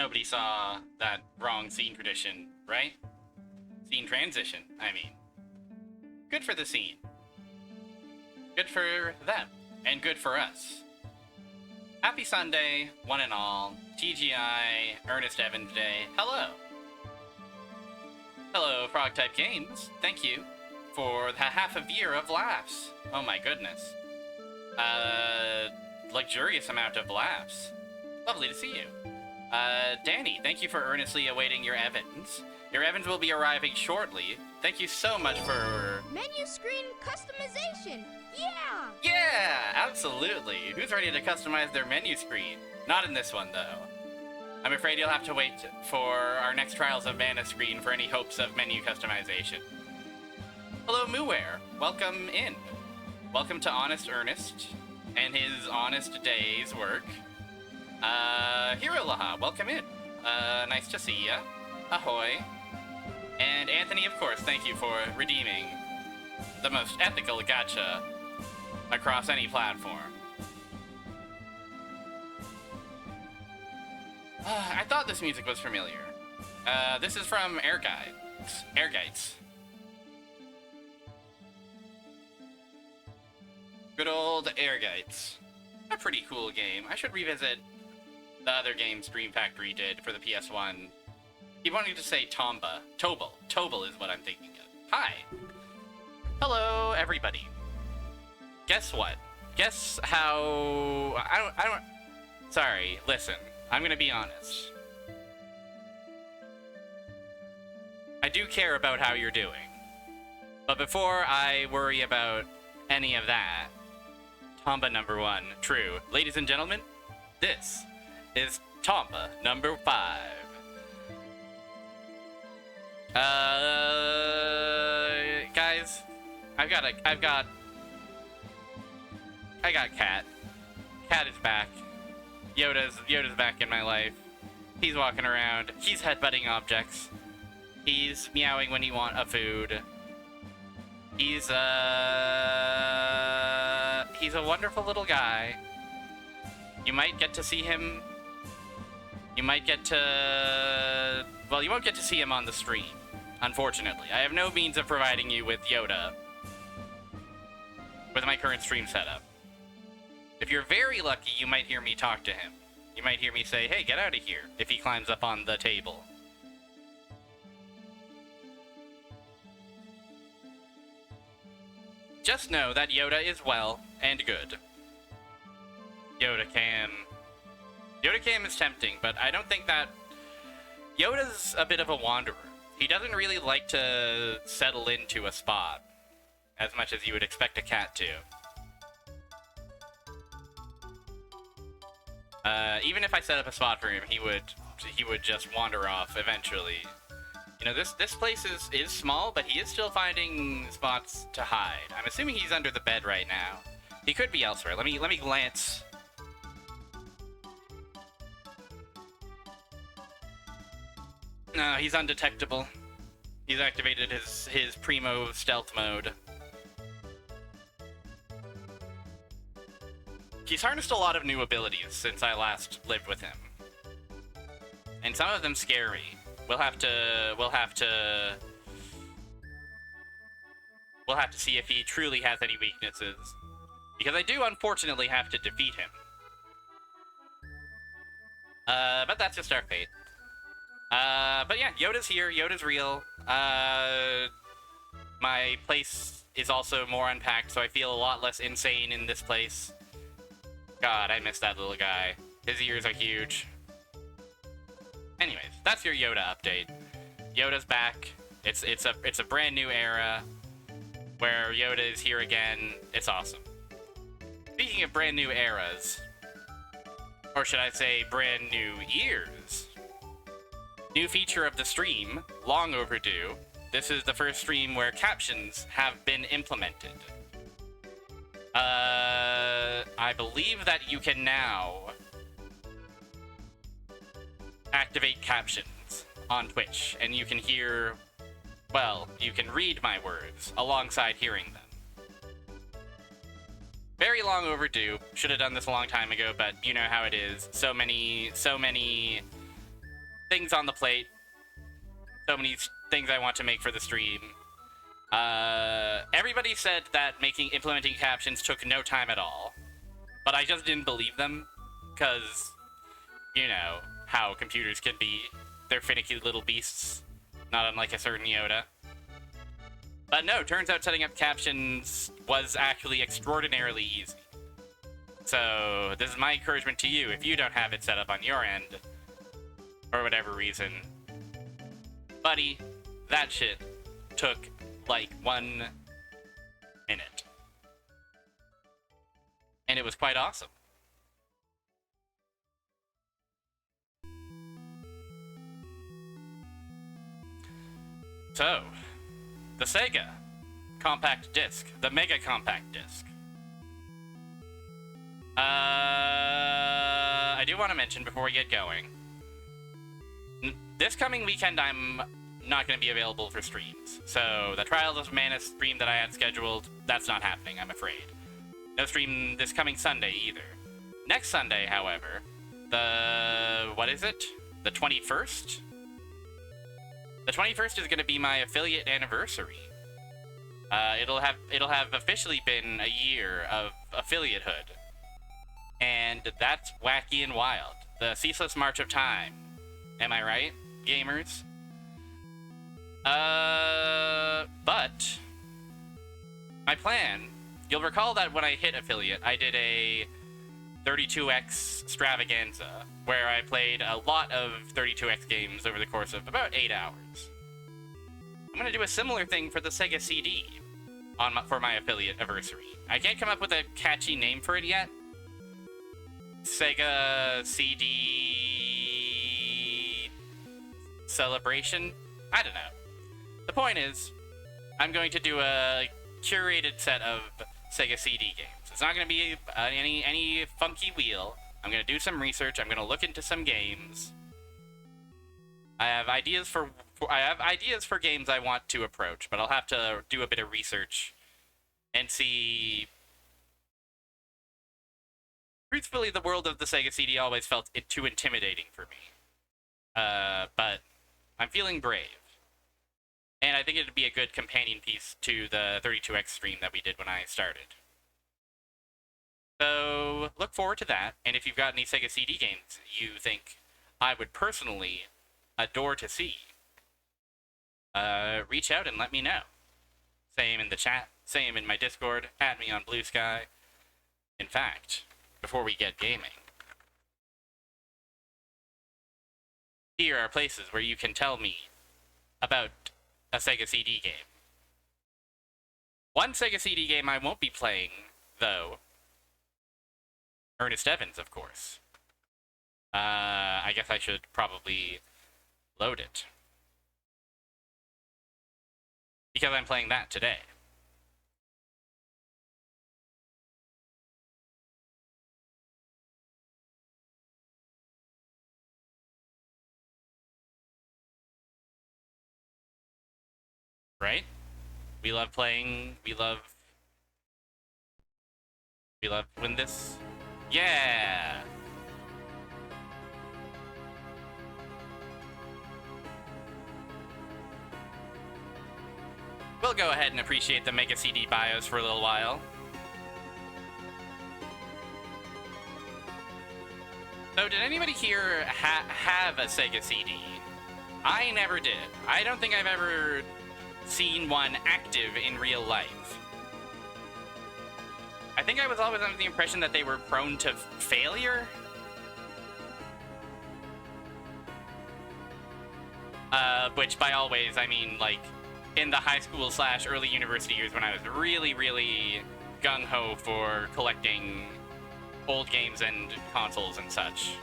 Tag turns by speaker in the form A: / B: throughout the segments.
A: Nobody saw that wrong scene tradition, right? Scene transition, I mean. Good for the scene. Good for them. And good for us. Happy Sunday, one and all. TGI, Ernest Evans Day. Hello. Hello, Frog Type Games. Thank you for the half a year of laughs. Oh my goodness. Luxurious amount of laughs. Lovely to see you. Danny, thank you for earnestly awaiting your Evans. Your Evans will be arriving shortly. Thank you so much for...
B: Menu screen customization! Yeah!
A: Yeah, absolutely. Who's ready to customize their menu screen? Not in this one, though. I'm afraid you'll have to wait for our next Trials of Mana screen for any hopes of menu customization. Hello, Muware. Welcome in. Welcome to Honest Ernest and his honest day's work. Hirolaha, welcome in. Nice to see ya. Ahoy. And Anthony, of course, thank you for redeeming the most ethical gacha across any platform. I thought this music was familiar. This is from Air Guides. Good old Air Guides. A pretty cool game. I should revisit the other games Dream Factory did for the PS1. Keep wanting to say Tomba. Tobal. Tobal is what I'm thinking of. Hi. Hello, everybody. Guess what? Guess how... I don't... Sorry, listen. I'm gonna be honest. I do care about how you're doing. But before I worry about any of that, Tomba number 1, true. Ladies and gentlemen, this is Tomba number 5. Guys, I got Cat. Cat is back. Yoda's back in my life. He's walking around. He's headbutting objects. He's meowing when he wants a food. He's a wonderful little guy. You might get to see him. You might get to... Well, you won't get to see him on the stream, unfortunately. I have no means of providing you with Yoda with my current stream setup. If you're very lucky, you might hear me talk to him. You might hear me say, hey, get out of here, if he climbs up on the table. Just know that Yoda is well and good. Yoda Cam is tempting, but I don't think that... Yoda's a bit of a wanderer. He doesn't really like to settle into a spot as much as you would expect a cat to. Even if I set up a spot for him, he would just wander off eventually. You know, this place is small, but he is still finding spots to hide. I'm assuming he's under the bed right now. He could be elsewhere. Let me glance. No, he's undetectable. He's activated his primo stealth mode. He's harnessed a lot of new abilities since I last lived with him. And some of them scare me. We'll have to see if he truly has any weaknesses. Because I do unfortunately have to defeat him. But that's just our fate. But yeah, Yoda's here, Yoda's real. My place is also more unpacked, so I feel a lot less insane in this place. God, I miss that little guy. His ears are huge. Anyways, that's your Yoda update. Yoda's back. It's a brand new era where Yoda is here again. It's awesome. Speaking of brand new eras, or should I say brand new years, new feature of the stream, long overdue. This is the first stream where captions have been implemented. I believe that you can now activate captions on Twitch, and you can hear, well, you can read my words alongside hearing them. Very long overdue. Should have done this a long time ago, but you know how it is. So many things on the plate. So many things I want to make for the stream. Everybody said that implementing captions took no time at all. But I just didn't believe them. Because, you know, how computers can be. They're finicky little beasts. Not unlike a certain Yoda. But no, turns out setting up captions was actually extraordinarily easy. So, this is my encouragement to you. If you don't have it set up on your end, for whatever reason, buddy, that shit took like 1 minute. And it was quite awesome. So, the Sega compact disc, the Mega Compact disc. I do want to mention before we get going, this coming weekend I'm not going to be available for streams. So the Trials of Mana stream that I had scheduled, that's not happening, I'm afraid. No stream this coming Sunday either. Next Sunday, however, what is it? The 21st? The 21st is going to be my affiliate anniversary. It'll have officially been a year of affiliatehood. And that's wacky and wild. The ceaseless march of time. Am I right, gamers? But my plan, you'll recall that when I hit affiliate, I did a 32X extravaganza, where I played a lot of 32X games over the course of about 8 hours. I'm gonna do a similar thing for the Sega CD for my affiliate anniversary. I can't come up with a catchy name for it yet. Sega CD celebration? I don't know. The point is, I'm going to do a curated set of Sega CD games. It's not going to be any funky wheel. I'm going to do some research. I'm going to look into some games. I have ideas for games I want to approach, but I'll have to do a bit of research and see. Truthfully, the world of the Sega CD always felt too intimidating for me. But I'm feeling brave. And I think it'd be a good companion piece to the 32X stream that we did when I started. So, look forward to that, and if you've got any Sega CD games you think I would personally adore to see, reach out and let me know. Same in the chat, same in my Discord, add me on Blue Sky. In fact, before we get gaming, here are places where you can tell me about a Sega CD game. One Sega CD game I won't be playing, though, Ernest Evans, of course. I guess I should probably load it, because I'm playing that today. Right? We love playing, we love when this... Yeah! We'll go ahead and appreciate the Mega CD BIOS for a little while. So, did anybody here have a Sega CD? I never did. I don't think I've ever seen one active in real life. I think I was always under the impression that they were prone to failure. Which by always, I mean, like, in the high school / early university years when I was really, really gung-ho for collecting old games and consoles and such.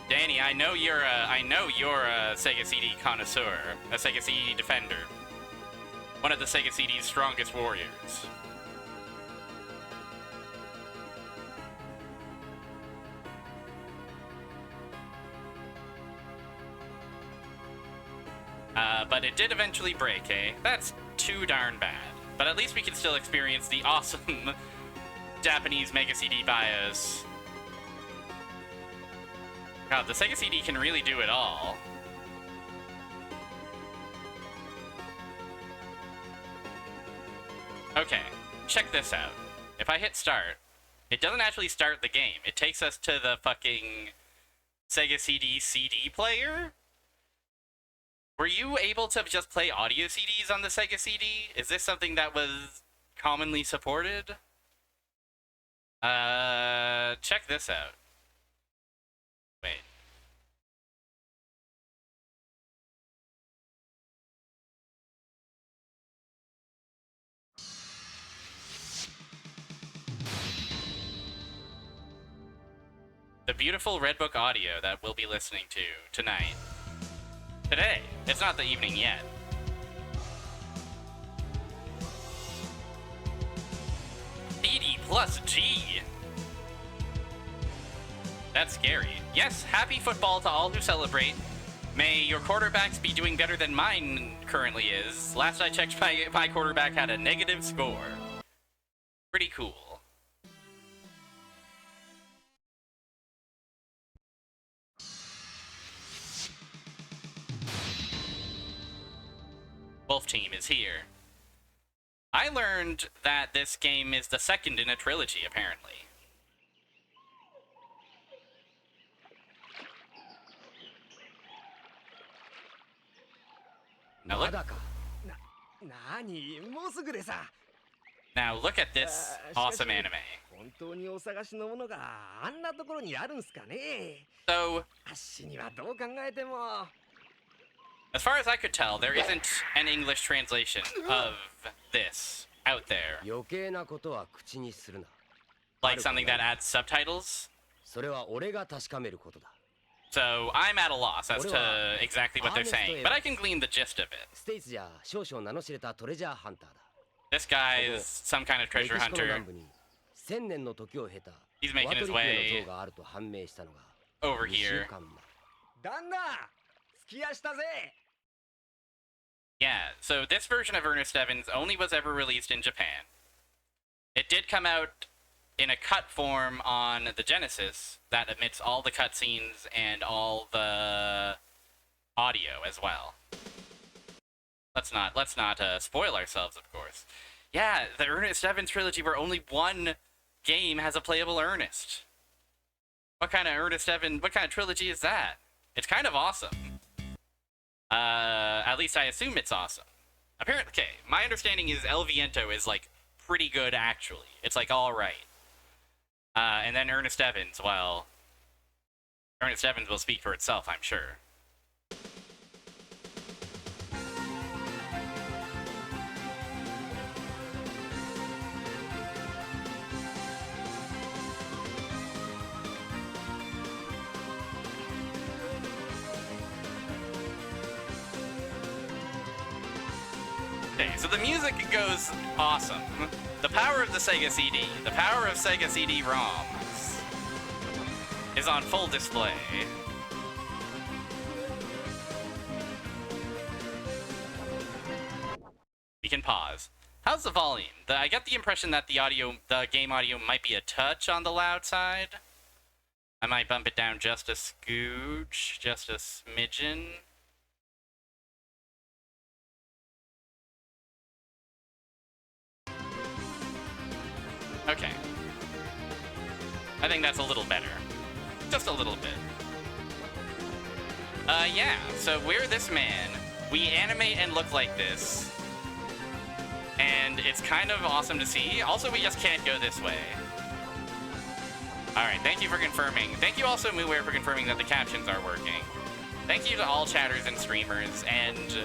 A: Danny, I know you're a Sega CD connoisseur, a Sega CD defender. One of the Sega CD's strongest warriors. But it did eventually break, eh? That's too darn bad. But at least we can still experience the awesome Japanese Mega CD BIOS. God, the Sega CD can really do it all. Okay, check this out. If I hit start, it doesn't actually start the game. It takes us to the fucking Sega CD player? Were you able to just play audio CDs on the Sega CD? Is this something that was commonly supported? Check this out. Wait. The beautiful Red Book audio that we'll be listening to tonight. Today. It's not the evening yet. CD plus G. That's scary. Yes, happy football to all who celebrate. May your quarterbacks be doing better than mine currently is. Last I checked, my quarterback had a negative score. Pretty cool. Wolf Team is here. I learned that this game is the second in a trilogy, apparently. Now look at this awesome anime. So, as far as I could tell, there isn't an English translation of this out there. Like something that adds subtitles. So I'm at a loss as to exactly what they're saying, but I can glean the gist of it. This guy is some kind of treasure hunter. He's making his way over here. Yeah, so this version of Ernest Evans only was ever released in Japan. It did come out in a cut form on the Genesis that omits all the cutscenes and all the audio as well. Let's not spoil ourselves, of course. Yeah, the Ernest Evans trilogy where only one game has a playable Ernest. What kind of trilogy is that? It's kind of awesome. At least I assume it's awesome. Apparently, okay, my understanding is El Viento is, like, pretty good, actually. It's, like, alright. And then Ernest Evans, well, Ernest Evans will speak for itself, I'm sure. Okay, so the music goes awesome. The power of the Sega CD, the power of Sega CD ROMs, is on full display. We can pause. How's the volume? I get the impression that the game audio might be a touch on the loud side. I might bump it down just a scooch, just a smidgen. Okay. I think that's a little better. Just a little bit. Yeah, so we're this man. We animate and look like this. And it's kind of awesome to see. Also, we just can't go this way. Alright, thank you for confirming. Thank you also, Mooware, for confirming that the captions are working. Thank you to all chatters and streamers and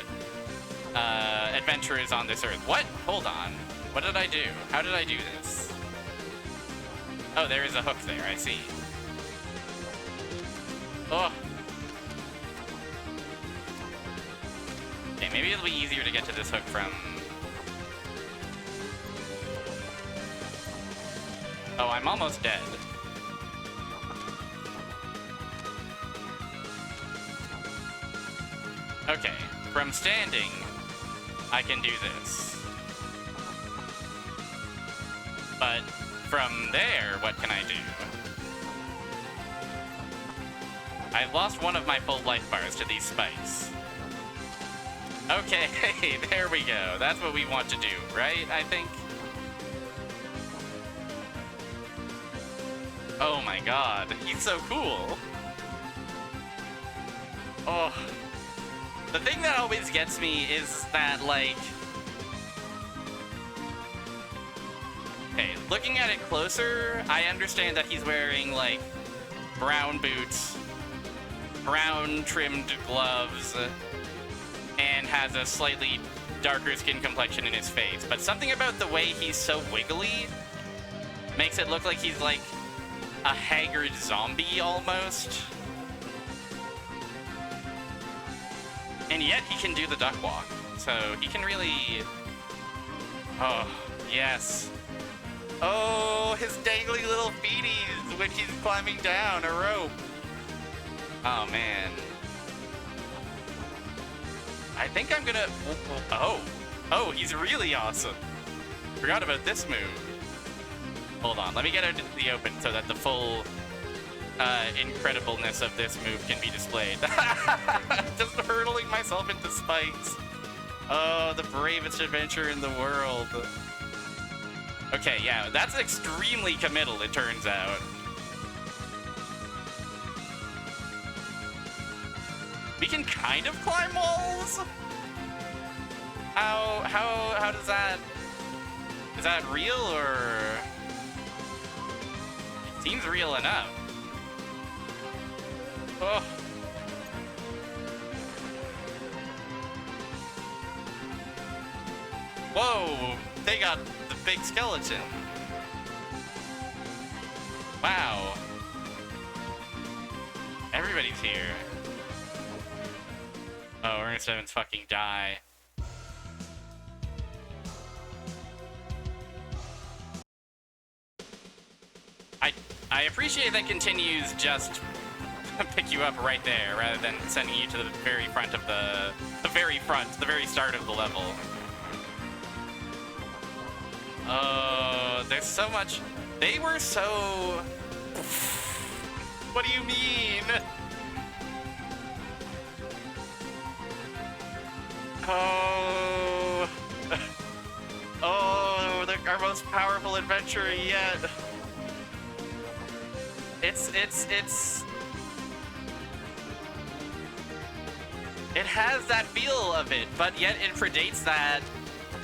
A: adventurers on this earth. What? Hold on. What did I do? How did I do this? Oh, there is a hook there, I see. Oh. Okay, maybe it'll be easier to get to this hook from... Oh, I'm almost dead. Okay, from standing, I can do this. But from there, what can I do? I've lost one of my full life bars to these spikes. Okay, there we go. That's what we want to do, right? I think. Oh my god, he's so cool. Oh. The thing that always gets me is that, like... Okay, looking at it closer, I understand that he's wearing, like, brown boots, brown trimmed gloves, and has a slightly darker skin complexion in his face. But something about the way he's so wiggly makes it look like he's, like, a haggard zombie, almost. And yet he can do the duck walk, so he can really... Oh, yes. Oh, his dangly little feeties when he's climbing down a rope. Oh, man. I think I'm gonna... Oh, he's really awesome. Forgot about this move. Hold on, let me get out into the open so that the full incredibleness of this move can be displayed. Just hurtling myself into spikes. Oh, the bravest adventure in the world. Okay, yeah, that's extremely committal, it turns out. We can kind of climb walls? How does that... Is that real, or... It seems real enough. Oh. Whoa, they got the big skeleton. Wow. Everybody's here. Oh, Ernest Evans fucking die. I appreciate that continues just pick you up right there rather than sending you to the very front of the very start of the level. Oh, there's so much. They were so... What do you mean? Oh. Oh, our most powerful adventure yet. It has that feel of it, but yet it predates that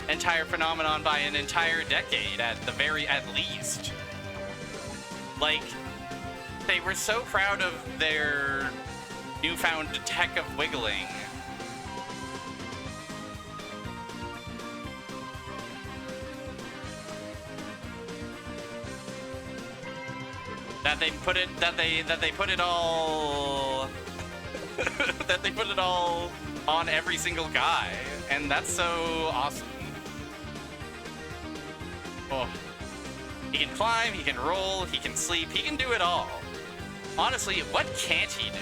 A: entire phenomenon by an entire decade at least. Like, they were so proud of their newfound tech of wiggling. That they put it all that they put it all on every single guy, and that's so awesome. Oh. He can climb, he can roll, he can sleep, he can do it all. Honestly, what can't he do?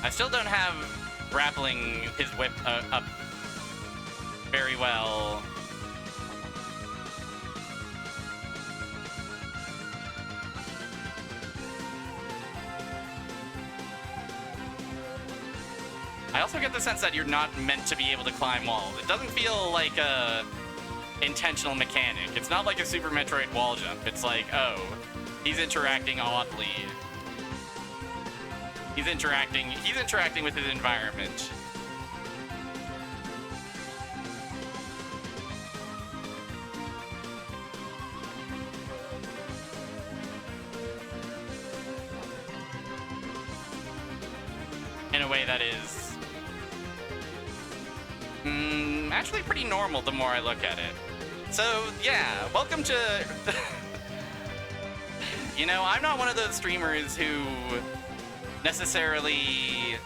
A: I still don't have grappling his whip up very well. I also get the sense that you're not meant to be able to climb walls. It doesn't feel like a intentional mechanic. It's not like a Super Metroid wall jump. It's like, oh, he's interacting oddly. He's interacting with his environment. In a way that is actually pretty normal the more I look at it. So yeah, welcome to... You know, I'm not one of those streamers who necessarily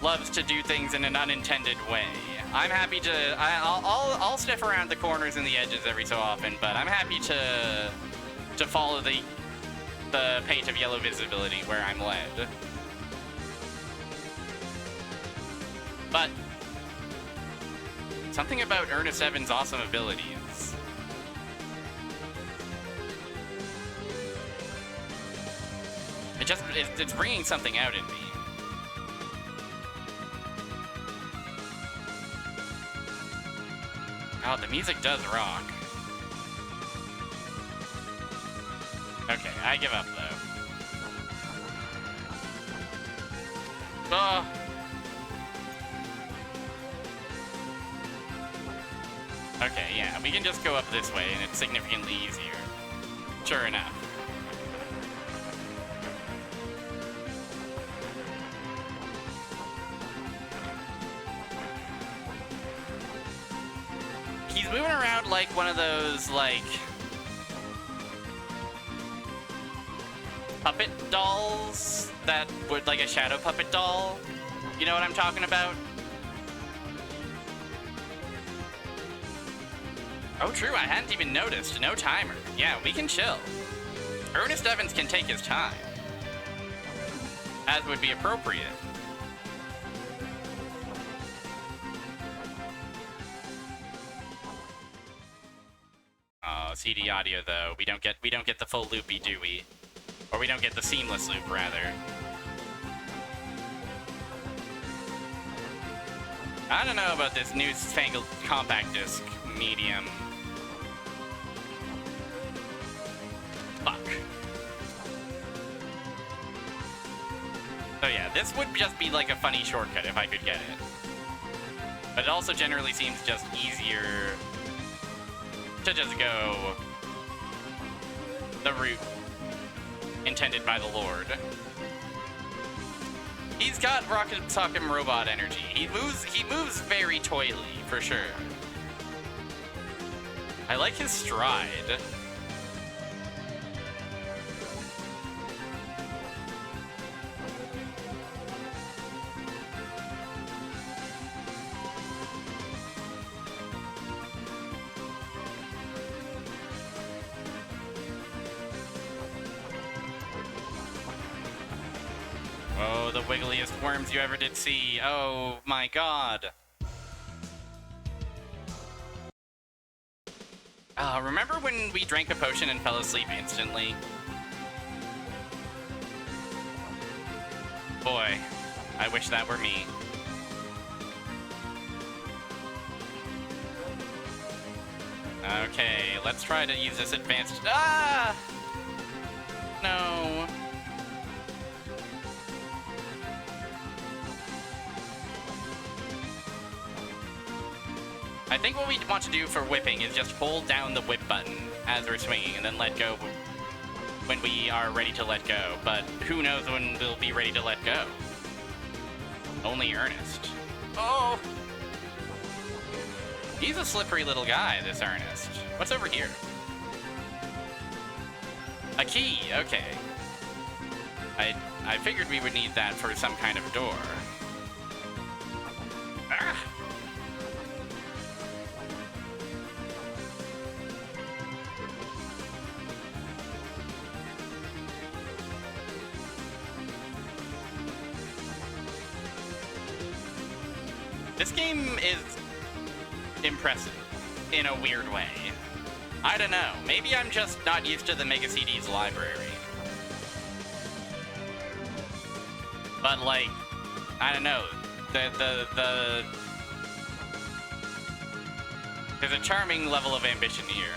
A: loves to do things in an unintended way. I'm happy to... I'll sniff around the corners and the edges every so often, but I'm happy to follow the paint of yellow visibility where I'm led. But something about Ernest Evans' awesome abilities. It's bringing something out in me. Oh, the music does rock. Okay, I give up though. Oh. Okay, yeah, we can just go up this way and it's significantly easier. Sure enough. He's moving around like one of those, like, puppet dolls that would, like a shadow puppet doll. You know what I'm talking about? Oh, true, I hadn't even noticed. No timer. Yeah, we can chill. Ernest Evans can take his time, as would be appropriate. Oh, CD audio though. We don't get the full loopy, do we? Or we don't get the seamless loop, rather. I don't know about this newfangled compact disc medium. Fuck. So yeah, this would just be like a funny shortcut if I could get it. But it also generally seems just easier to just go the route intended by the Lord. He's got Rocket Sock'em Robot energy. He moves very toily, for sure. I like his stride. Oh, the wiggliest worms you ever did see. Oh my god. Remember when we drank a potion and fell asleep instantly? Boy, I wish that were me. Okay, let's try to use this advanced... Ah! No. I think what we want to do for whipping is just hold down the whip button as we're swinging and then let go when we are ready to let go. But who knows when we'll be ready to let go? Only Ernest. Oh! He's a slippery little guy, this Ernest. What's over here? A key, okay. I figured we would need that for some kind of door. Ah! This game is impressive in a weird way. I don't know. Maybe I'm just not used to the Mega CD's library. But like, I don't know. There's a charming level of ambition here.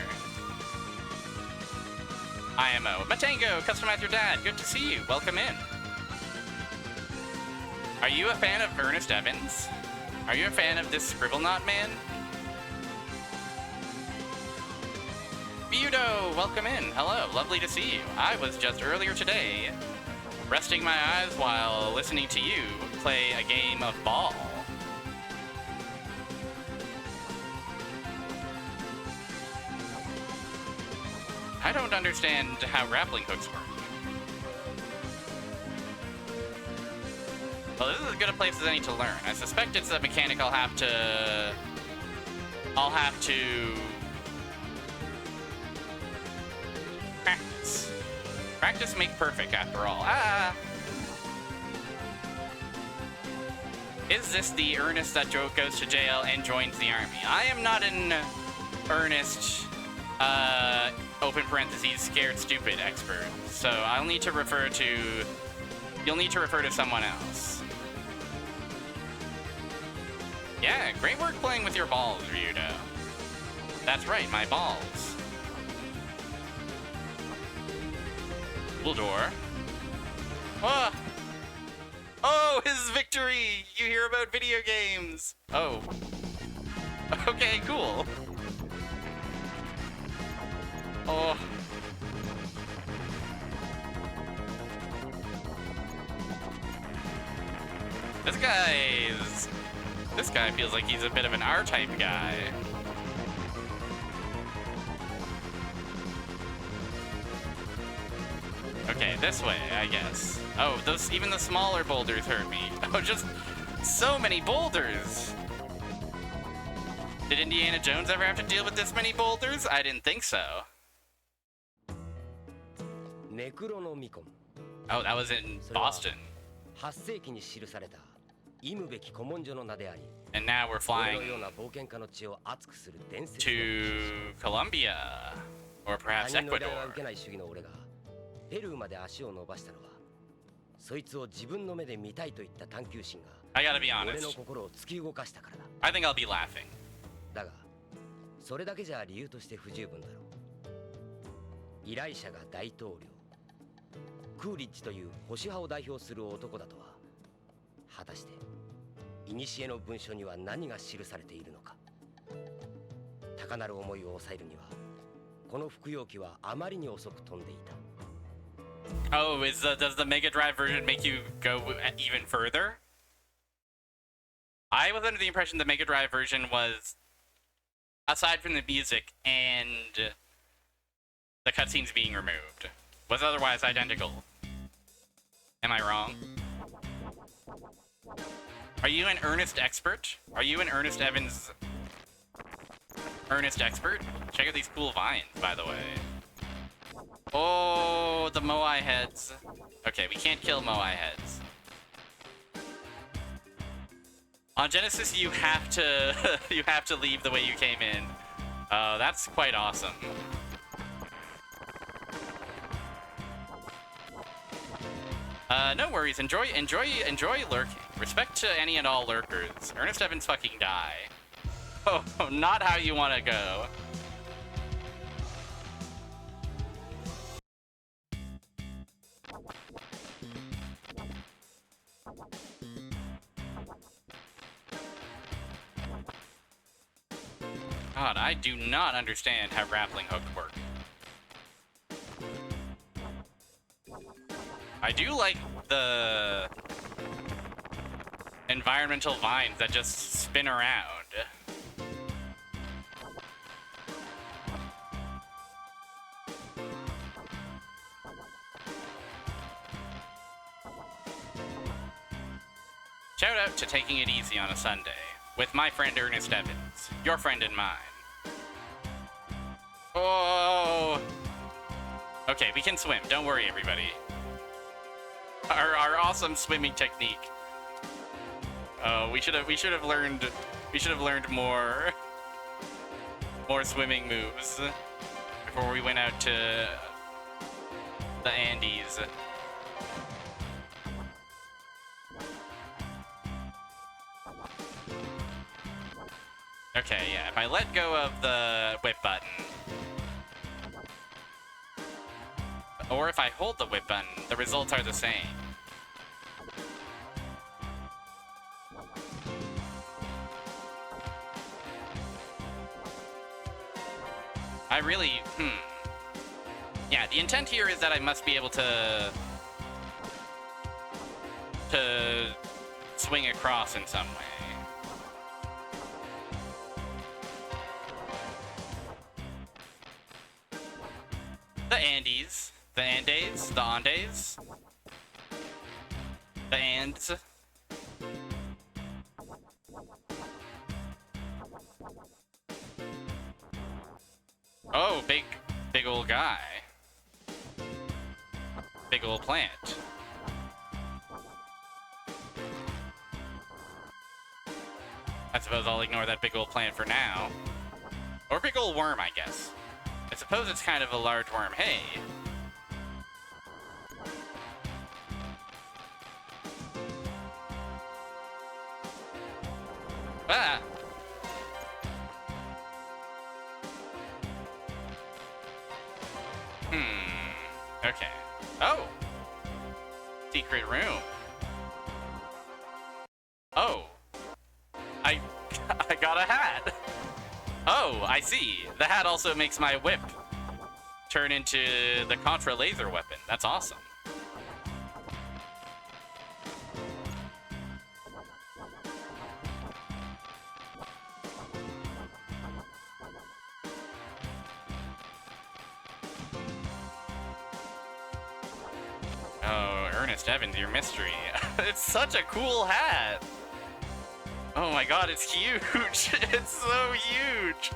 A: IMO. Matango, customize your dad. Good to see you. Welcome in. Are you a fan of Ernest Evans? Are you a fan of this Scribblenaught man? Budo, welcome in. Hello, lovely to see you. I was just earlier today resting my eyes while listening to you play a game of ball. I don't understand how grappling hooks work. Well, this is as good a place as any to learn. I suspect it's a mechanic I'll have to practice. Practice make perfect, after all. Ah! Is this the Earnest that goes to jail and joins the army? I am not an Earnest, open parentheses, scared stupid expert. So I'll need to refer to... You'll need to refer to someone else. Yeah, great work playing with your balls, Ryudo. That's right, my balls. Cool door. Oh! Oh, his victory! You hear about video games! Oh. Okay, cool. Oh. This guy feels like he's a bit of an R-type guy. Okay, this way, I guess. Oh, even the smaller boulders hurt me. Oh, just so many boulders. Did Indiana Jones ever have to deal with this many boulders? I didn't think so. Oh, that was in Boston. And now we're flying to Colombia, or perhaps Ecuador. I gotta be honest. I think I'll be laughing. Oh, does the Mega Drive version make you go even further? I was under the impression the Mega Drive version was, aside from the music and the cutscenes being removed, was otherwise identical. Am I wrong? Are you an Earnest expert? Are you an Ernest Evans Earnest expert? Check out these cool vines, by the way. Oh, the Moai heads. Okay, we can't kill Moai heads. On Genesis, you have to you have to leave the way you came in. Oh, that's quite awesome. No worries. Enjoy lurking. Respect to any and all lurkers. Ernest Evans fucking die. Oh, not how you want to go. God, I do not understand how grappling hooks work. I do like the environmental vines that just spin around. Shout out to taking it easy on a Sunday with my friend Ernest Evans, your friend and mine. Oh! Okay, we can swim. Don't worry, everybody. Our awesome swimming technique. Oh, we should have learned more swimming moves before we went out to the Andes. Okay, yeah, if I let go of the whip button, or if I hold the whip button, the results are the same. I really, Yeah, the intent here is that I must be able to swing across in some way. The Andes, the Andes, the Andes, the Andes. Oh, big old guy. Big old plant. suppose I'll ignore that big old plant for now. Or big old worm, I guess. I suppose it's kind of a large worm. Hey! Ah! Okay. Oh! Secret room. Oh! I got a hat! Oh, I see. The hat also makes my whip turn into the Contra laser weapon. That's awesome. Oh, Ernest Evans, your mystery. It's such a cool hat. Oh my god, it's huge. It's so huge.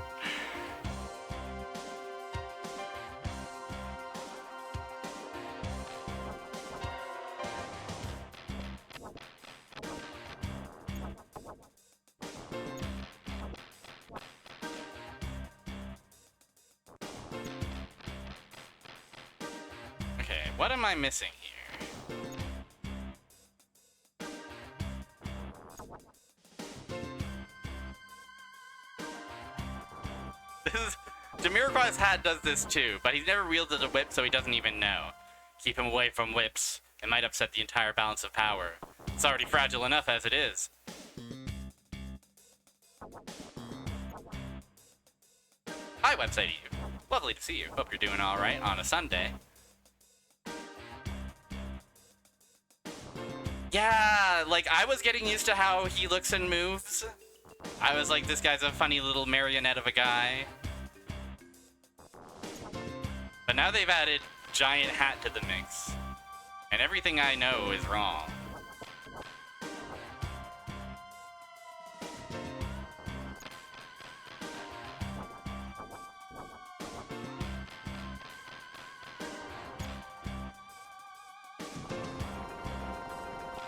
A: Okay, what am I missing here? Jamiroquai's hat does this too, but he's never wielded a whip, so he doesn't even know. Keep him away from whips. It might upset the entire balance of power. It's already fragile enough as it is. Hi, website you. Lovely to see you. Hope you're doing alright on a Sunday. Yeah, like, I was getting used to how he looks and moves. I was like, this guy's a funny little marionette of a guy. But now they've added giant hat to the mix. And everything I know is wrong.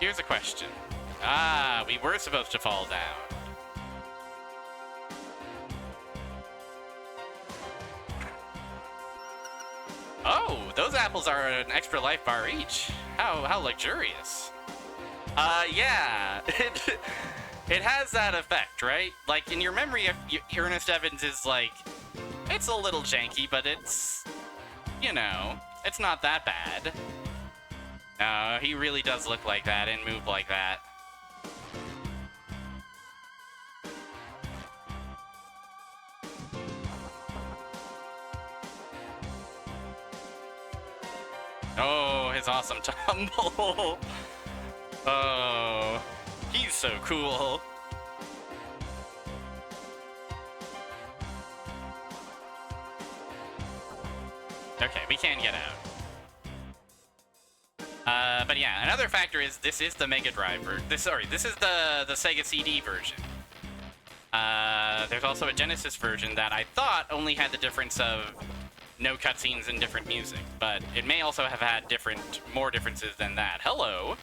A: Here's a question. Ah, we were supposed to fall down. Oh, those apples are an extra life bar each. How luxurious. Yeah. It has that effect, right? Like, in your memory, Ernest Evans is like, it's a little janky, but it's, you know, it's not that bad. No, he really does look like that and move like that. Oh, his awesome tumble. Oh, he's so cool. Okay, we can get out. But yeah, another factor is this is the Mega Drive version. This is the Sega CD version. There's also a Genesis version that I thought only had the difference of no cutscenes and different music, but it may also have had more differences than that. Hello!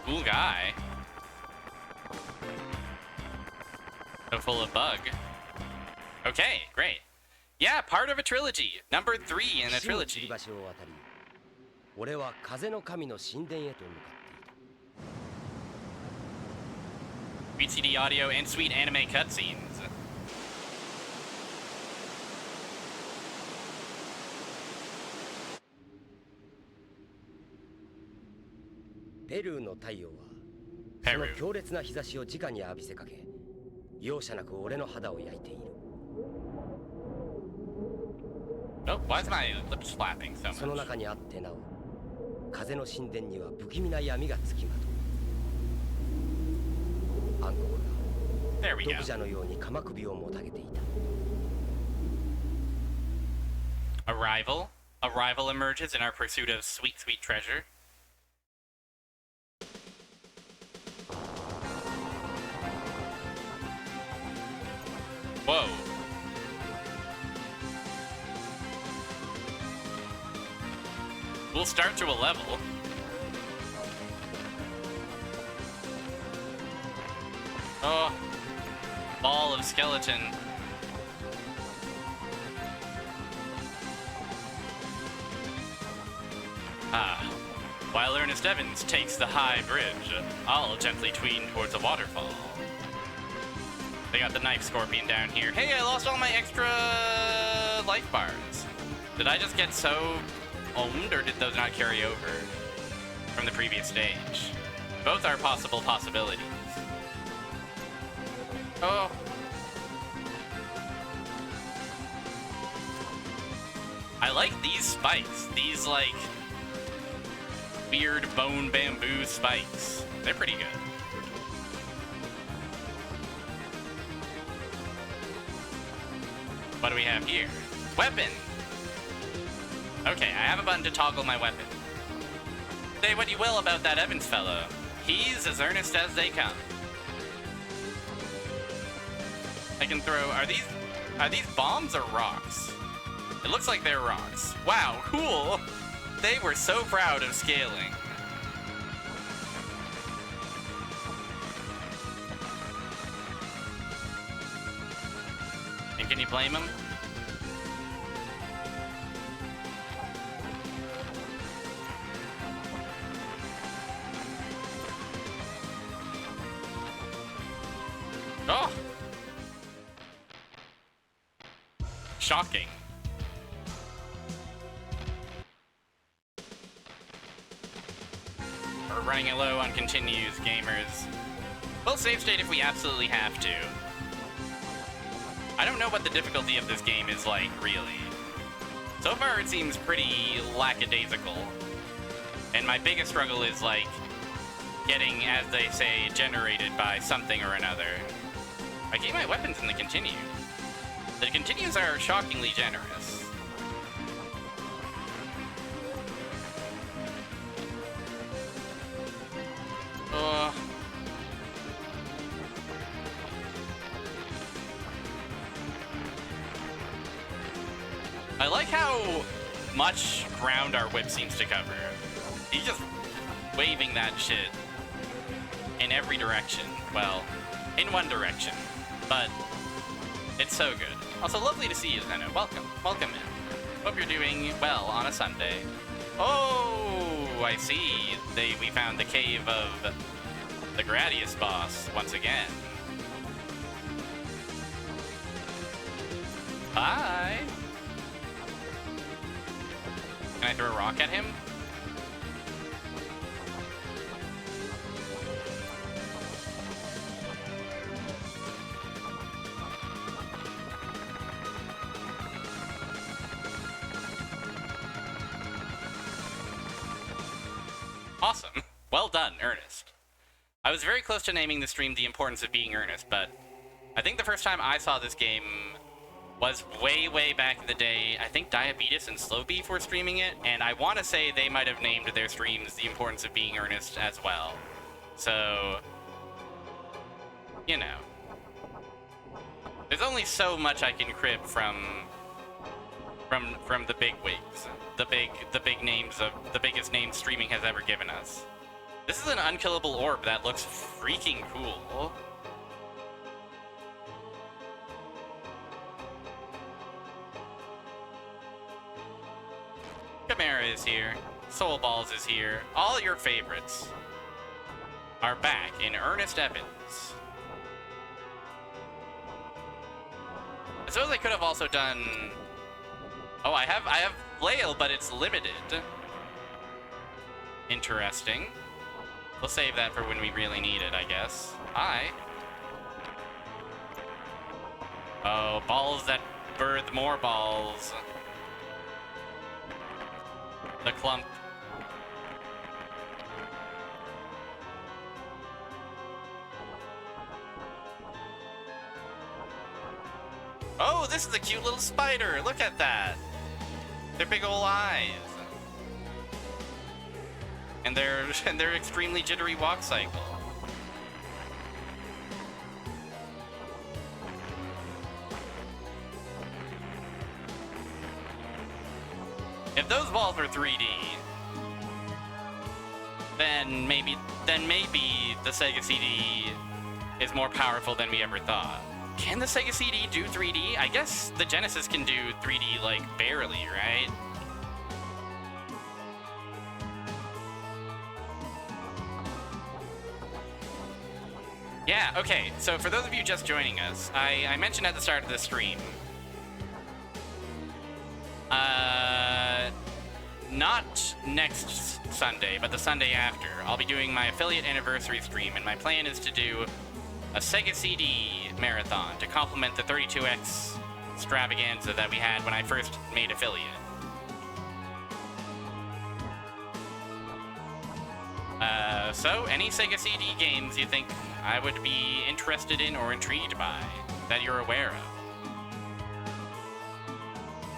A: Cool guy. So full of bug. Okay, great. Yeah, part of a trilogy. Number 3 in a trilogy. Sweet CD audio and sweet anime cutscenes.
C: Peru の太陽はその強烈な日差しを直に浴びせかけ、容赦なく俺の肌を焼いている。
A: Oh, why is my lips flapping so much?
C: その中にあってなお、風の神殿には不気味な闇がつきまとう。暗黒が毒蛇のように鎌首をもたげていた。
A: A rival emerges in our pursuit of sweet, sweet treasure. Whoa. We'll start to a level. skeleton. Ah. While Ernest Evans takes the high bridge, I'll gently tween towards a waterfall. They got the knife scorpion down here. Hey, I lost all my extra life bars. Did I just get so owned, or did those not carry over from the previous stage? Both are possible possibilities. Oh. I like these spikes. These, like, weird bone bamboo spikes. They're pretty good. What do we have here? Weapon! Okay, I have a button to toggle my weapon. Say what you will about that Evans fellow. He's as earnest as they come. I can throw... Are these bombs or rocks? It looks like they're rocks. Wow, cool! They were so proud of scaling. And can you blame them? Oh! Shocking. We're running it low on continues, gamers. We'll save state if we absolutely have to. I don't know what the difficulty of this game is like, really. So far, it seems pretty lackadaisical. And my biggest struggle is, like, getting, as they say, generated by something or another. I gave my weapons in the continue. The continues are shockingly generous. I like how much ground our whip seems to cover. He's just waving that shit in every direction. Well, in one direction, but it's so good. Also, lovely to see you, Zeno. Welcome. Welcome in. Hope you're doing well on a Sunday. Oh, I see. We found the cave of the Gradius boss once again. Hi. Can I throw a rock at him? Awesome. Well done, Ernest. I was very close to naming the stream The Importance of Being Earnest, but I think the first time I saw this game was way, way back in the day. I think Diabetes and Slow Beef were streaming it, and I want to say they might have named their streams The Importance of Being Earnest as well. So, you know. There's only so much I can crib from the big wigs. The big names of the biggest names streaming has ever given us. This is an unkillable orb that looks freaking cool. Chimera is here. Soul Balls is here. All your favorites are back in Ernest Evans. I suppose I could have also done... Oh, I have Flail, but it's limited. Interesting. We'll save that for when we really need it, I guess. Hi. Oh, balls that birth more balls. The clump. Oh, this is a cute little spider. Look at that. Their big ol' eyes. And their extremely jittery walk cycle. If those balls were 3D, then maybe the Sega CD is more powerful than we ever thought. Can the Sega CD do 3D? I guess the Genesis can do 3D, like, barely, right? Yeah, okay, so for those of you just joining us, I mentioned at the start of the stream, not next Sunday, but the Sunday after, I'll be doing my affiliate anniversary stream, and my plan is to do a Sega CD marathon to complement the 32X extravaganza that we had when I first made affiliate. So, any Sega CD games you think I would be interested in or intrigued by that you're aware of?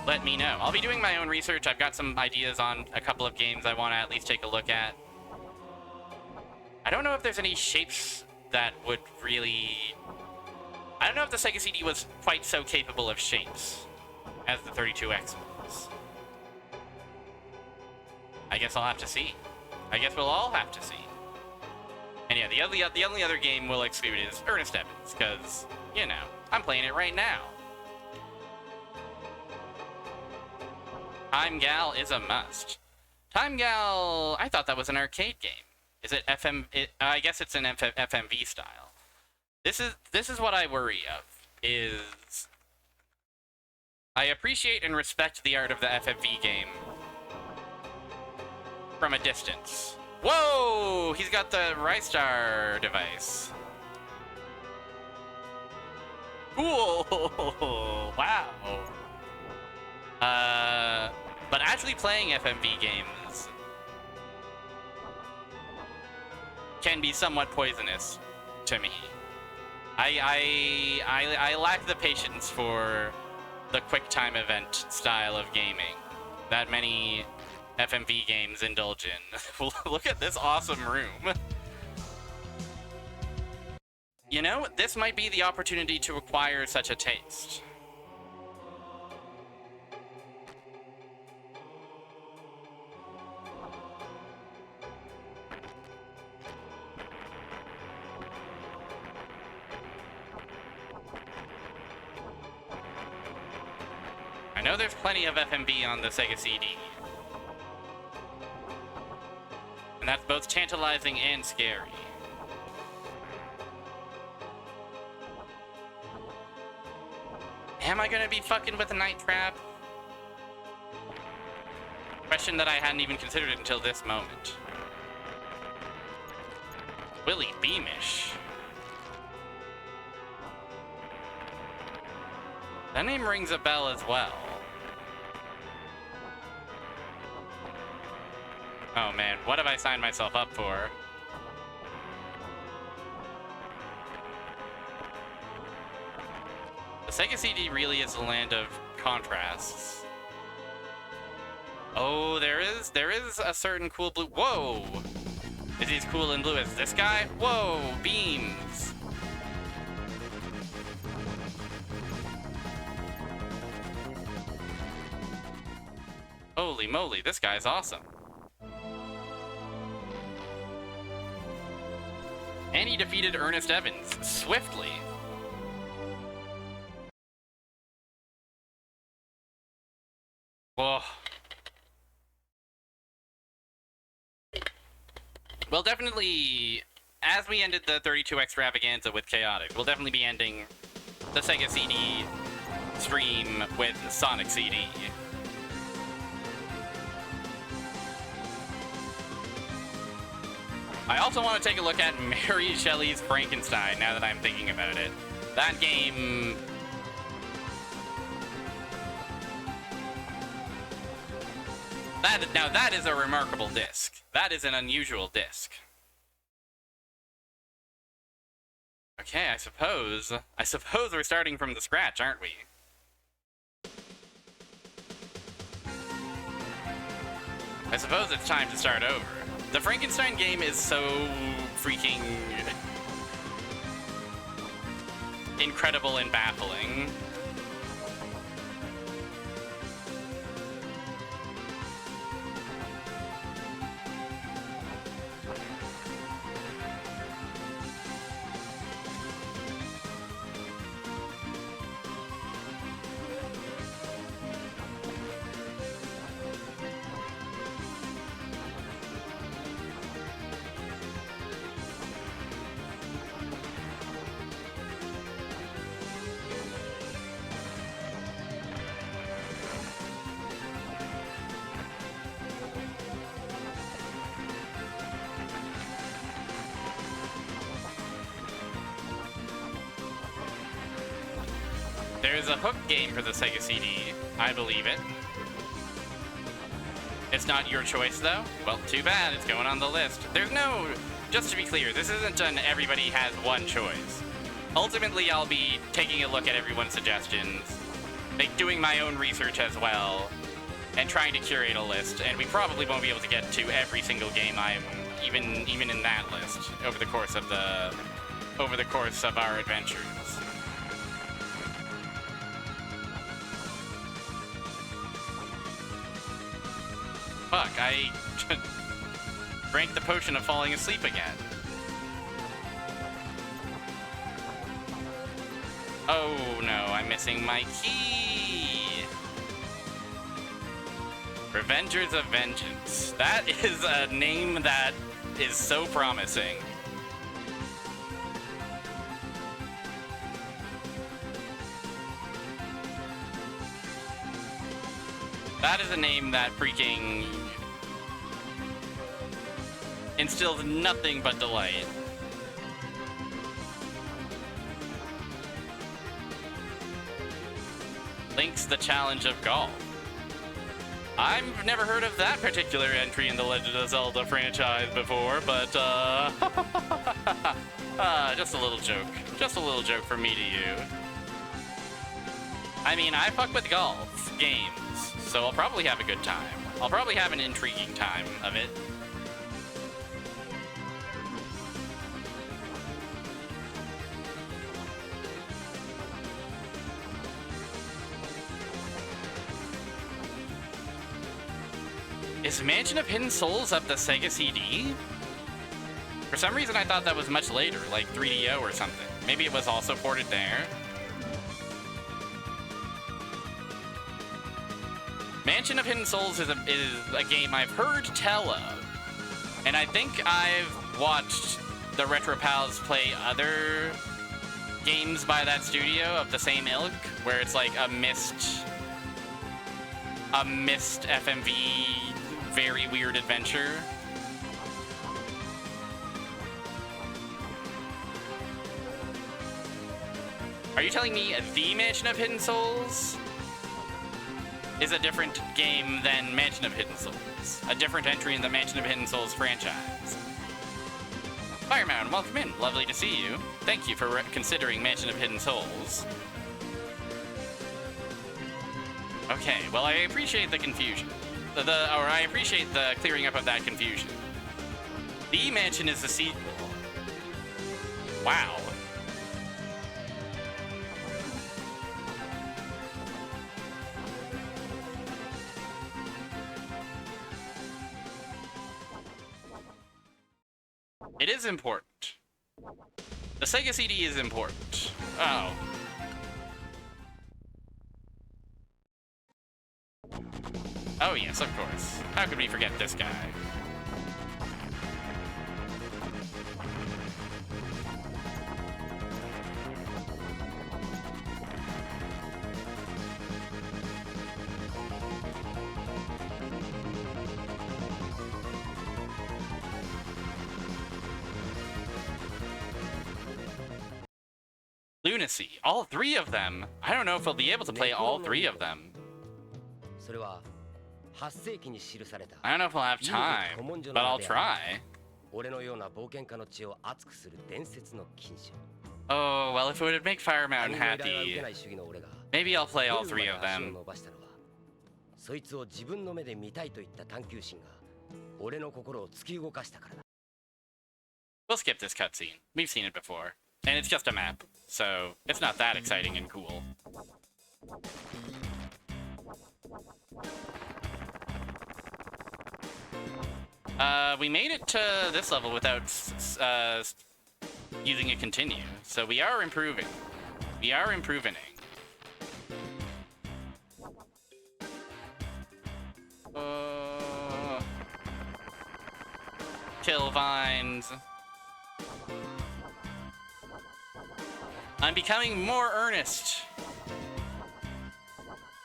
A: Let me know. I'll be doing my own research. I've got some ideas on a couple of games I want to at least take a look at. I don't know if there's any shapes that would really... I don't know if the Sega CD was quite so capable of shapes as the 32X was. I guess I'll have to see. I guess we'll all have to see. And yeah, the only other game we'll exclude is Earnest Evans, because, you know, I'm playing it right now. Time Gal is a must. Time Gal, I thought that was an arcade game. Is it I guess it's an FMV style. This is what I worry of, is I appreciate and respect the art of the FMV game from a distance. Whoa! He's got the Rystar device. Cool! Wow. But actually playing FMV games can be somewhat poisonous to me. I lack the patience for the quick time event style of gaming that many FMV games indulge in. Look at this awesome room. You know, this might be the opportunity to acquire such a taste. I know there's plenty of FMV on the Sega CD. And that's both tantalizing and scary. Am I gonna be fucking with a night trap? Question that I hadn't even considered until this moment. Willie Beamish. That name rings a bell as well. Oh man, what have I signed myself up for? The Sega CD really is a land of contrasts. Oh, there is a certain cool blue. Whoa! Is he as cool in blue as this guy? Whoa, beams! Holy moly, this guy's awesome. And he defeated Earnest Evans swiftly. Whoa. Well, definitely, as we ended the 32 extravaganza with Chaotic, we'll definitely be ending the Sega CD stream with Sonic CD. I also want to take a look at Mary Shelley's Frankenstein, now that I'm thinking about it. That game... Now that is a remarkable disc. That is an unusual disc. Okay, I suppose we're starting from the scratch, aren't we? I suppose it's time to start over. The Frankenstein game is so freaking incredible and baffling. There's a Hook game for the Sega CD. I believe it. It's not your choice, though. Well, too bad. It's going on the list. There's no... Just to be clear, this isn't an everybody has one choice. Ultimately, I'll be taking a look at everyone's suggestions, like doing my own research as well, and trying to curate a list. And we probably won't be able to get to every single game even in that list over the course of our adventures. Fuck, I drank the potion of falling asleep again. Oh no, I'm missing my key. Revengers of Vengeance. That is a name that is so promising. That is a name that freaking instills nothing but delight. Link's The Challenge of Golf. I've never heard of that particular entry in the Legend of Zelda franchise before, but just a little joke. Just a little joke from me to you. I mean, I fuck with golf games, so I'll probably have a good time. I'll probably have an intriguing time of it. Is Mansion of Hidden Souls up the Sega CD? For some reason I thought that was much later, like 3DO or something. Maybe it was also ported there. Mansion of Hidden Souls is a game I've heard tell of. And I think I've watched the Retro Pals play other games by that studio of the same ilk, where it's like a missed FMV very weird adventure. Are you telling me the Mansion of Hidden Souls is a different game than Mansion of Hidden Souls? A different entry in the Mansion of Hidden Souls franchise? Fireman, welcome in. Lovely to see you. Thank you for considering Mansion of Hidden Souls. Okay, well, I appreciate the confusion. I appreciate the clearing up of that confusion. The Mansion is the sequel. Wow. It is important. The Sega CD is important. Oh. Oh yes, of course. How could we forget this guy? Lunacy. All three of them? I don't know if I'll be able to play all three of them. I don't know if I'll have time, but I'll try. Oh, well, if it would make Fire Mountain happy, maybe I'll play all three of them. We'll skip this cutscene. We've seen it before. And it's just a map, so it's not that exciting and cool. We made it to this level without using a continue, so we are improving. We are improving. Kill vines. I'm becoming more earnest.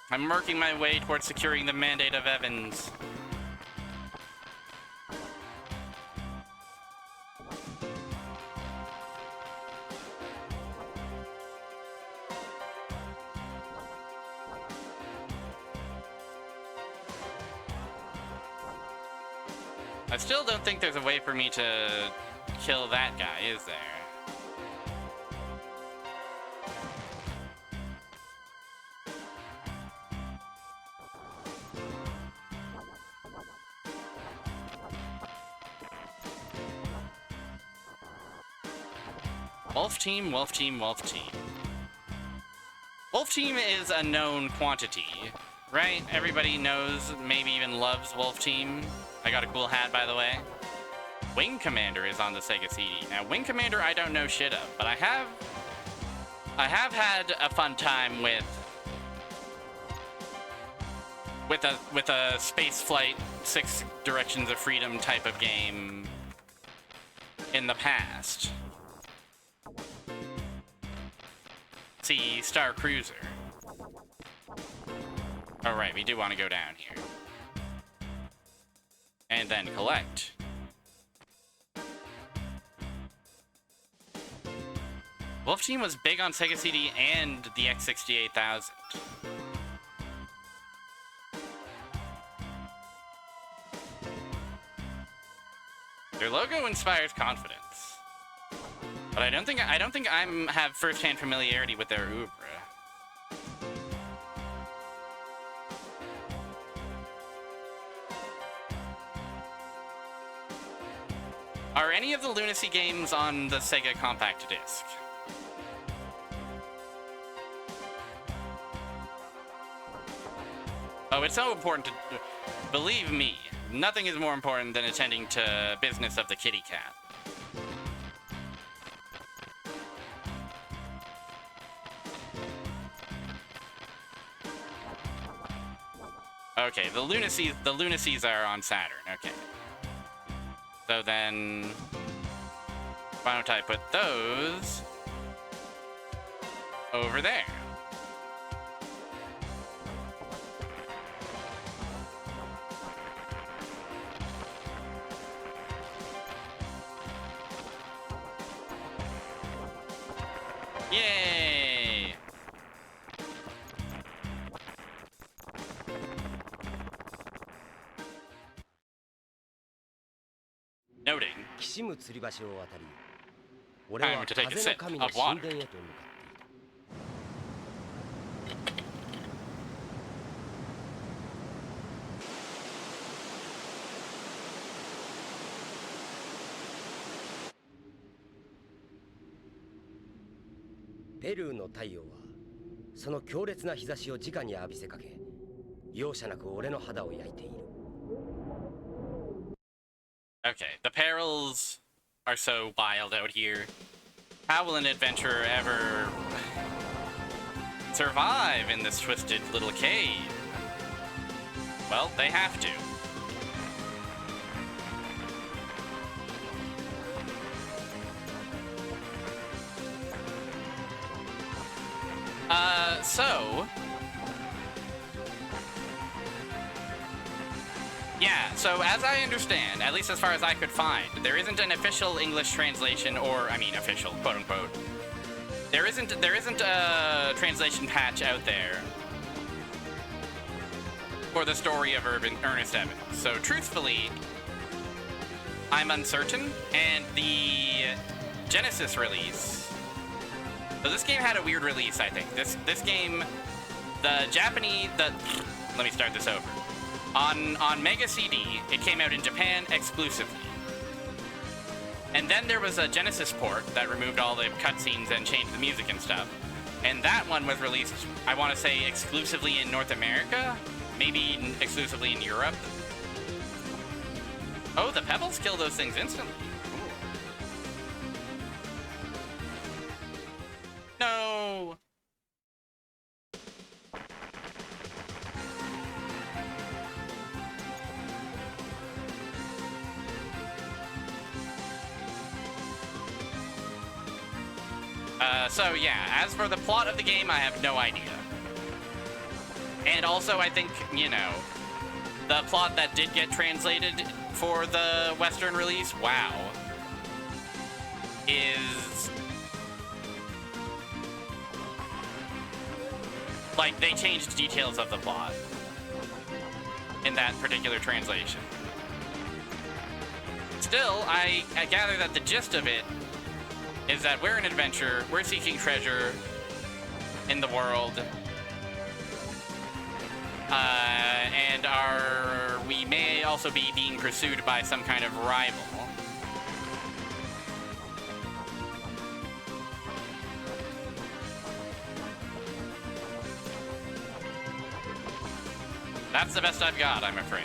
A: I'm working my way towards securing the mandate of Evans. I still don't think there's a way for me to kill that guy, is there? Wolf team, wolf team, wolf team. Wolf team is a known quantity, right? Everybody knows, maybe even loves wolf team. I got a cool hat, by the way. Wing Commander is on the Sega CD. Now, Wing Commander I don't know shit of, but I have had a fun time with a space flight 6 Directions of Freedom type of game in the past. See, Star Cruiser. Oh right, we do want to go down here. And then collect. Wolf Team was big on Sega CD and the X68000. Their logo inspires confidence. But I don't think I'm have first-hand familiarity with their oeuvre. Are any of the Lunacy games on the Sega Compact Disc? Oh, it's so important to... Believe me, nothing is more important than attending to business of the kitty cat. Okay, the Lunacies are on Saturn, okay. So then, why don't I put those over there? Yay! Noting. Time to take a sip of water.
C: Peru の太陽はその強烈な日差しを直に浴びせかけ、容赦なく俺の肌を焼いている。
A: Okay, the perils are so wild out here. How will an adventurer ever survive in this twisted little cave? Well, they have to. Yeah, so as I understand, at least as far as I could find, there isn't an official English translation, or, I mean, official, quote-unquote. There isn't a translation patch out there for the story of Ernest Evans. So, truthfully, I'm uncertain, and the Genesis release... So this game had a weird release, I think. This game, the Japanese... Let me start this over. On Mega CD, it came out in Japan exclusively. And then there was a Genesis port that removed all the cutscenes and changed the music and stuff. And that one was released, I want to say, exclusively in North America? Maybe exclusively in Europe? Oh, the pebbles kill those things instantly. No! So yeah, as for the plot of the game, I have no idea. And also, I think, you know, the plot that did get translated for the Western release, wow, is... like, they changed details of the plot in that particular translation. Still, I gather that the gist of it is that we're an adventurer, we're seeking treasure in the world, and we may also be being pursued by some kind of rival. That's the best I've got, I'm afraid.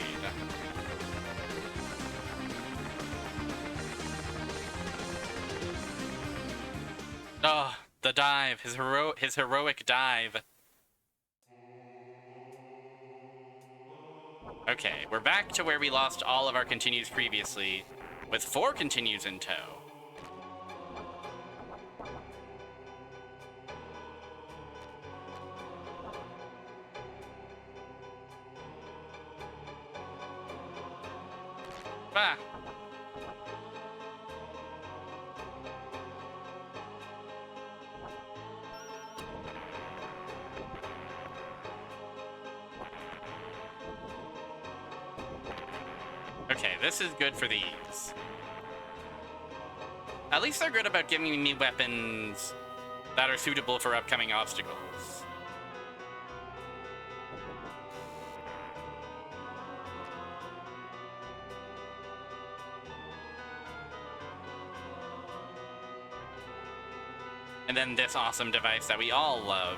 A: Oh, the dive, his heroic dive. Okay, we're back to where we lost all of our continues previously, with 4 continues in tow. Ah. Okay, this is good for these. At least they're good about giving me weapons that are suitable for upcoming obstacles. And then this awesome device that we all love.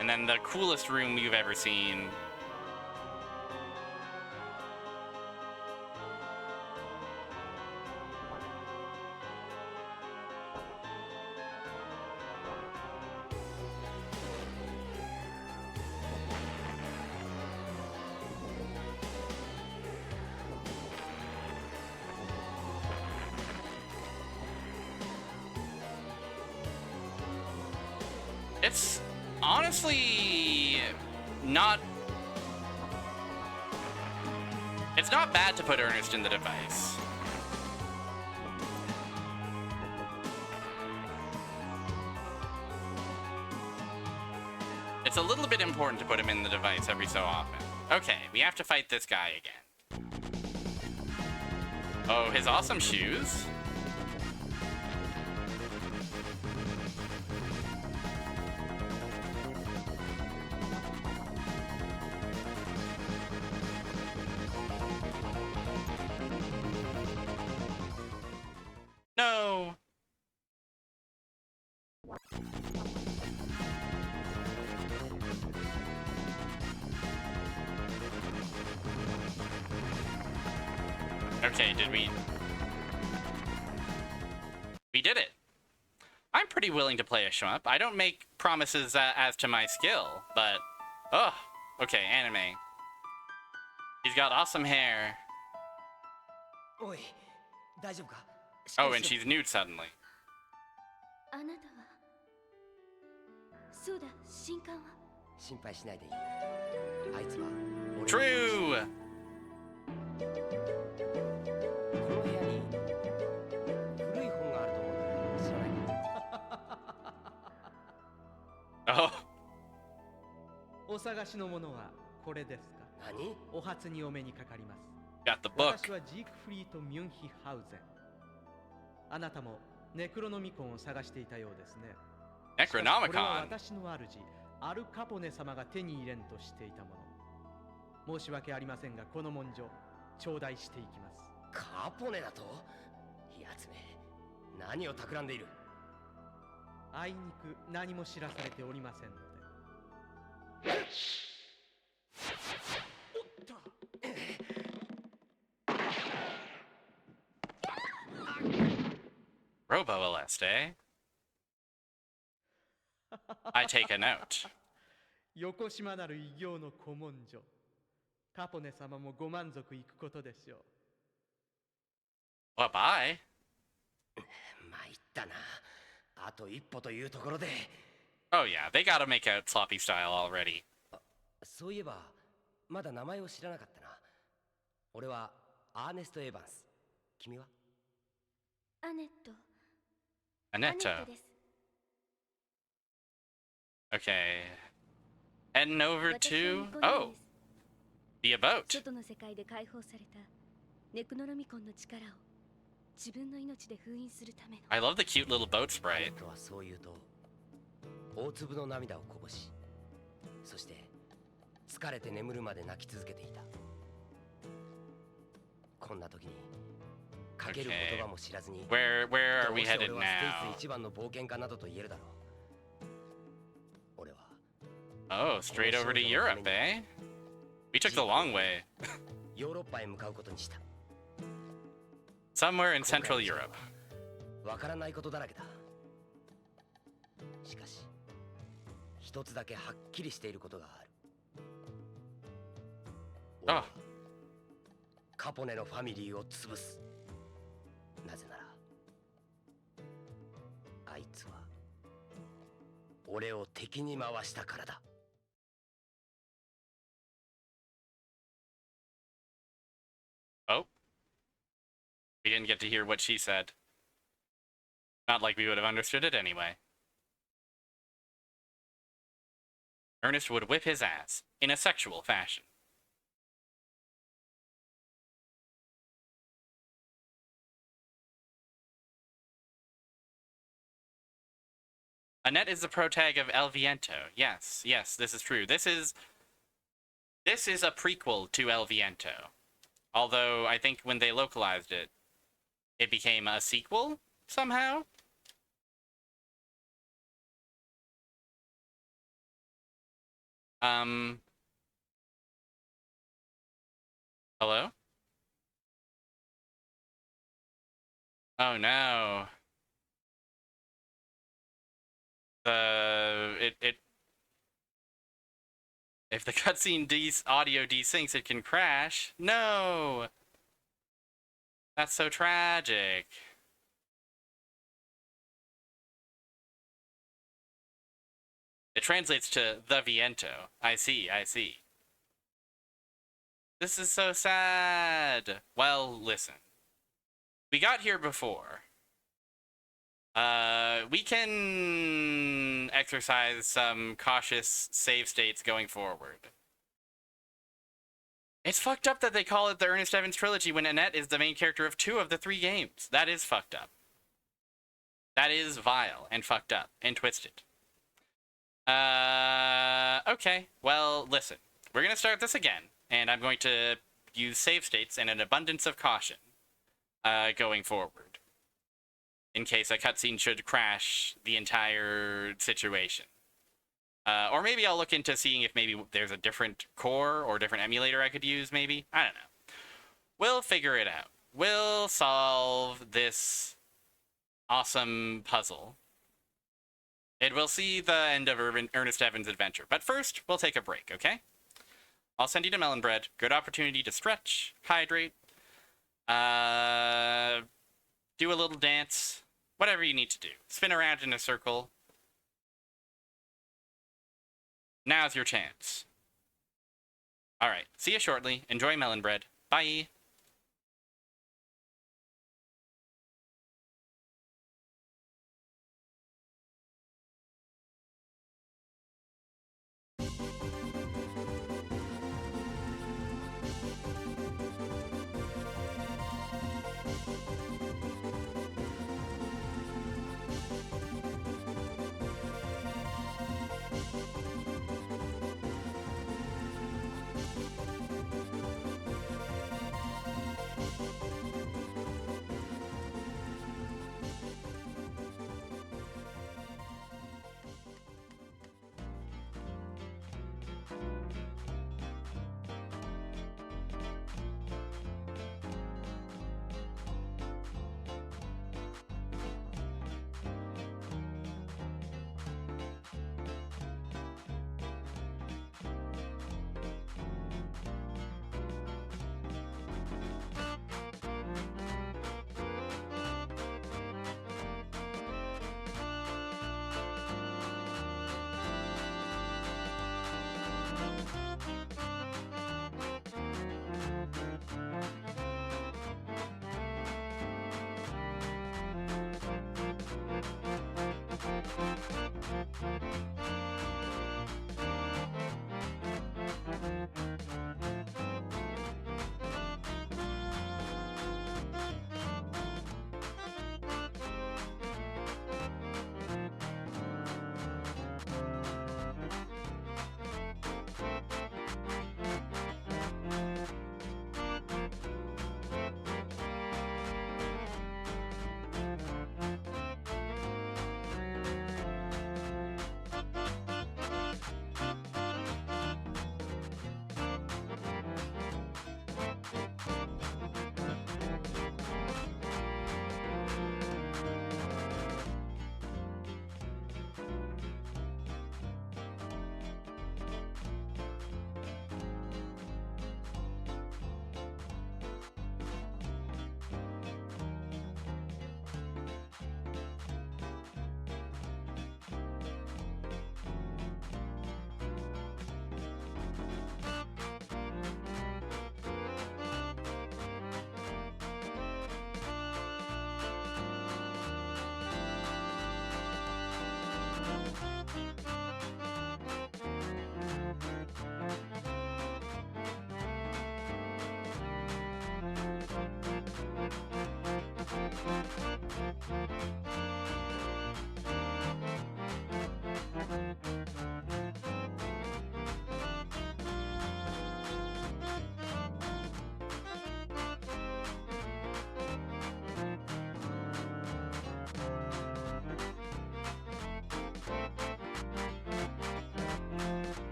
A: And then the coolest room you've ever seen. It's honestly not... It's not bad to put Earnest in the device. It's a little bit important to put him in the device every so often. Okay, we have to fight this guy again. Oh, his awesome shoes. No. Okay, did we... We did it. I'm pretty willing to play a shmup. I don't make promises as to my skill, but... Oh, okay, anime. He's got awesome hair. Oh, and she's nude suddenly. True! Oh.
D: お探しのものはこれですか？
C: 何？
D: お初にお目にかかります。
A: Got the book.
D: 私はジークフリート・ミュンヒハウゼン。あなたもネクロノミコンを探していたようですね。これは
A: Necronomicon.
D: 私の主、アルカポネ様が手に入れんとしていたもの。申し訳ありませんが、この文書、頂戴していきます。
C: カポネだと？やつめ、何を企んでいる？
D: あいにく何も知らされておりませんので。
A: Robo-Aleste, eh? I take a note.
D: 横島なる異形の古文書。カポネ様もご満足いくことでしょう。
A: Well, bye.
C: 参ったな。あと一歩というところで。
A: Oh yeah, they gotta make out sloppy style already.
C: そういえば、まだ名前を知らなかったな。俺はアーネスト・エヴァンス。君は？
B: アネット。
A: Anetto. Okay. Heading over to... Oh! Be a boat.
B: 外の世界で解放されたネクノロミコンの力を自分の命で封印するための。
A: I love the cute little boat sprite.
C: とはそう言うと大粒の涙をこぼし、そして疲れて眠るまで泣き続けていた。こんな時にかける言葉も知らずに、
A: Where are we headed
C: どうして俺はステイ
A: now?
C: ツ一番の冒険家などと言えるだろう。俺は
A: Oh, straight over to Europe, eh? We took the long way.
C: ヨーロッパへ向かうことにした。
A: Somewhere in Central Europe.
C: わからないことだらけだ。しかし一つだけはっきりしていることがある。俺はカポネのファミリーを潰す。なぜならあいつは俺を敵に回したからだ。
A: Oh. We didn't get to hear what she said. Not like we would have understood it anyway. Ernest would whip his ass in a sexual fashion. Annette is the protag of El Viento. Yes, yes, this is true. This is a prequel to El Viento. Although I think when they localized it, it became a sequel somehow. Hello? Oh no. If the cutscene audio desyncs, it can crash. No! That's so tragic. It translates to the Viento. I see, I see. This is so sad. Well, listen. We got here before. We can exercise some cautious save states going forward. It's fucked up that they call it the Ernest Evans trilogy when Annette is the main character of 2 of the 3 games. That is fucked up. That is vile and fucked up and twisted. Okay. Well, listen. We're gonna start this again, and I'm going to use save states and an abundance of caution, going forward. In case a cutscene should crash the entire situation. Or maybe I'll look into seeing if maybe there's a different core or different emulator I could use, maybe. I don't know. We'll figure it out. We'll solve this awesome puzzle. It will see the end of Ernest Evans' adventure. But first, we'll take a break, okay? I'll send you to Melon Bread. Good opportunity to stretch, hydrate, do a little dance, whatever you need to do. Spin around in a circle. Now's your chance. Alright, see you shortly. Enjoy Melon Bread. Bye!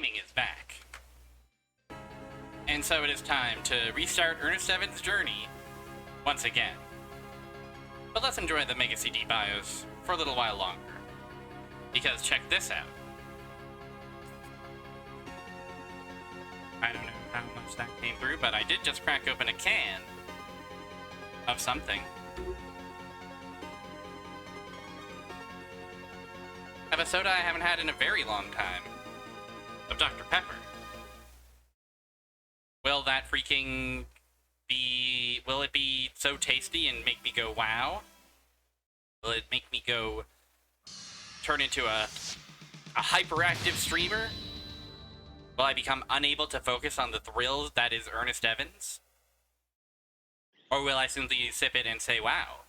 A: gaming is back. And so it is time to restart Ernest Evans' journey once again. But let's enjoy the Mega CD BIOS for a little while longer. Because check this out. I don't know how much that came through, but I did just crack open a can of something. Of a soda I haven't had in a very long time. Of Dr. Pepper. Will that freaking be... Will it be so tasty and make me go wow? Will it make me go... turn into a hyperactive streamer? Will I become unable to focus on the thrills that is Ernest Evans? Or will I simply sip it and say, wow,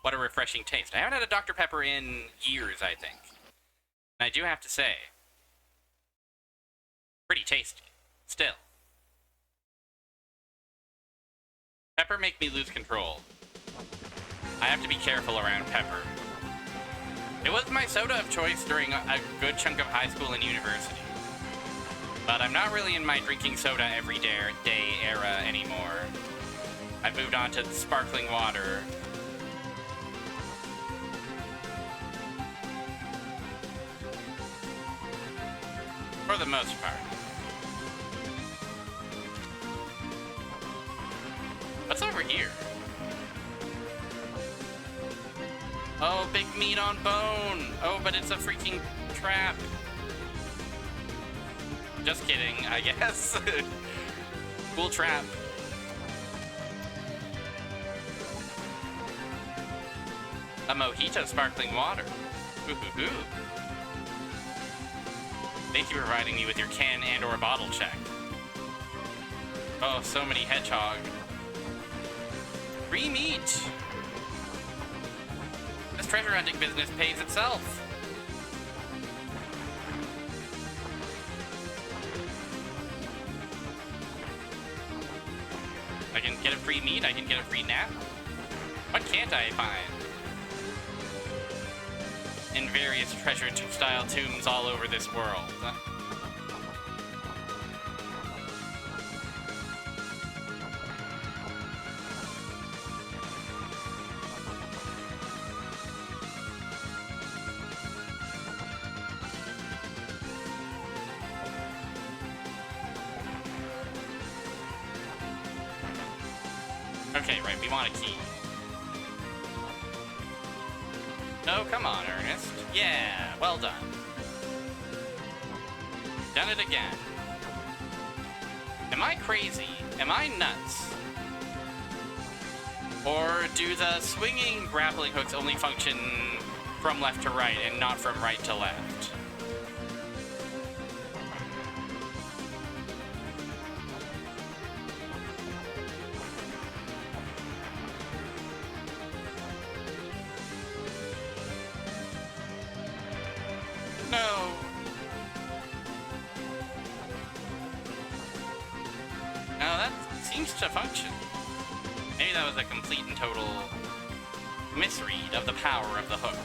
A: what a refreshing taste. I haven't had a Dr. Pepper in years, I think. And I do have to say, pretty tasty, still. Pepper make me lose control. I have to be careful around pepper. It was my soda of choice during a good chunk of high school and university. But I'm not really in my drinking soda every day era anymore. I've moved on to sparkling water. For the most part. What's over here? Oh, big meat on bone! Oh, but it's a freaking trap. Just kidding, I guess. Cool trap. A mojito sparkling water. Ooh. Thank you for providing me with your can and or bottle check. Oh, so many hedgehog. Free meat! This treasure hunting business pays itself. I can get a free meat, I can get a free nap. What can't I find? In various treasure-style tombs all over this world. Okay, right, we want a key. Oh, come on, Ernest. Yeah, well done. Done it again. Am I crazy? Am I nuts? Or do the swinging grappling hooks only function from left to right and not from right to left? No. No, that seems to function. Maybe that was a complete and total misread of the power of the hook.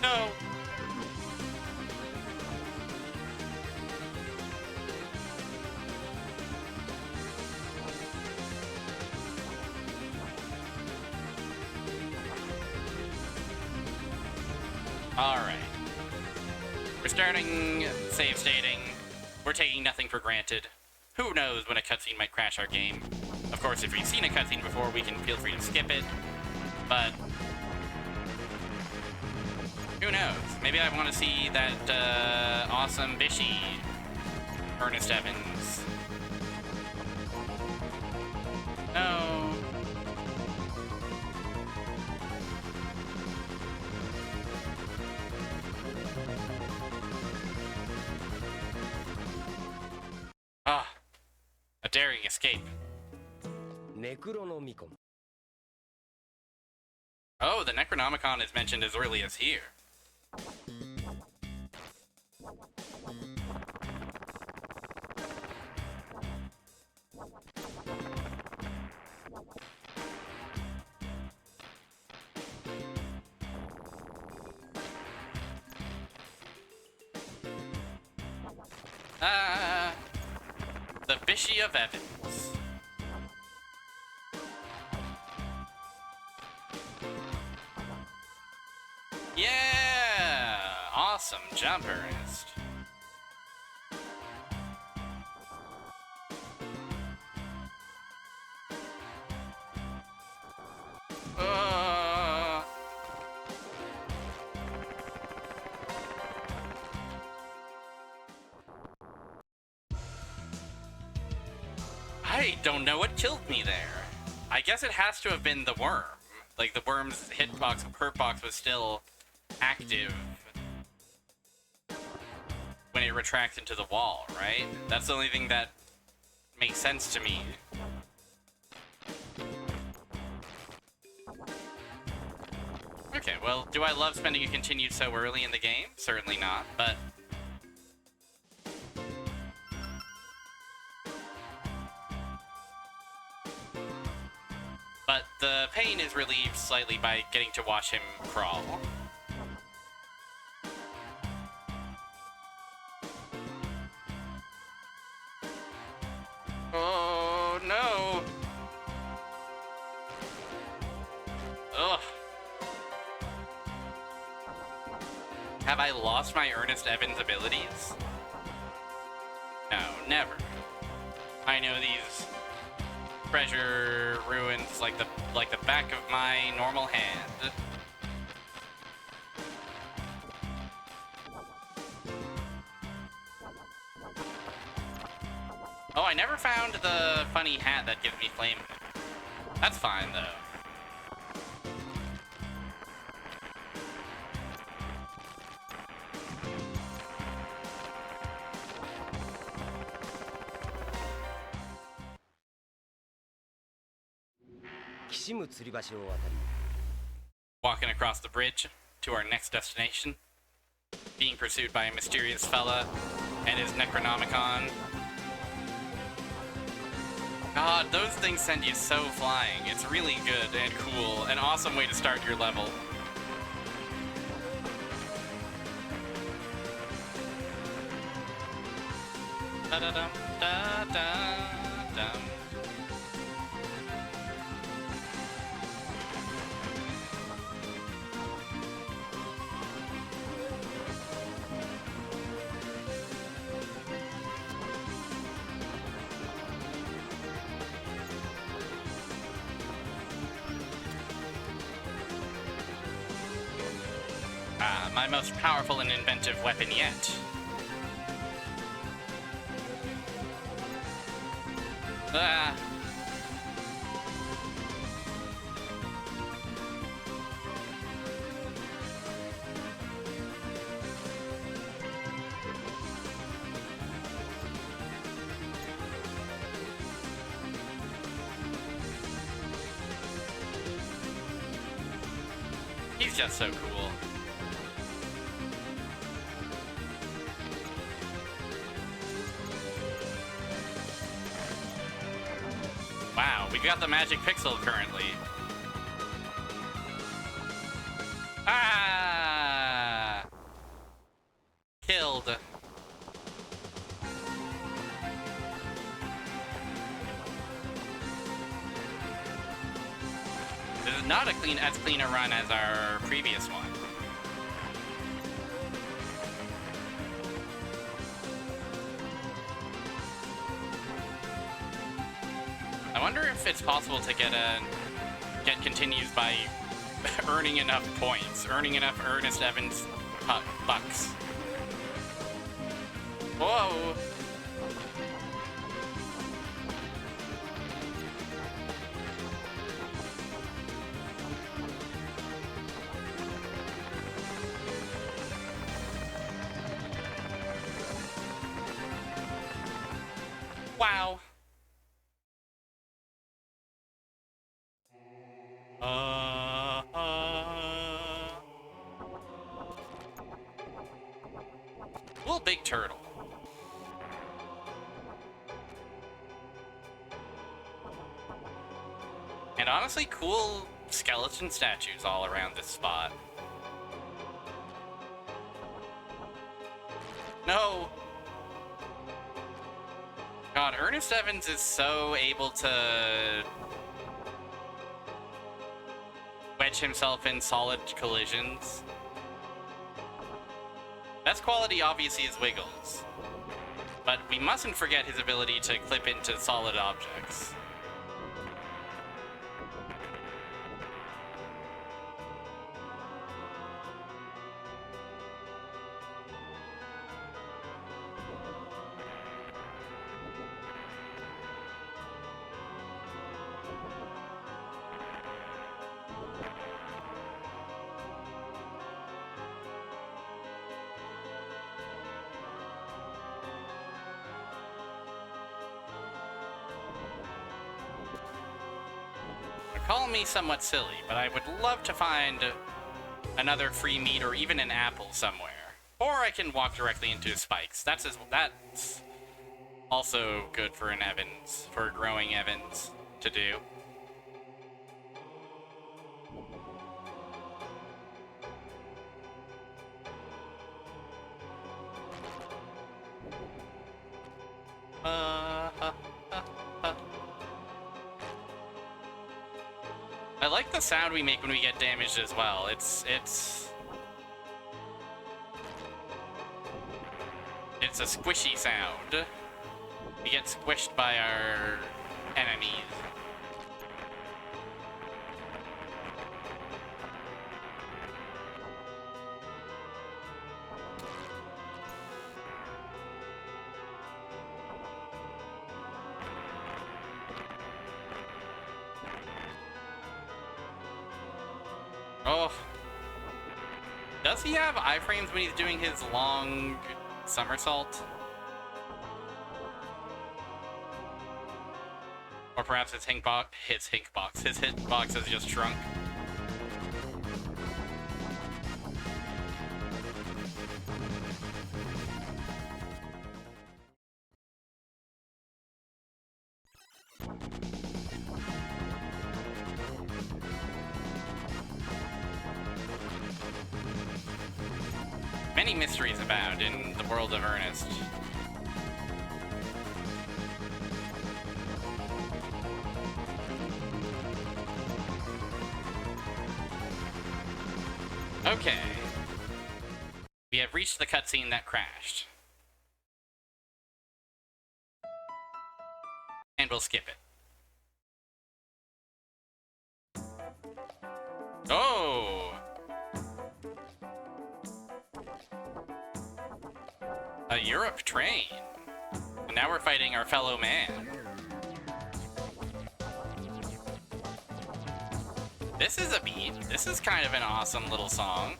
A: No. Alright. We're starting save stating. We're taking nothing for granted. Who knows when a cutscene might crash our game? Of course, if we've seen a cutscene before, we can feel free to skip it. But who knows? Maybe I want to see that awesome Bishy Ernest Evans. No. Ah, a daring escape. Oh, the Necronomicon is mentioned as early as here. The Bishie of Evans. Yeah! Awesome jump, Ernest. I don't know what killed me there. I guess it has to have been the worm. Like, the worm's hitbox, hurt box was still active when it retracts into the wall, right? That's the only thing that makes sense to me. Okay, well, do I love spending a continued so early in the game? Certainly not, but... But the pain is relieved slightly by getting to watch him crawl. Oh, no! Ugh. Have I lost my Ernest Evans abilities? No, never. I know these treasure ruins like the back of my normal hand. Oh, I never found the funny hat that gives me flame. That's fine though. Walking across the bridge to our next destination, being pursued by a mysterious fella and his Necronomicon. God, those things send you so flying. It's really good and cool. An awesome way to start your level. Da-da-dum, da-da-dum. My most powerful and inventive weapon yet. Ah. He's just so cool. Wow, we got the magic pixel currently. Ah! Killed. This is not as clean a run as our previous one. I wonder if it's possible to get continues by earning enough points, earning enough Ernest Evans bucks. Whoa! Wow. Little big turtle. And honestly, cool skeleton statues all around this spot. No! God, Ernest Evans is so able to wedge himself in solid collisions. Best quality obviously is Wiggles, but we mustn't forget his ability to clip into solid objects. Call me somewhat silly, but I would love to find another free meat or even an apple somewhere. Or I can walk directly into spikes. That's also good for an Evans, for a growing Evans to do. I like the sound we make when we get damaged as well. It's a squishy sound. We get squished by our enemies. Oh. Does he have iframes when he's doing his long somersault? Or perhaps his hitbox has just shrunk. Many mysteries abound in the world of Earnest. Okay. We have reached the cutscene that crashed. And we'll skip it. Oh! A Europe train. And now we're fighting our fellow man. This is a beat. This is kind of an awesome little song.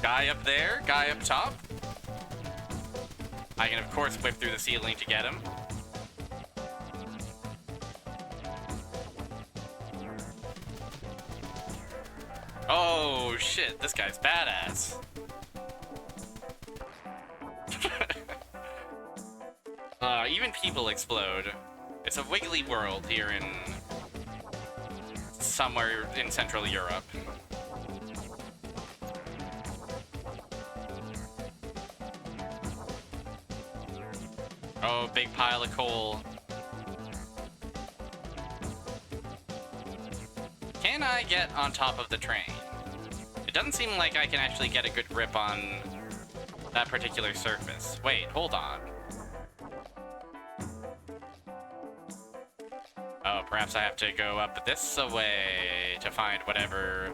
A: Guy up there, guy up top. I can of course whip through the ceiling to get him. Oh shit, this guy's badass. Even people explode. It's a wiggly world here in somewhere in Central Europe. Oh, big pile of coal. Can I get on top of the train? It doesn't seem like I can actually get a good grip on that particular surface. Wait, hold on. Oh, perhaps I have to go up this way to find whatever...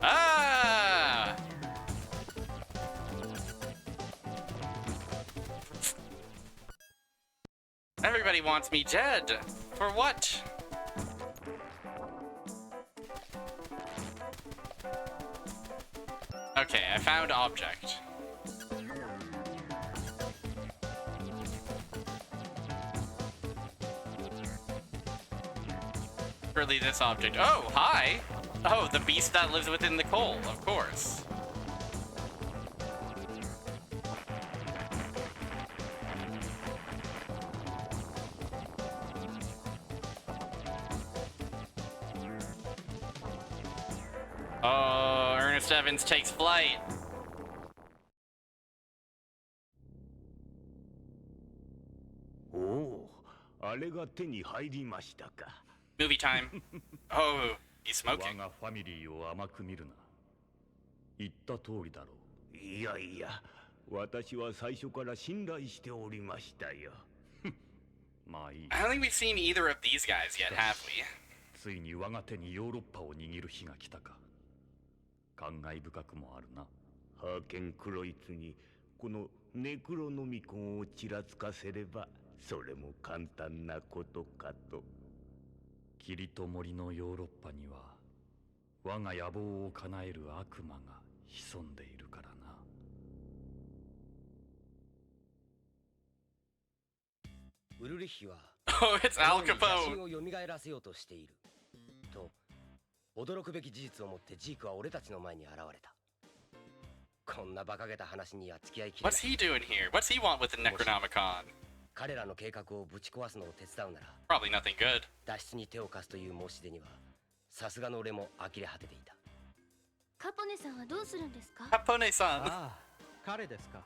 A: Ah! Everybody wants me dead. For what? Okay, I found object. Surely this object. Oh, hi! Oh, the beast that lives within the coal, of course. Oh, Ernest Evans takes flight.
E: 手に入りましたか。
A: Movie time. Oh, he's
E: 我
A: smoking.
E: がファミリーを甘く見るな。言った通りだろう。いやいや、私は最初から信頼しておりましたよ。まあいい。
A: I don't think we've seen either of these guys yet, have we?
E: ついに我が手にヨーロッパを握る日が来たか。感慨深くもあるな。ハーケンクロイツにこのネクロノミコンをちらつかせれば、それも簡単なことかと。霧と森のヨーロッパには我が野望を叶える悪魔が潜んでいるからな。
C: ウルリッヒは
A: Oh, it's Al
C: 野
A: Capone.
C: 心を蘇らせようとしていると驚くべき事実をもってジークは俺たちの前に現れた。こんな馬鹿げた話には付き合いきれない。
A: What's he doing here? What's he want with the Necronomicon?
C: 彼らの計画をぶち壊すのを手伝うなら
A: Probably nothing good.
C: 脱出に手を貸すという申し出にはさすがの俺も呆れ果てていた。
B: カポネさんはどうするんですか？
A: Capone-san.
D: ああ、彼ですか。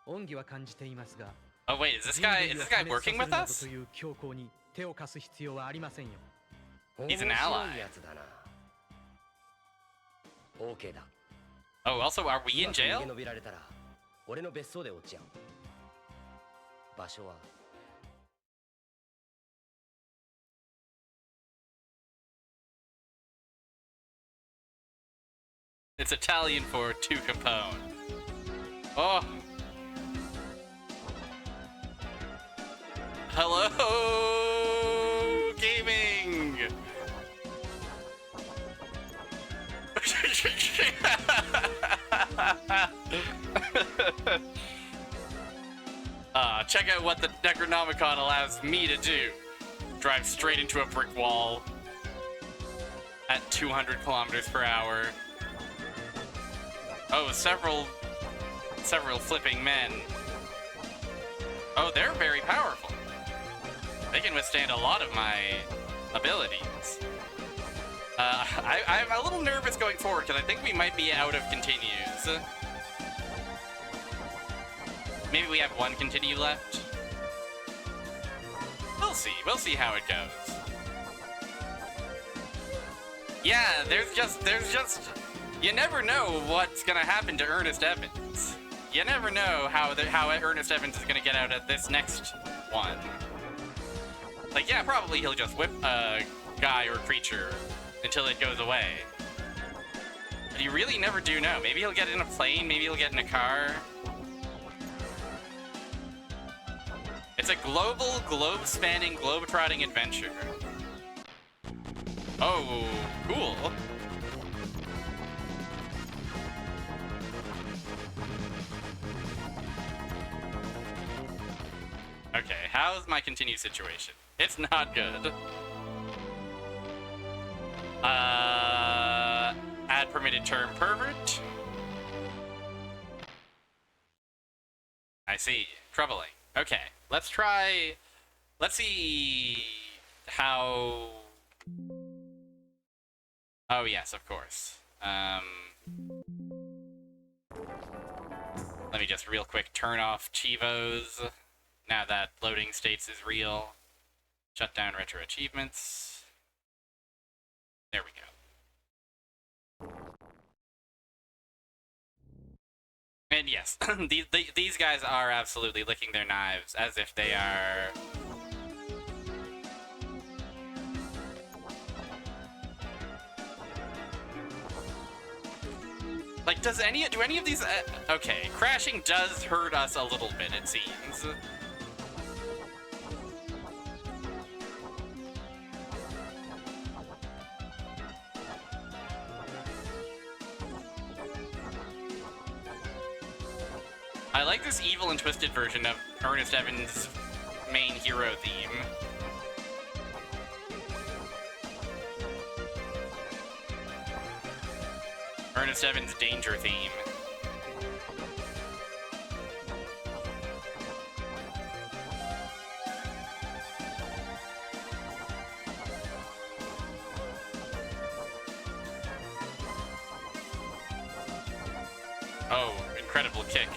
D: 恩義は感じていますが、
A: Oh wait, is this
D: 人
A: guy
D: 類を
A: working
D: 破滅させる
A: with
D: など
A: us?
D: という強行に手を貸す必要はありませんよ。
A: He's an
C: 面
A: ally.
C: 白いやつだな。OK だ。
A: Oh, also, are we
C: う
A: in
C: まく逃
A: jail?
C: げ延びられたら俺の別荘で落ち合う。場所は
A: It's Italian for to Capone. Oh. Hello, gaming. Check out what the Necronomicon allows me to do. Drive straight into a brick wall at 200 kilometers per hour. Oh, several flipping men. Oh, they're very powerful. They can withstand a lot of my abilities. I'm a little nervous going forward because I think we might be out of continues. Maybe we have one continue left. We'll see. We'll see how it goes. Yeah, there's just you never know what's gonna happen to Ernest Evans. You never know how Ernest Evans is gonna get out of this next one. Like, yeah, probably he'll just whip a guy or creature until it goes away. But you really never do know. Maybe he'll get in a plane, maybe he'll get in a car. It's a global, globe-spanning, globe-trotting adventure. Oh, cool. Okay, how's my continued situation? It's not good. Add permitted term pervert. I see. Troubling. Okay, let's see how... Oh yes, of course. Let me just real quick turn off Chivos. Now that loading states is real. Shut down retro achievements. There we go. And yes, these guys are absolutely licking their knives as if they are... Like, do any of these... okay, crashing does hurt us a little bit, it seems. I like this evil and twisted version of Ernest Evans' main hero theme. Ernest Evans' danger theme. Oh, incredible kick.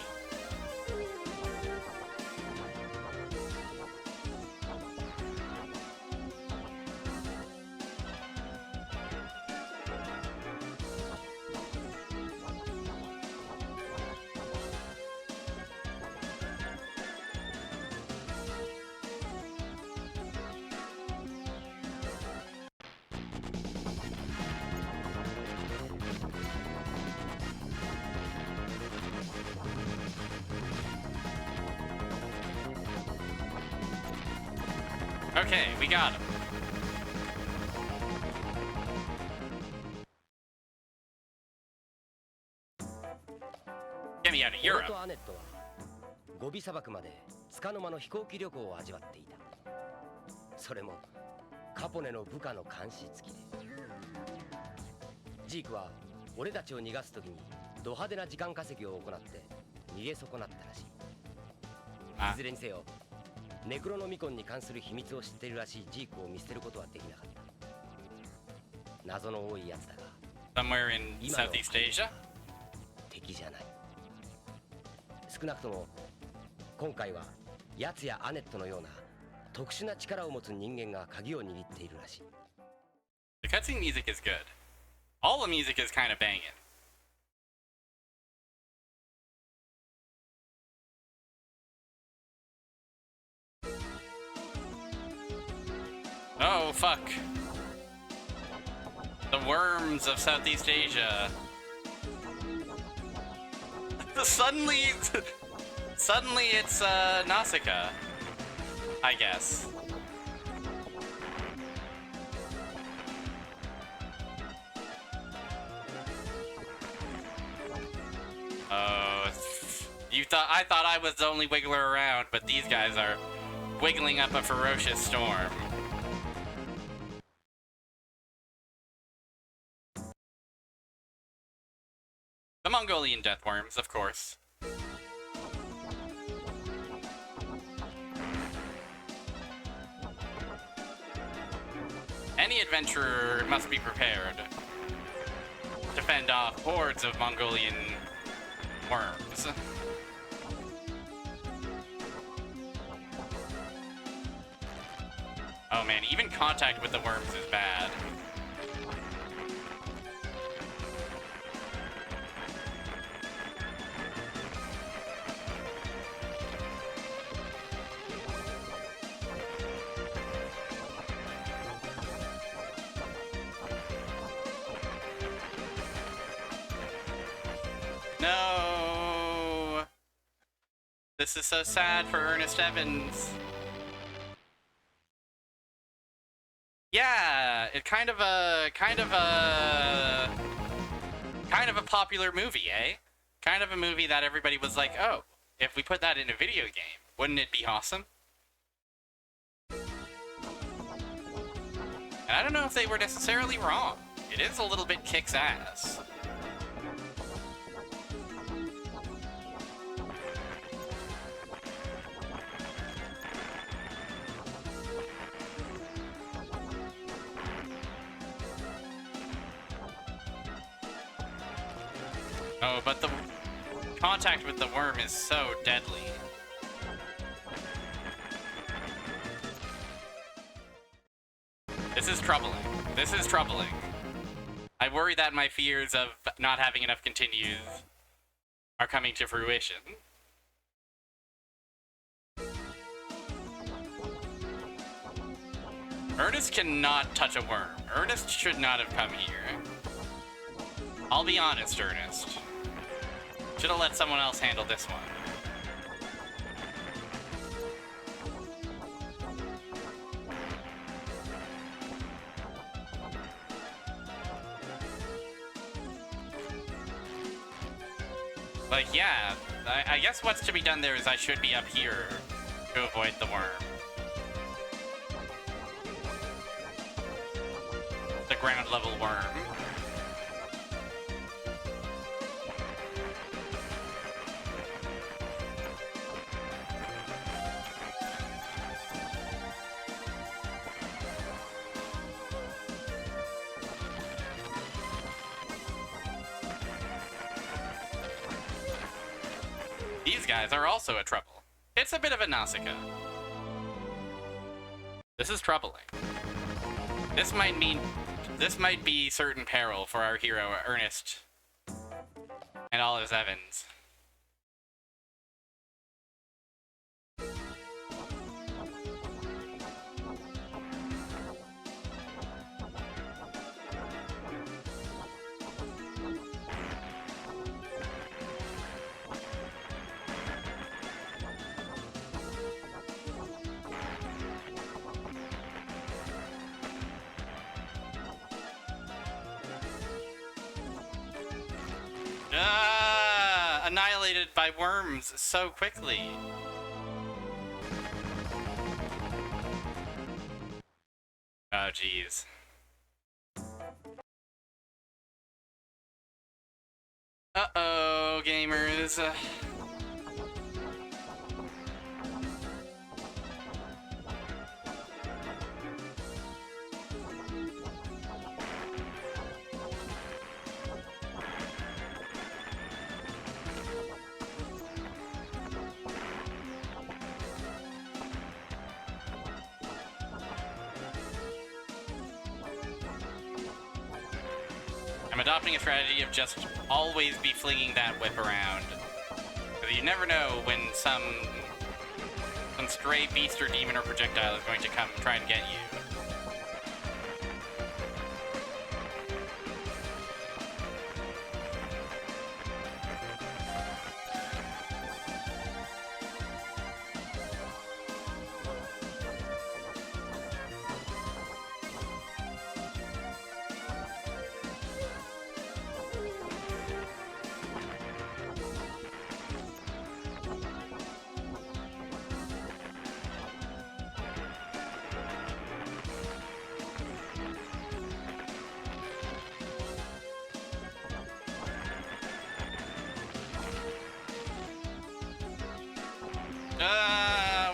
A: Okay, we got him. Get me out of
C: 俺
A: Europe.
C: とアネットはゴビ砂漠まで束の間の飛行機旅行を味わっていた。それもカポネの部下の監視付きで。ジークは俺たちを逃がす時にド派手な時間稼ぎを行って逃げ損なったらしい。いずれにせよネクロノミコンに関する秘密を知っているらしいジークを見捨てることはできなかった。謎の多いやつだが
A: Somewhere in Southeast Asia?
C: 敵じゃない。少なくとも今回はヤツやアネットのような特殊な力を持つ人間が鍵を握っているらしい。
A: The cutscene music is good. All the music is kind of banging. Oh, fuck. The worms of Southeast Asia. Suddenly it's, Nausicaa. I guess. Oh, I thought I was the only wiggler around, but these guys are wiggling up a ferocious storm. The Mongolian deathworms, of course. Any adventurer must be prepared to fend off hordes of Mongolian worms. Oh man, even contact with the worms is bad. No! This is so sad for Ernest Evans. Yeah, it kind of a popular movie, eh? Kind of a movie that everybody was like, oh, if we put that in a video game, wouldn't it be awesome? And I don't know if they were necessarily wrong. It is a little bit kicks ass. Oh, but the contact with the worm is so deadly. This is troubling. This is troubling. I worry that my fears of not having enough continues are coming to fruition. Ernest cannot touch a worm. Ernest should not have come here. I'll be honest, Ernest. Should have let someone else handle this one. Like, yeah, I guess what's to be done there is I should be up here to avoid the worm. The ground level worm. These guys are also a trouble. It's a bit of a Nausicaa. This is troubling. This might be certain peril for our hero, Ernest, and all his Evans. annihilated by worms so quickly. Oh, jeez. Uh-oh, gamers. I'm adopting a strategy of just always be flinging that whip around. Because you never know when some stray beast or demon or projectile is going to come try and get you.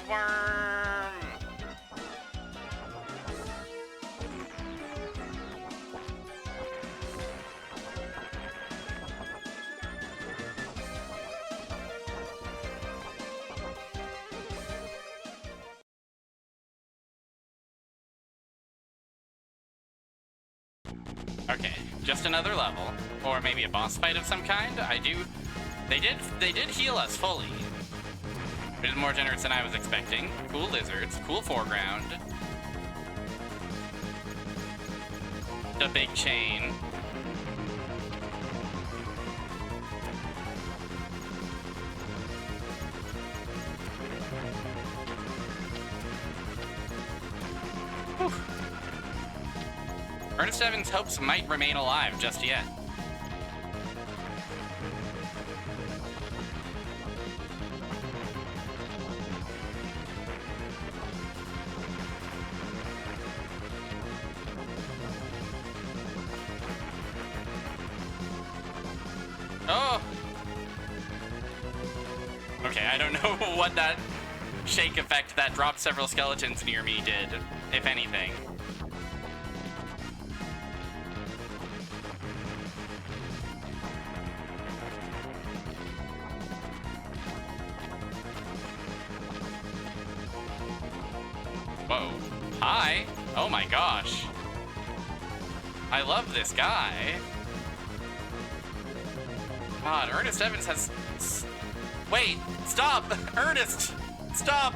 A: Worm! Okay, just another level, or maybe a boss fight of some kind. They did heal us fully. It is more generous than I was expecting. Cool lizards, cool foreground. The big chain. Whew. Ernest Evans' hopes might remain alive just yet. Oh! Okay, I don't know what that shake effect that dropped several skeletons near me did, if anything. Whoa. Hi! Oh my gosh. I love this guy. God, Ernest Evans has... Wait! Stop! Ernest! Stop!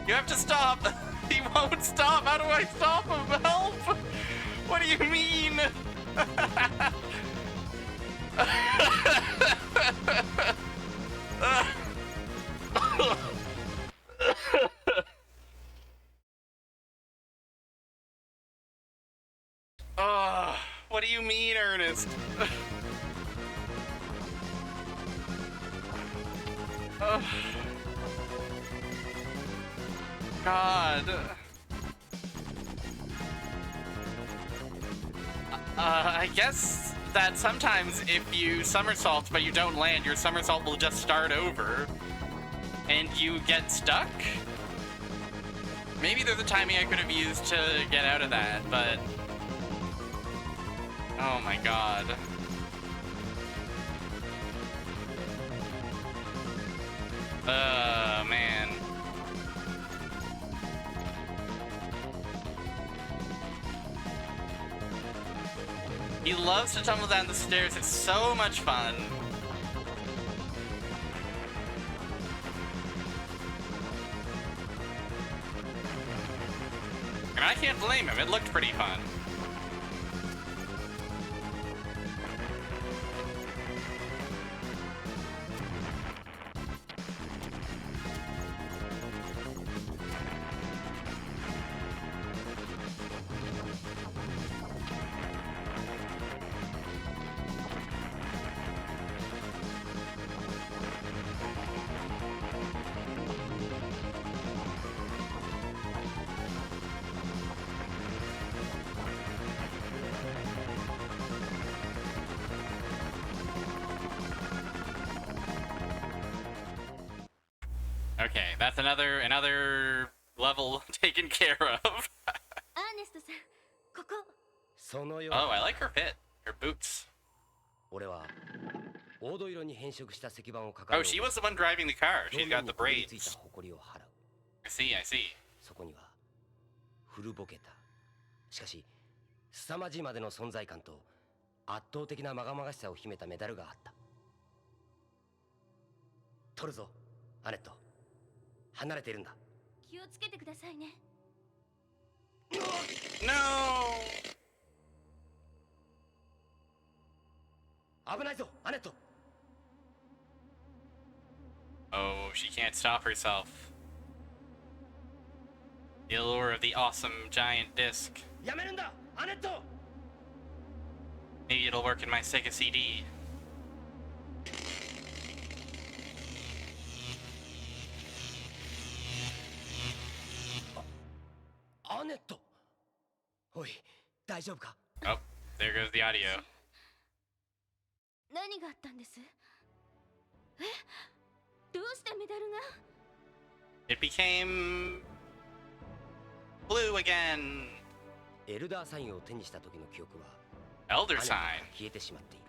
A: You have to stop! He won't stop! How do I stop him? Help! What do you mean? Oh, what do you mean, Ernest? Oh. God. I guess that sometimes if you somersault but you don't land, your somersault will just start over and you get stuck? Maybe there's a timing I could have used to get out of that, but... Oh my god. Man. He loves to tumble down the stairs. It's so much fun. And I can't blame him. It looked pretty fun. That's another level taken care of.
B: アーネストさん、ここ。
C: そのよう
A: Oh,
C: な
A: I like her pit. Her boots.
C: 俺は黄土色に変色した石板を抱え
A: Oh, she was the one driving the car. She's got the
C: こびりついた
A: braids.
C: 埃を払う。
A: I see, I see.
C: そこには古ぼけた、しかし凄まじいまでの存在感と圧倒的なまがまがしさを秘めたメダルがあった。取るぞアネット、離れているんだ。
B: 気をつけてくださいね。
A: No!
C: 危ないぞアネット。
A: Oh, she can't stop herself. The allure of the awesome giant disc.
C: やめるんだアネット。
A: Maybe it'll work in my Sega CD.
C: アネット、おい大丈夫か。
A: Oh, there goes the audio.
B: 何があったんです？え？どうしてメダルが？
A: It became blue again.
C: エルダーサインを手にした時の記憶は
A: Elder
C: アネットから
A: sign.
C: 消えてしまっている。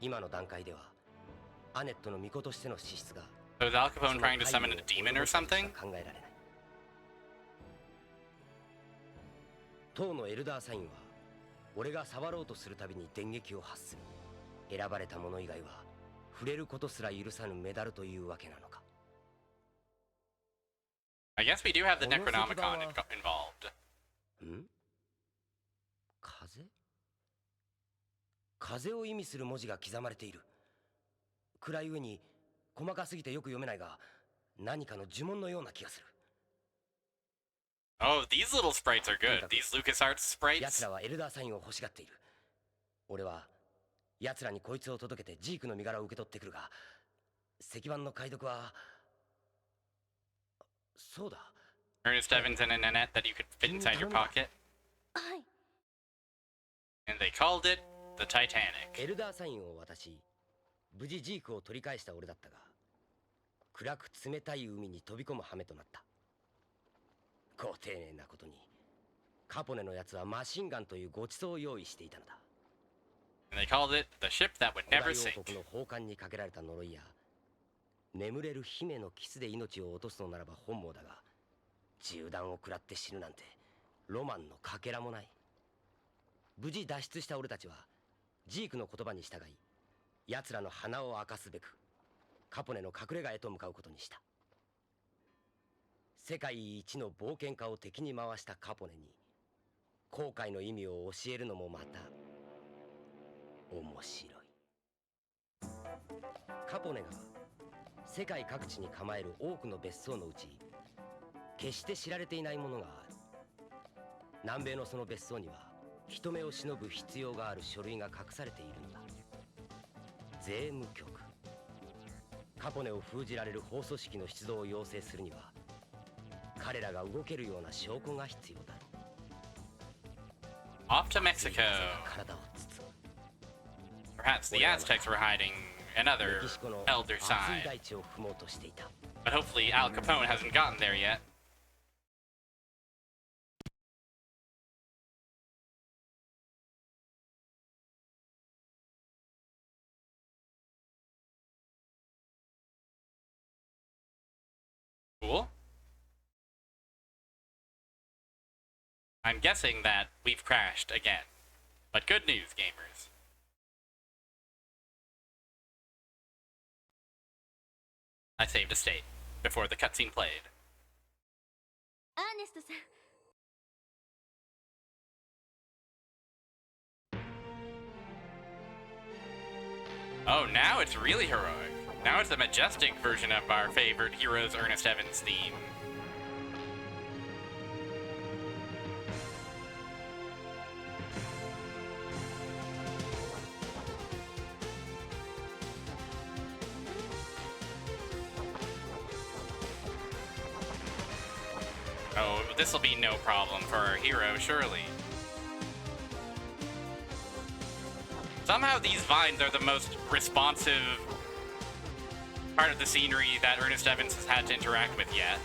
C: 今の段階ではアネットの巫女としての資質が
A: So is Al Capone trying to summon a demon or something?
C: 考えられない。当のエルダーサインは俺が触ろうとするたびに電撃を発する。選ばれた者以外は触れることすら許さぬメダルというわけなのか。
A: I guess we do have the Necronomicon involved.
C: ん？風？風を意味する文字が刻まれている。暗い上に細かすぎてよく読めないが、何かの呪文のような気がする。
A: Oh, these little sprites are good. These LucasArts
C: 奴
A: sprites.
C: らはエルダーサインを欲しがっている。俺は奴らにこいつを届けてジークの身柄を受け取ってくるが、石板の解読はそうだ。
A: Ernest Evans and a Nanette that you could fit inside your pocket.
B: はい。
A: And they called it the Titanic.
C: エルダーサインを渡し、無事ジークを取り返した俺だったが、暗く冷たい海に飛び込む羽目となった。ご丁寧なことに、カポネのやつはマシンガンというごちそうを用意していたのだ。
A: And they called it the ship that would
C: 古
A: never
C: 代
A: sink.
C: 王国の宝冠にかけられた呪いや、眠れる姫のキスで命を落とすのならば本望だが、銃弾を食らって死ぬなんてロマンのかけらもない。無事脱出した俺たちはジークの言葉に従い、奴らの鼻を明かすべくカポネの隠れ家へと向かうことにした。世界一の冒険家を敵に回したカポネに後悔の意味を教えるのもまた面白い。カポネが世界各地に構える多くの別荘のうち、決して知られていないものがある。南米のその別荘には人目を忍ぶ必要がある書類が隠されているのだ。税務局。カポネを封じられる法組織の出動を要請するには、彼らが動けるような証拠が必要だ。
A: Off to Mexico.
C: 体を包む。
A: Perhaps the Aztecs were hiding
C: メ
A: another
C: キシコの
A: Elder
C: 熱い
A: sign.
C: 大地を踏もうとしていた。
A: But hopefully Al Capone hasn't gotten there yet. Cool. I'm guessing that we've crashed again. But good news, gamers. I saved a state before the cutscene played.
B: アーネストさん。
A: Oh, now it's really heroic. Now it's a majestic version of our favorite Heroes Ernest Evans theme. Oh, this will be no problem for our hero, surely. Somehow these vines are the most responsive part of the scenery that Ernest Evans has had to interact with yet.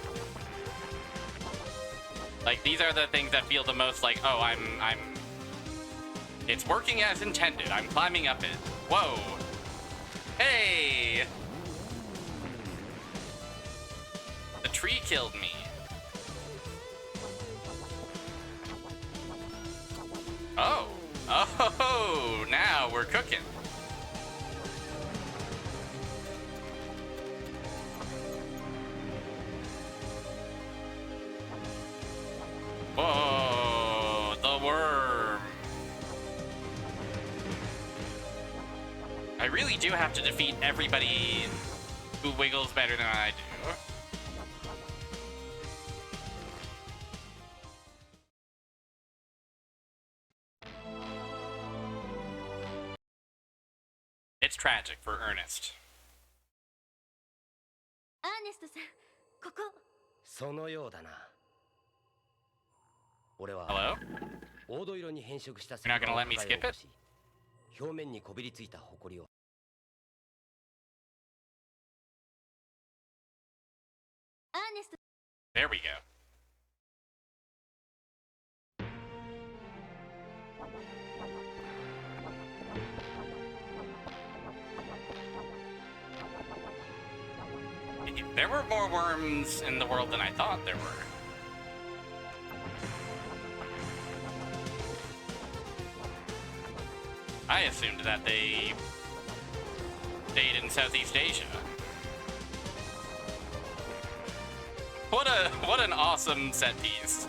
A: Like, these are the things that feel the most like, oh, it's working as intended. I'm climbing up it. Whoa. Hey! The tree killed me. Oh. Oh, now we're cooking. Whoa, the worm. I really do have to defeat everybody who wiggles better than I do. It's tragic for Ernest.
B: アーネストさん、ここ。
C: そのようだな。俺は
A: Hello?
C: 黄土色に変色した
A: You're not gonna let me skip it?
C: 表面にこびりついた埃を
B: アーネスト。
A: There we go. There were more worms in the world than I thought there were. I assumed that they stayed in Southeast Asia. What an awesome set piece.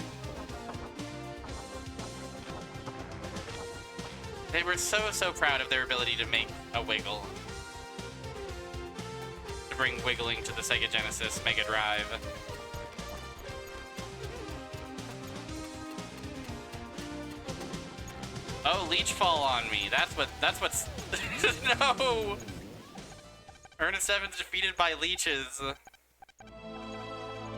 A: They were so proud of their ability to make a wiggle. To bring wiggling to the Sega Genesis Mega Drive. Oh, leech fall on me. That's what's no. Ernest Evans defeated by leeches.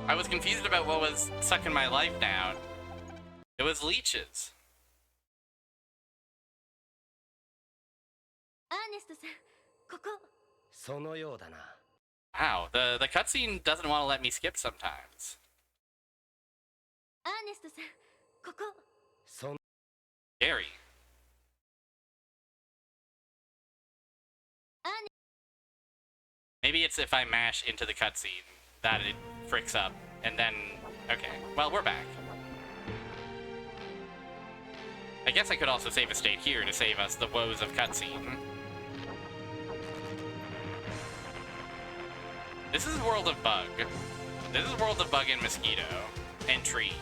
A: I was confused about what was sucking my life down. It was leeches.
B: アーネストさん、ここ。
C: そのようだな。
A: Wow, the cutscene doesn't want to let me skip sometimes.
B: アーネストさん、ここ。
C: そ
A: Scary.
B: アーネ
A: Maybe it's if I mash into the cutscene that it fricks up, and then... Okay, well, we're back. I guess I could also save a state here to save us the woes of cutscene. This is World of Bug. This is World of Bug and Mosquito. And Tree.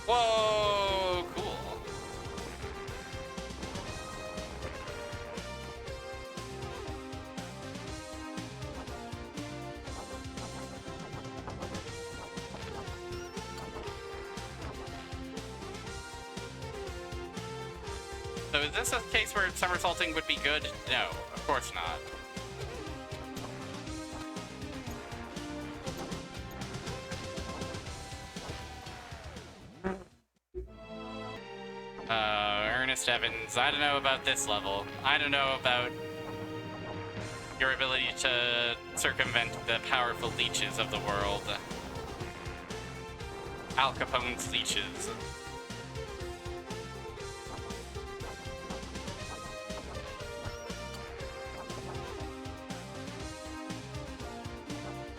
A: Whoa, cool. So is this a case where somersaulting would be good? No, of course not. Ernest Evans, I don't know about this level. I don't know about your ability to circumvent the powerful leeches of the world. Al Capone's leeches.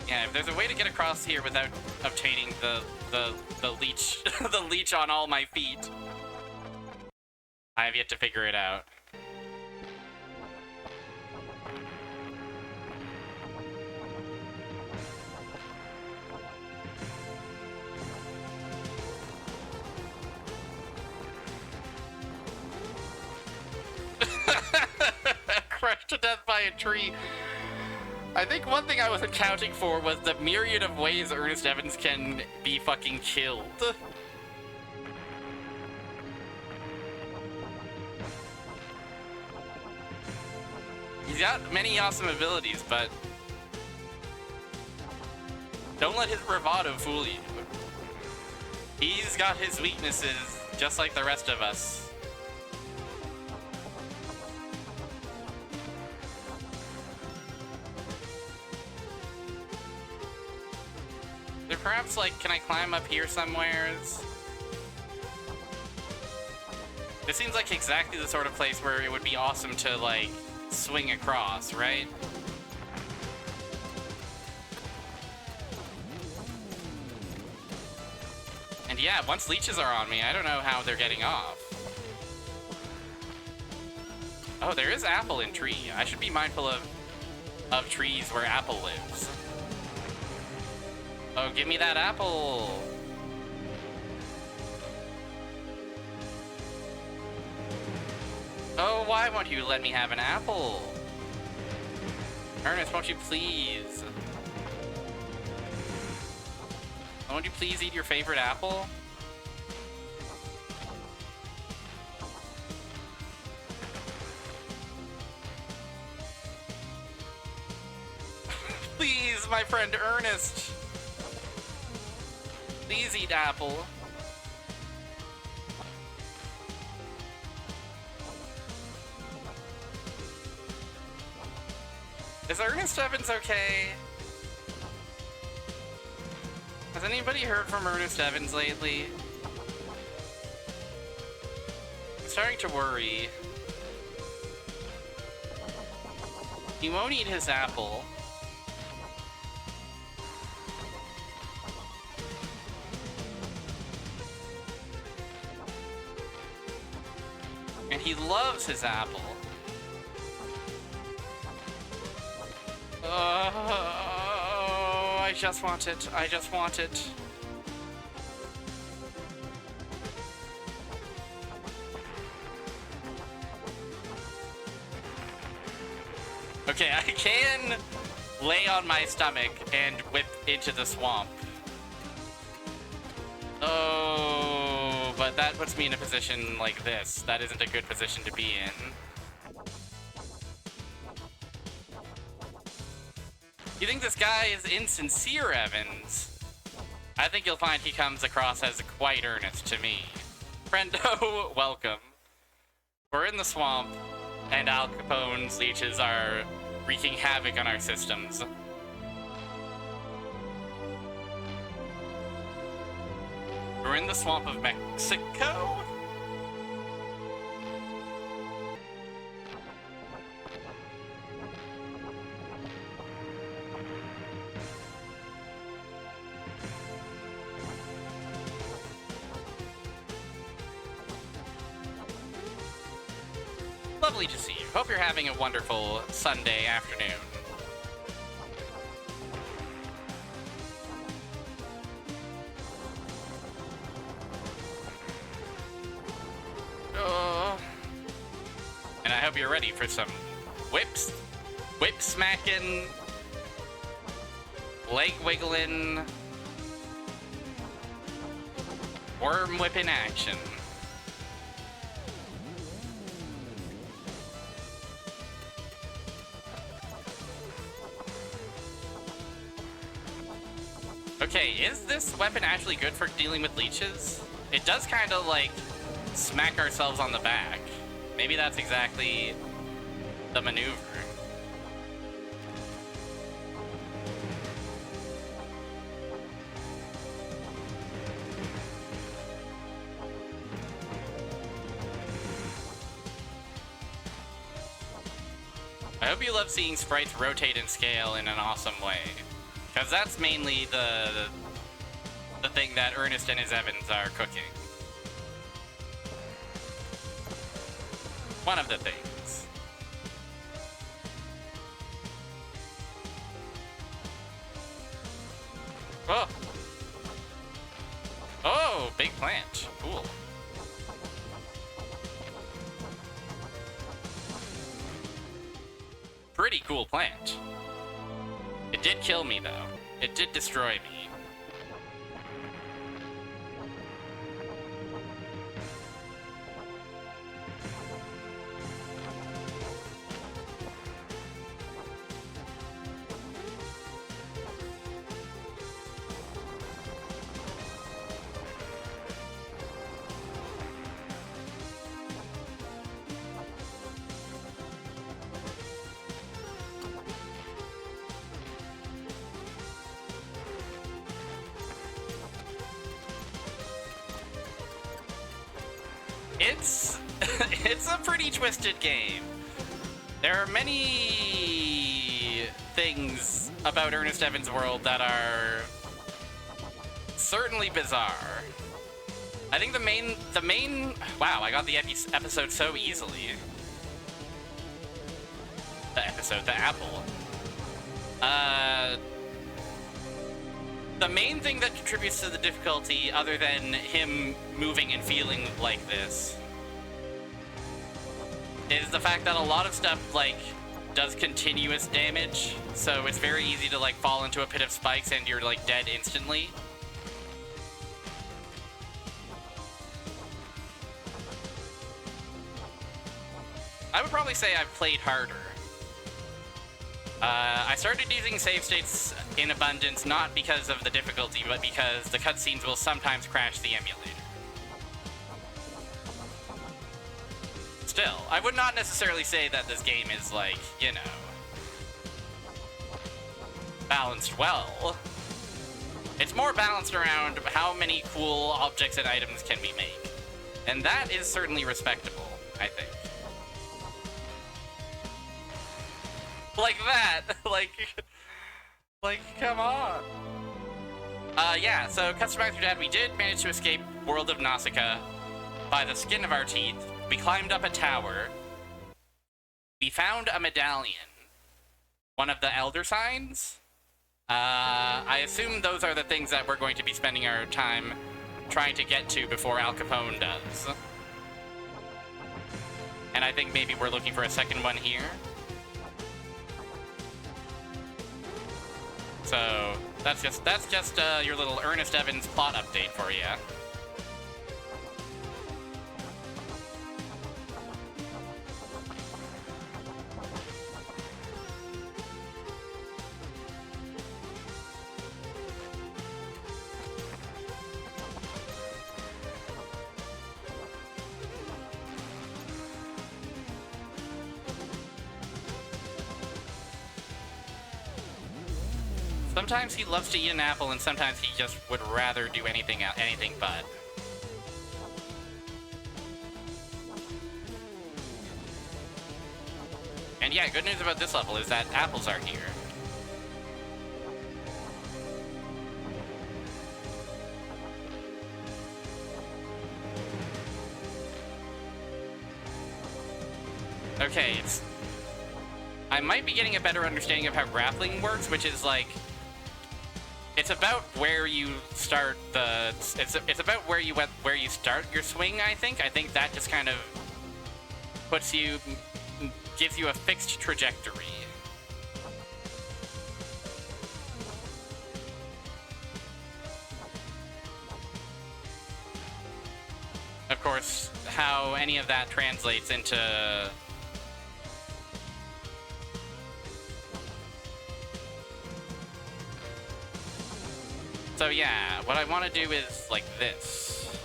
A: Yeah, if there's a way to get across here without obtaining the leech the leech on all my feet, I have yet to figure it out. Crushed to death by a tree. I think one thing I was accounting for was the myriad of ways Ernest Evans can be fucking killed. He's got many awesome abilities, but don't let his bravado fool you. He's got his weaknesses, just like the rest of us. looks like, can I climb up here somewheres? This seems like exactly the sort of place where it would be awesome to, like, swing across, right? And yeah, once leeches are on me, I don't know how they're getting off. Oh, there is apple in tree. I should be mindful of trees where apple lives. Oh, give me that apple. Oh, why won't you let me have an apple? Ernest, won't you please? Won't you please eat your favorite apple? Please, my friend Ernest. Please eat apple. Is Ernest Evans okay? Has anybody heard from Ernest Evans lately? I'm starting to worry. He won't eat his apple. And he loves his apple. Oh, I just want it. I just want it. Okay, I can lay on my stomach and whip into the swamp. Oh, but that puts me in a position like this. That isn't a good position to be in. You think this guy is insincere, Evans? I think you'll find he comes across as quite earnest to me. Friendo, welcome. We're in the swamp, and Al Capone's leeches are wreaking havoc on our systems. We're in the swamp of Mexico? Lovely to see you. Hope you're having a wonderful Sunday afternoon. Oh. And I hope you're ready for some whip smacking, leg wiggling, worm whipping action. Okay, is this weapon actually good for dealing with leeches? It does kind of like smack ourselves on the back. Maybe that's exactly the maneuver. I hope you love seeing sprites rotate and scale in an awesome way. Because that's mainly the thing that Ernest and his Evans are cooking. One of the things. Oh! Oh, big plant. Cool. Pretty cool plant. It did kill me, though. It did destroy me. It's it's a pretty twisted game. There are many things about Ernest Evans' world that are certainly bizarre. I think the main wow, I got the episode so easily. The apple. The main thing that contributes to the difficulty, other than him moving and feeling like this, is the fact that a lot of stuff, like, does continuous damage, so it's very easy to, like, fall into a pit of spikes and you're, like, dead instantly. I would probably say I've played harder. I started using save states in abundance, not because of the difficulty, but because the cutscenes will sometimes crash the emulator. Still, I would not necessarily say that this game is, like, you know, balanced well. It's more balanced around how many cool objects and items can we make. And that is certainly respectable, I think. Like that, like, come on. Yeah, so Customize Your Dad, we did manage to escape World of Nausicaa by the skin of our teeth. We climbed up a tower. We found a medallion. One of the Elder Signs. I assume those are the things that we're going to be spending our time trying to get to before Al Capone does. And I think maybe we're looking for a second one here. So that's just your little Ernest Evans plot update for you. Sometimes he loves to eat an apple, and sometimes he just would rather do anything but. And yeah, good news about this level is that apples are here. Okay, I might be getting a better understanding of how grappling works, which is like, it's about where you start it's about where you start your swing, I think. I think that just kind of gives you a fixed trajectory. Of course, how any of that translates into so yeah, what I want to do is like this.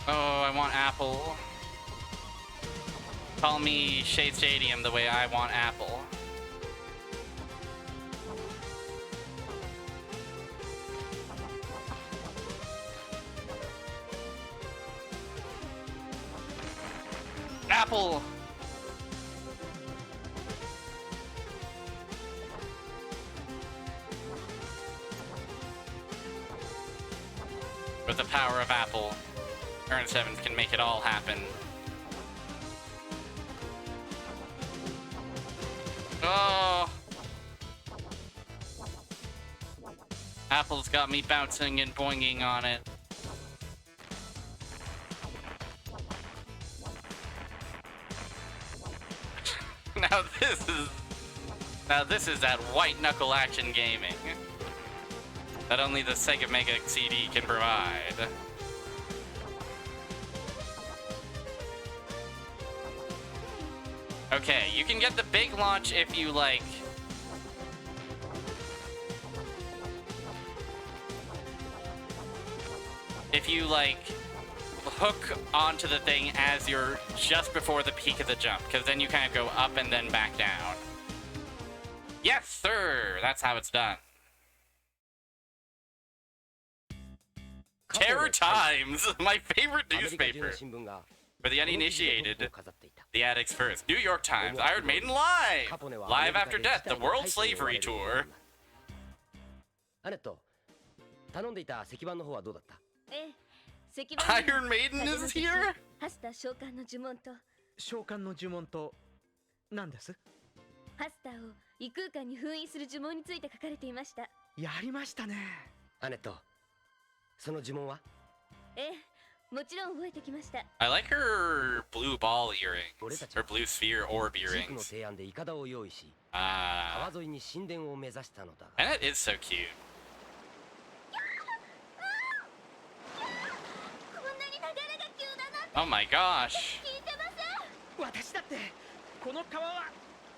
A: Oh, I want apple. Call me Shade Stadium the way I want apple. Apple! With the power of apple, Ernest Evans can make it all happen. Oh! Apple's got me bouncing and boinging on it. Now this is that white knuckle action gaming that only the Sega Mega CD can provide. Okay, you can get the big launch if you like. If you like hook onto the thing as you're just before the peak of the jump, because then you kind of go up and then back down. Yes, sir! That's how it's done. Terror Times, my favorite
C: アメリカ中
A: newspaper.
C: の新聞が
A: For the
C: この記事のトップ
A: uninitiated,
C: を飾っていた。
A: the addicts first. New York Times, Iron Maiden live! Live after death, the World Slavery Tour.
C: アネット、頼んでいた石板の方はどうだった？
B: ええ、石板
A: Iron Maiden is here?
B: ハスター召喚の呪文と
D: 召喚の呪文と何です？
B: ハスターを異空間に封印する呪文について書かれていました。
D: やりましたね。
C: アネット、その呪文は？
B: ええ、もちろん覚えてきました。
A: I like her blue ball earrings, her blue sphere orb
C: ジークの
A: earrings.
C: 提案でイカダを用意し、
A: Ah,
C: 川沿いに神殿を目指したのだが、
A: and that is so cute.
B: こんなに流れが急だなんて
A: Oh my gosh.
B: 聞いてません。
D: 私だってこの川は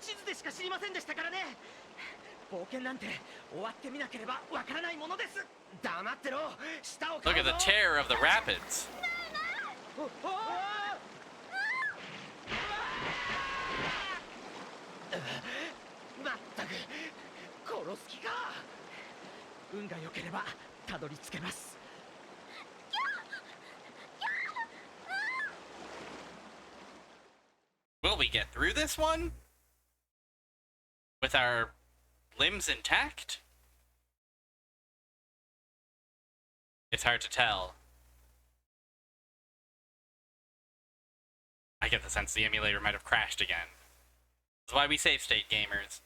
D: 地図でしか知りませんでしたからね。冒険なんて終わってみなければわからないものです。
C: 黙ってろ。下を
A: Look at the terror of the rapids.
C: まったく殺す気か。
D: 運が良ければたどり着けます。
A: Will we get through this one? With our limbs intact? It's hard to tell. I get the sense the emulator might have crashed again. That's why we save state, gamers.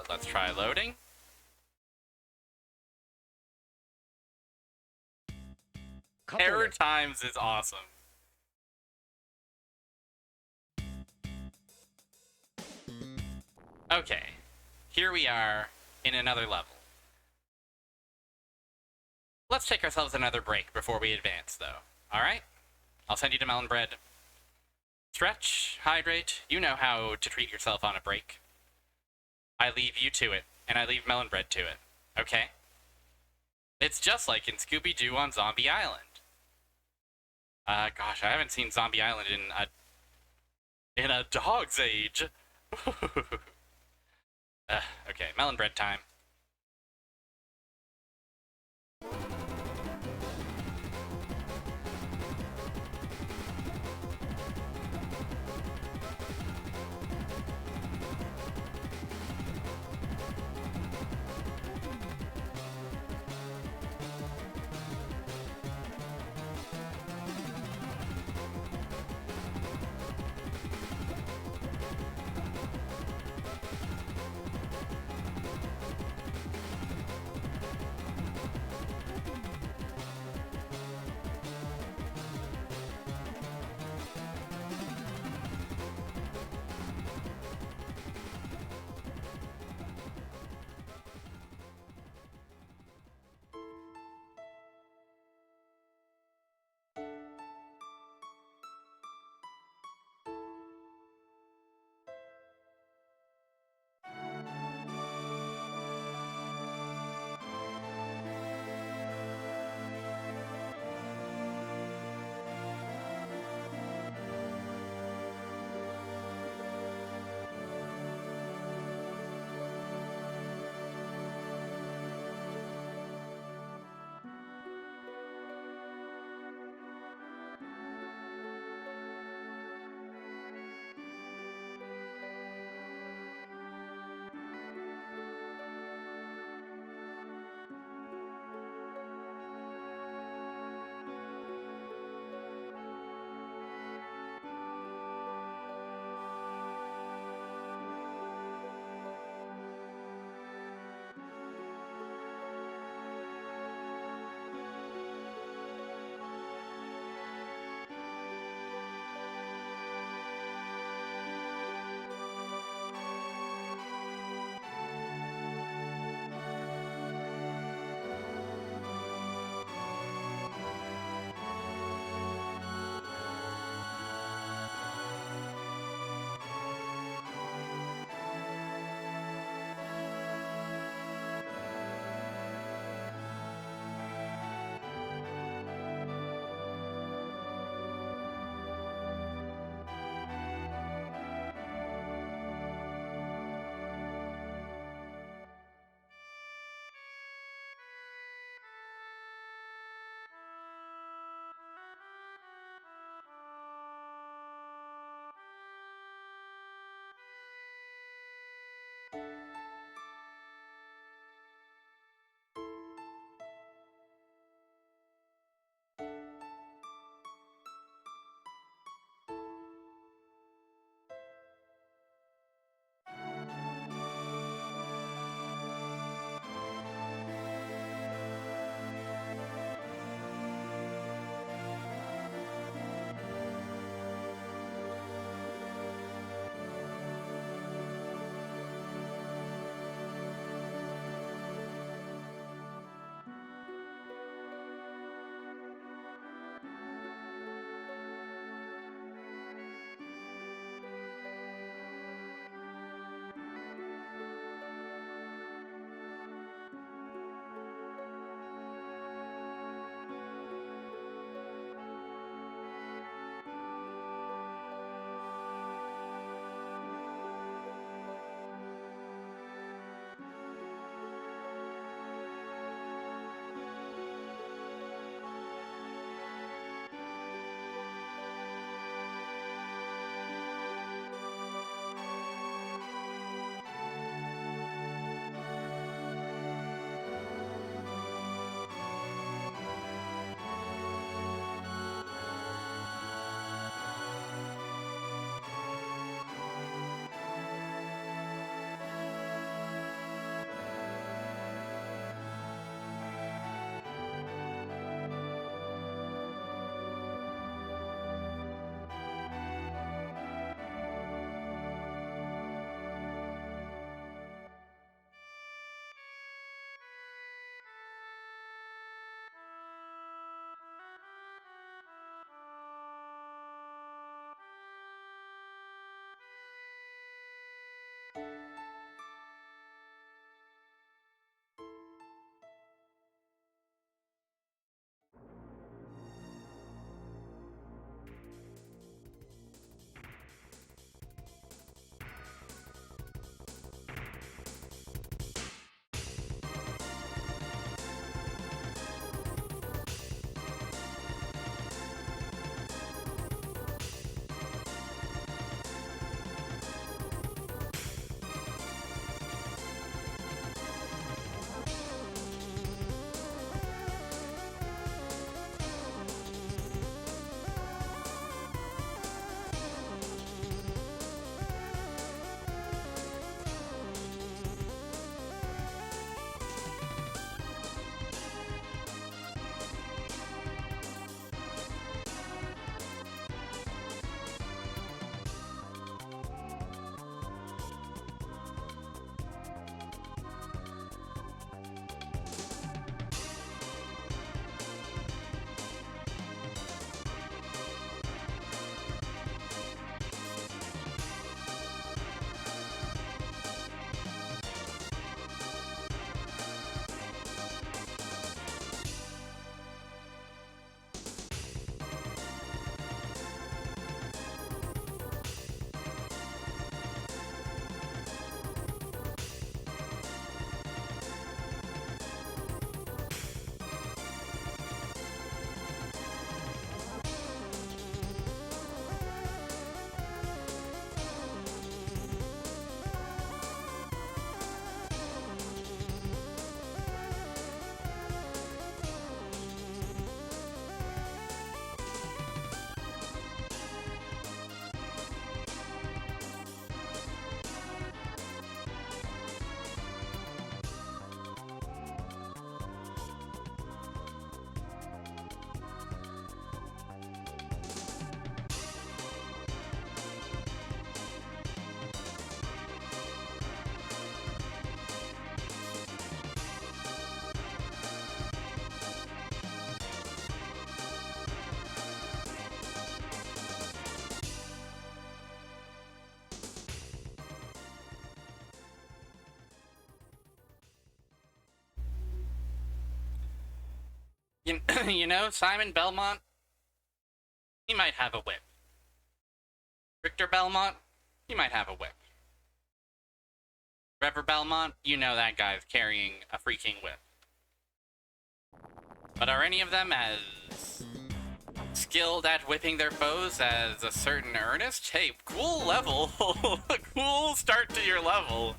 A: Let's try loading. Terror Times is awesome. Okay, here we are in another level. Let's take ourselves another break before we advance, though. Alright? I'll send you to Melon Bread. Stretch, hydrate, you know how to treat yourself on a break. I leave you to it, and I leave Melon Bread to it. Okay? It's just like in Scooby-Doo on Zombie Island. Gosh, I haven't seen Zombie Island in a dog's age. Okay, Melon Bread time. You, you know, Simon Belmont, he might have a whip. Victor Belmont, he might have a whip. Trevor Belmont, you know that guy's carrying a freaking whip. But are any of them as skilled at whipping their foes as a certain Earnest? Hey, cool level. Cool start to your level.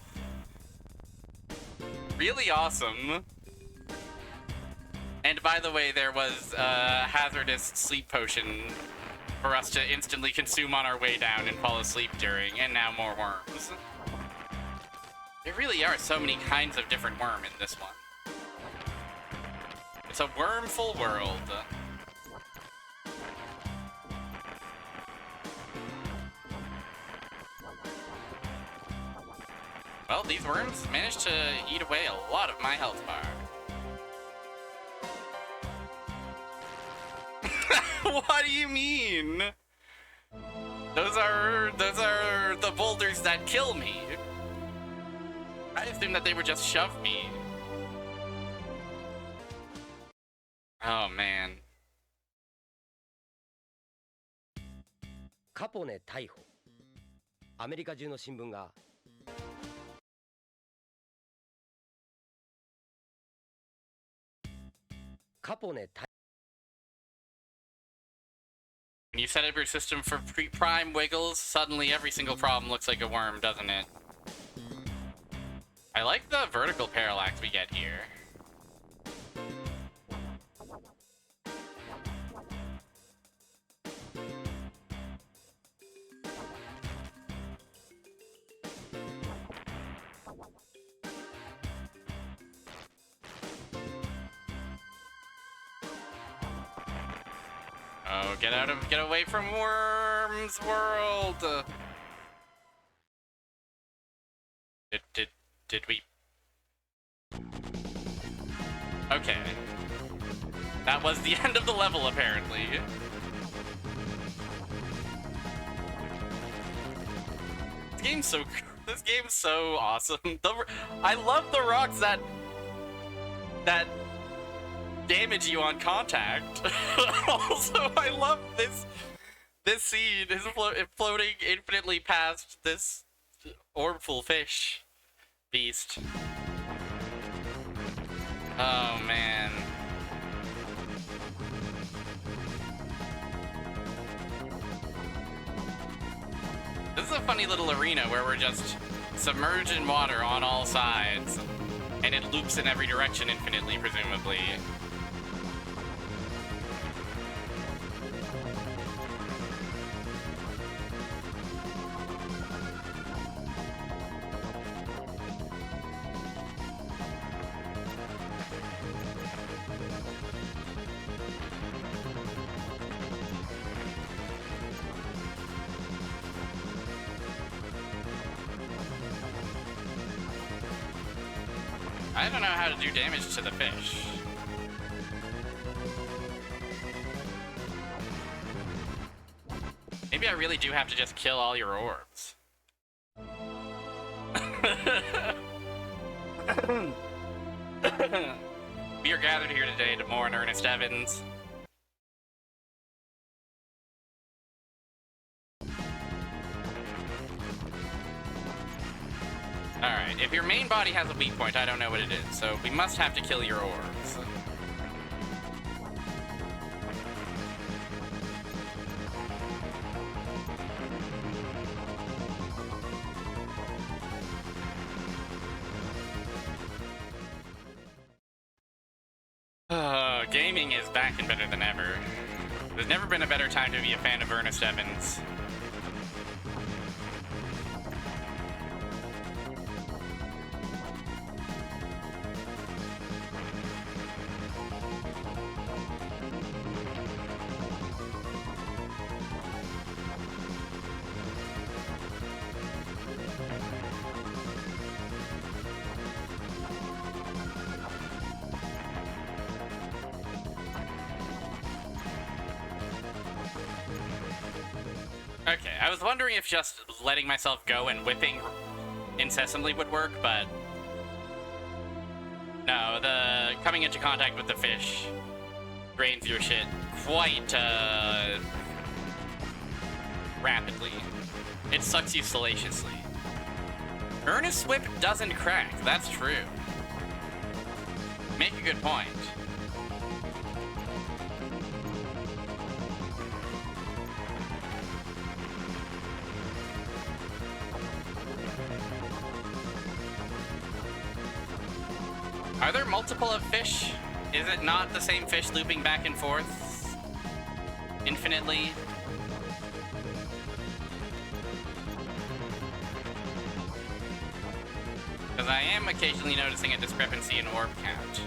A: really awesome. And by the way, there was a hazardous sleep potion for us to instantly consume on our way down and fall asleep during, and now more worms. There really are so many kinds of different worm in this one. It's a wormful world. Well, these worms managed to eat away a lot of my health bar. What do you mean? Those are the boulders that kill me. I assumed that they would just shove me. Oh man.
C: カポネ逮捕。アメリカ中の新聞がカポネ逮捕。
A: When you set up your system for prime wiggles, suddenly every single problem looks like a worm, doesn't it? I like the vertical parallax we get here. Oh, get away from Worm's World! Did we? Okay. That was the end of the level, apparently. This game's so awesome. I love the rocks that damage you on contact. Also, I love this scene is floating infinitely past this orbful fish beast. Oh man. This is a funny little arena where we're just submerged in water on all sides, and it loops in every direction infinitely, presumably. I don't know how to do damage to the fish. Maybe I really do have to just kill all your orbs. We are gathered here today to mourn Ernest Evans. Alright, if your main body has a weak point, I don't know what it is, so we must have to kill your orbs. Gaming is back and better than ever. There's never been a better time to be a fan of Ernest Evans. Okay, I was wondering if just letting myself go and whipping incessantly would work, but no, the coming into contact with the fish drains your shit quite rapidly. It sucks you salaciously. Earnest Whip doesn't crack, that's true. Make a good point. Are there multiple of fish? Is it not the same fish looping back and forth infinitely? Because I am occasionally noticing a discrepancy in orb count.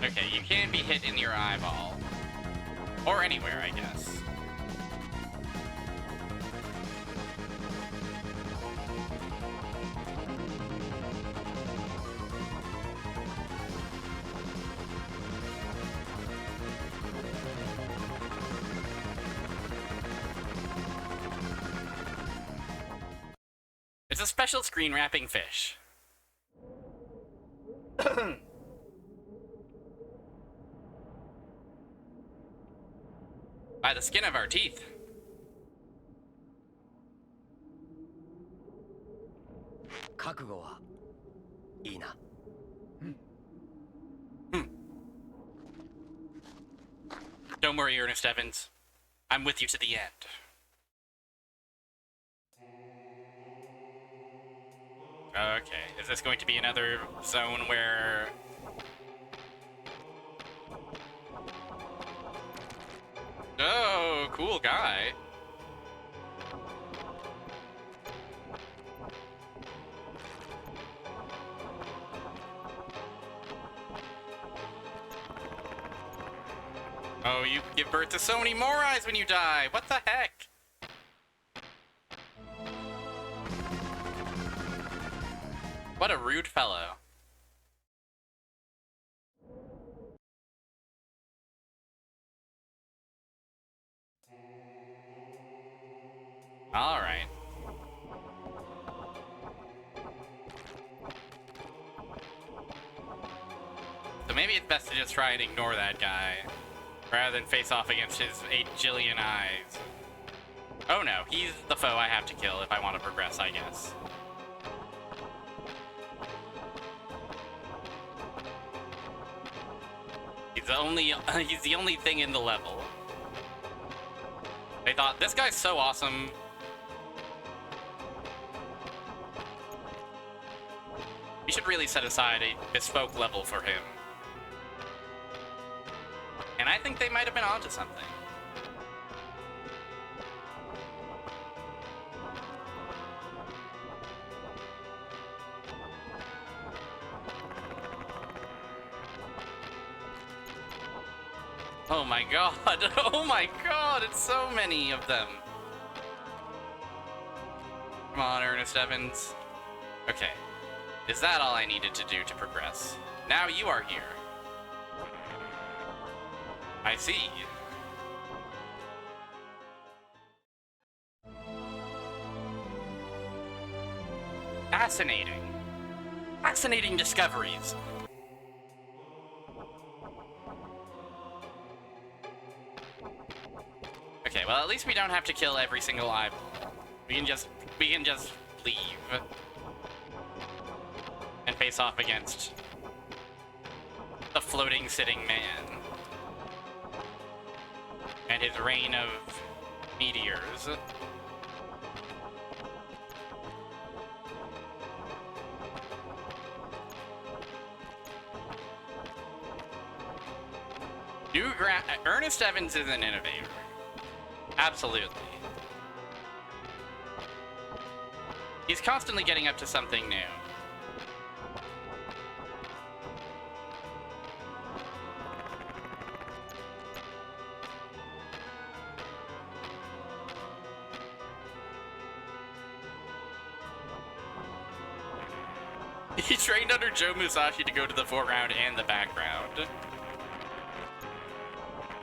A: Okay, you can be hit in your eyeball. Or anywhere, I guess. It's a special screen wrapping fish. By the skin of our teeth. Don't worry, Ernest Evans. I'm with you to the end. Okay, is this going to be another zone where... Oh, cool guy. Oh, you give birth to so many more eyes when you die. What the heck? What a rude fellow. All right. So maybe it's best to just try and ignore that guy, rather than face off against his 8 jillion eyes. Oh no, he's the foe I have to kill if I want to progress, I guess. He's the only thing in the level. They thought, this guy's so awesome. We should really set aside a bespoke level for him. And I think they might have been onto something. Oh my god, oh my god, it's so many of them. Come on, Ernest Evans. Okay, is that all I needed to do to progress? Now you are here. I see. Fascinating. Fascinating discoveries. Okay, well, at least we don't have to kill every single eyeball. We can just leave and face off against the floating sitting man and his rain of meteors. Ernest Evans is an innovator. Absolutely. He's constantly getting up to something new. He trained under Joe Musashi to go to the foreground and the background.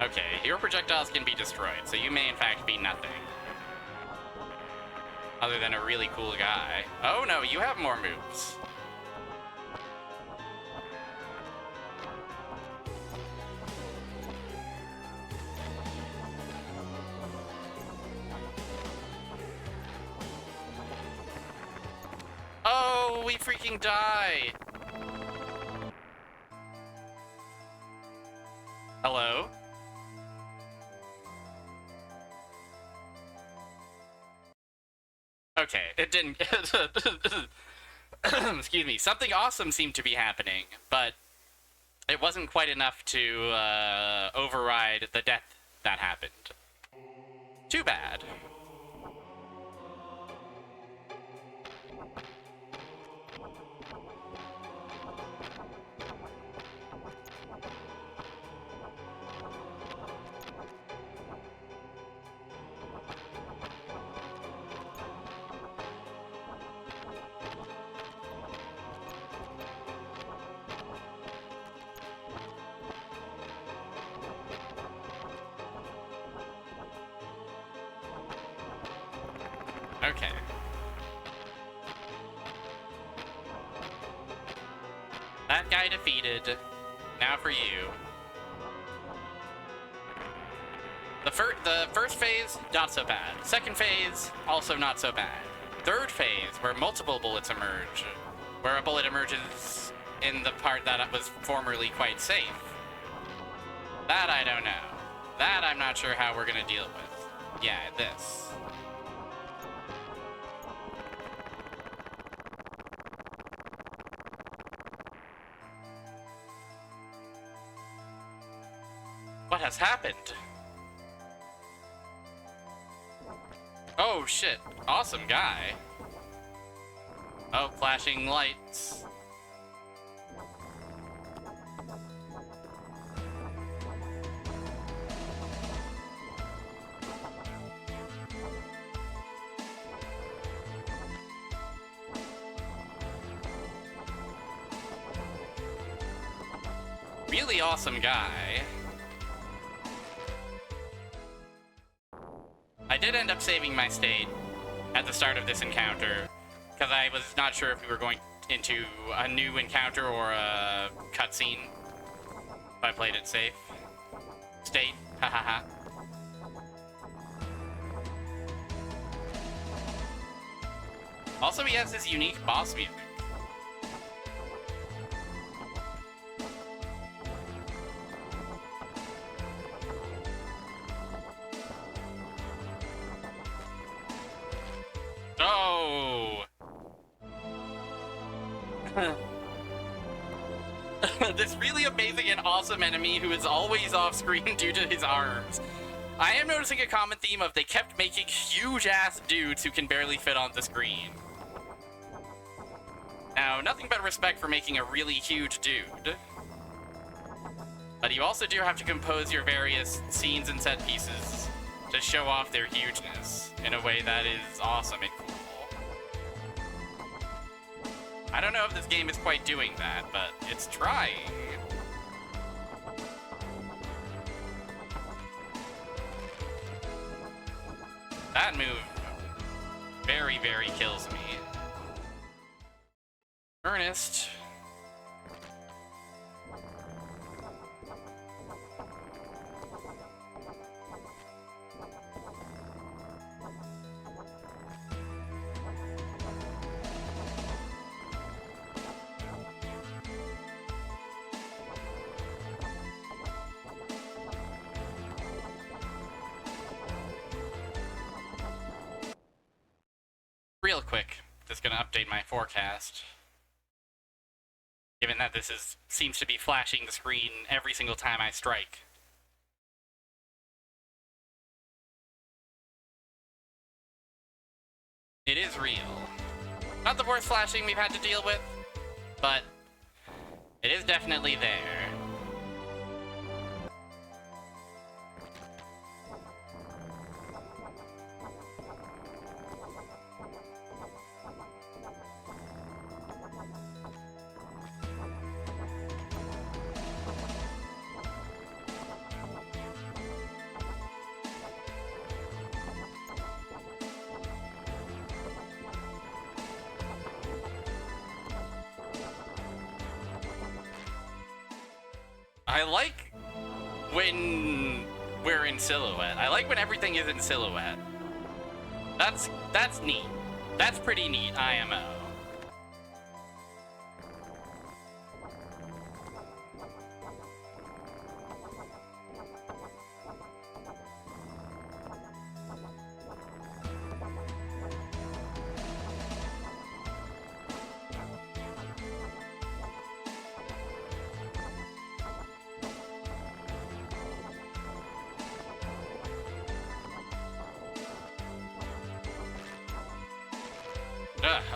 A: Okay, your projectiles can be destroyed, so you may in fact be nothing. Other than a really cool guy. Oh no, you have more moves. Oh, we freaking die! Hello? Okay, it didn't... Excuse me. Something awesome seemed to be happening, but it wasn't quite enough to override the death that happened. Too bad. Okay. That guy defeated. Now for you. The first phase, not so bad. Second phase, also not so bad. Third phase, where multiple bullets emerge, where a bullet emerges in the part that was formerly quite safe. That I don't know. That I'm not sure how we're gonna deal with. Yeah, this. What has happened? Oh shit, awesome guy. Oh, flashing lights. Really awesome guy. I did end up saving my state at the start of this encounter, because I was not sure if we were going into a new encounter or a cutscene. If I played it safe. State, hahaha. Also, he has this unique boss music. Oh! This really amazing and awesome enemy who is always off screen due to his arms. I am noticing a common theme of they kept making huge-ass dudes who can barely fit on the screen. Now, nothing but respect for making a really huge dude. But you also do have to compose your various scenes and set pieces to show off their hugeness in a way that is awesome and cool. I don't know if this game is quite doing that, but it's trying. That move very, very kills me. Earnest. Real quick, just gonna update my forecast. Given that this seems to be flashing the screen every single time I strike. It is real. Not the worst flashing we've had to deal with, but it is definitely there. I like when we're in silhouette. I like when everything is in silhouette. That's neat. That's pretty neat, IMO.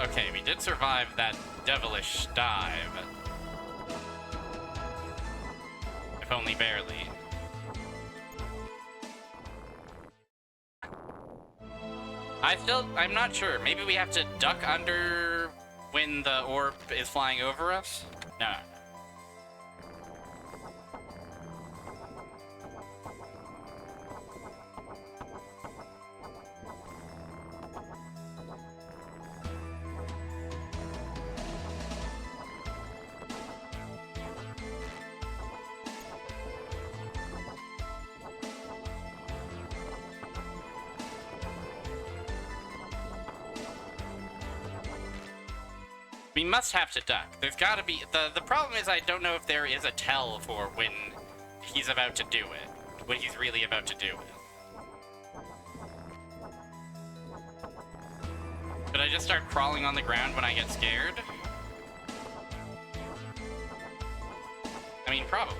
A: Okay, we did survive that devilish dive. If only barely. I'm not sure. Maybe we have to duck under when the orb is flying over us? No. We must have to duck. There's gotta be... The problem is I don't know if there is a tell for when he's about to do it. When he's really about to do it. Should I just start crawling on the ground when I get scared? I mean, probably.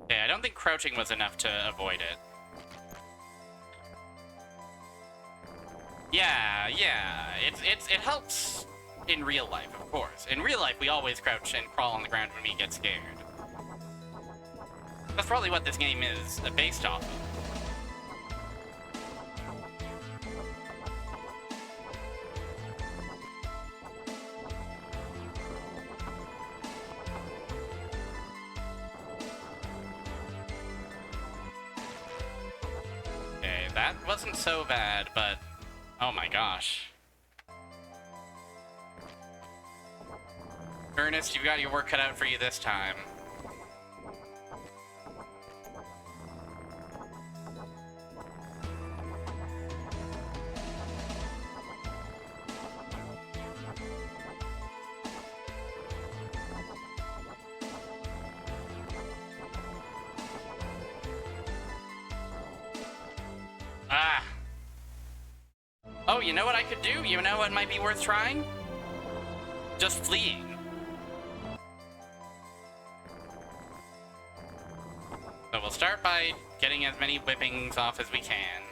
A: Okay, I don't think crouching was enough to avoid it. Yeah, it helps in real life, of course. In real life, we always crouch and crawl on the ground when we get scared. That's probably what this game is based off of. Okay, that wasn't so bad, but oh my gosh. Ernest, you've got your work cut out for you this time. Ah. Oh, you know what I could do? You know what might be worth trying? Just fleeing. So we'll start by getting as many whippings off as we can.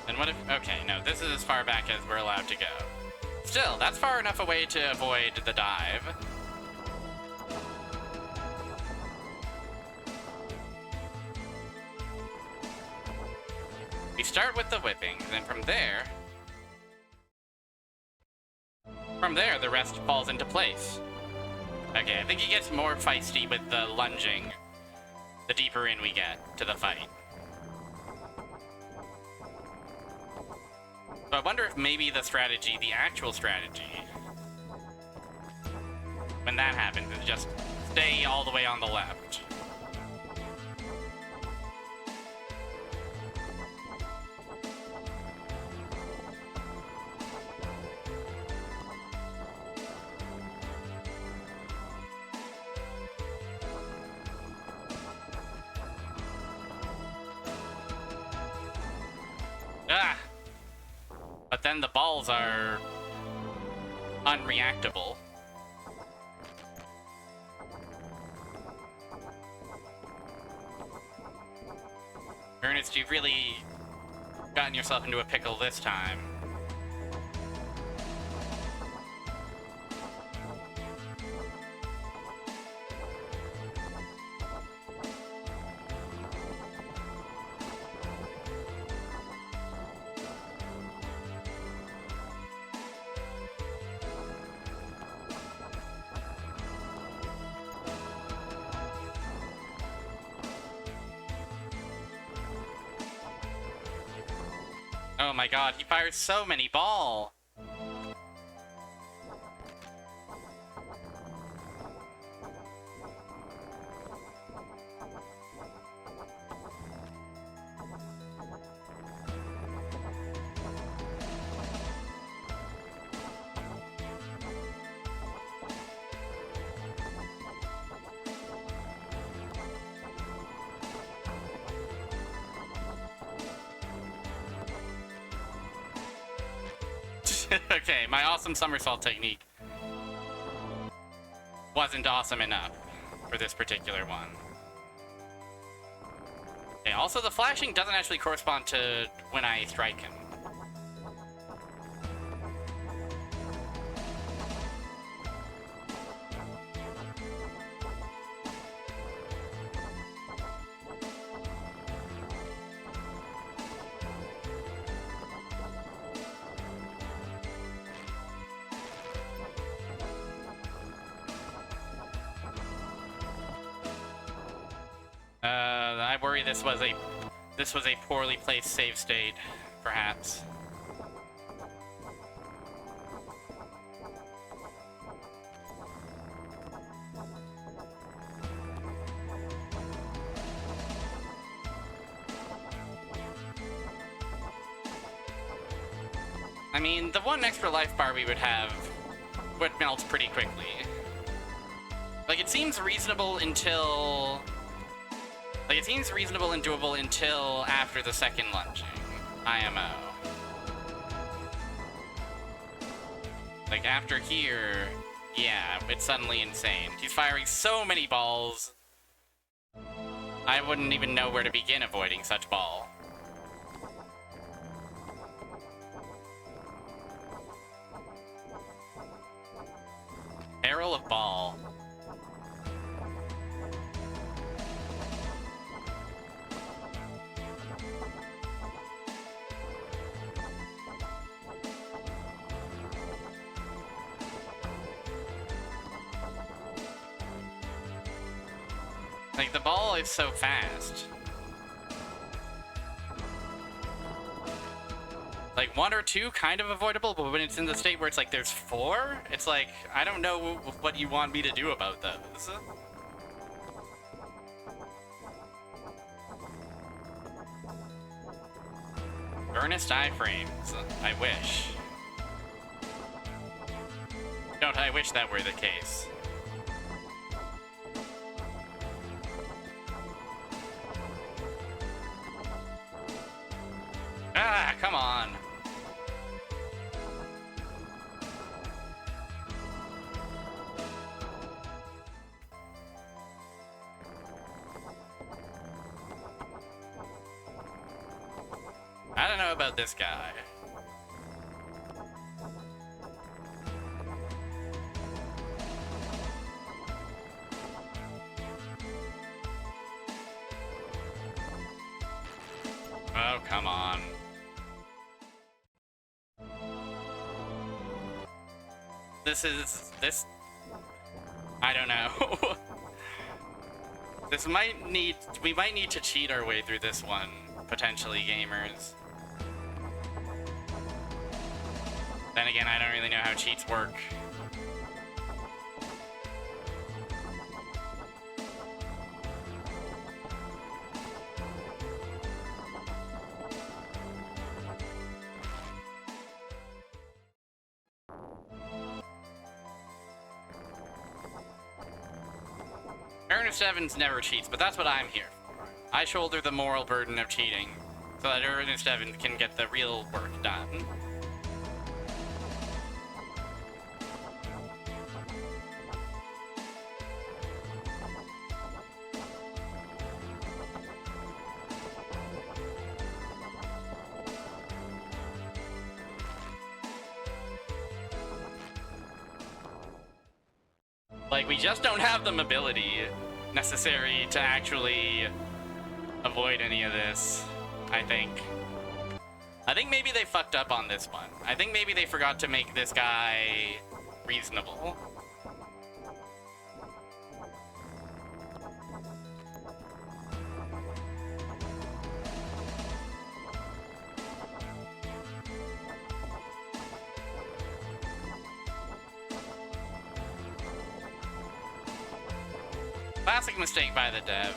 A: And what if... Okay, no, this is as far back as we're allowed to go. Still, that's far enough away to avoid the dive. We start with the whipping, then from there, the rest falls into place. Okay, I think he gets more feisty with the lunging the deeper in we get to the fight. So I wonder if maybe the strategy, the actual strategy, when that happens, is just stay all the way on the left. Ah! But then the balls are unreactable. Ernest, you've really gotten yourself into a pickle this time. Oh my god, he fires so many balls! Okay, my awesome somersault technique wasn't awesome enough for this particular one. Okay, also the flashing doesn't actually correspond to when I strike him. I worry this was a poorly placed save state, perhaps. I mean, the one extra life bar we would have would melt pretty quickly. Like, it seems reasonable until... Like, it seems reasonable and doable until after the second lunging. IMO. Like, after here, yeah, it's suddenly insane. He's firing so many balls. I wouldn't even know where to begin avoiding such ball. Barrel of ball. Like, the ball is so fast. Like, 1 or 2 kind of avoidable, but when it's in the state where it's like there's 4, it's like, I don't know what you want me to do about those. Earnest iframes. I wish. Don't I wish that were the case. Ah, come on. I don't know about this guy. Oh, come on. This, I don't know. We might need to cheat our way through this one, potentially, gamers. Then again, I don't really know how cheats work. Ernest Evans never cheats, but that's what I'm here for. I shoulder the moral burden of cheating, so that Ernest Evans can get the real work done. Like, we just don't have the mobility necessary to actually avoid any of this, I think. I think maybe they fucked up on this one. I think maybe they forgot to make this guy reasonable. Classic mistake by the devs.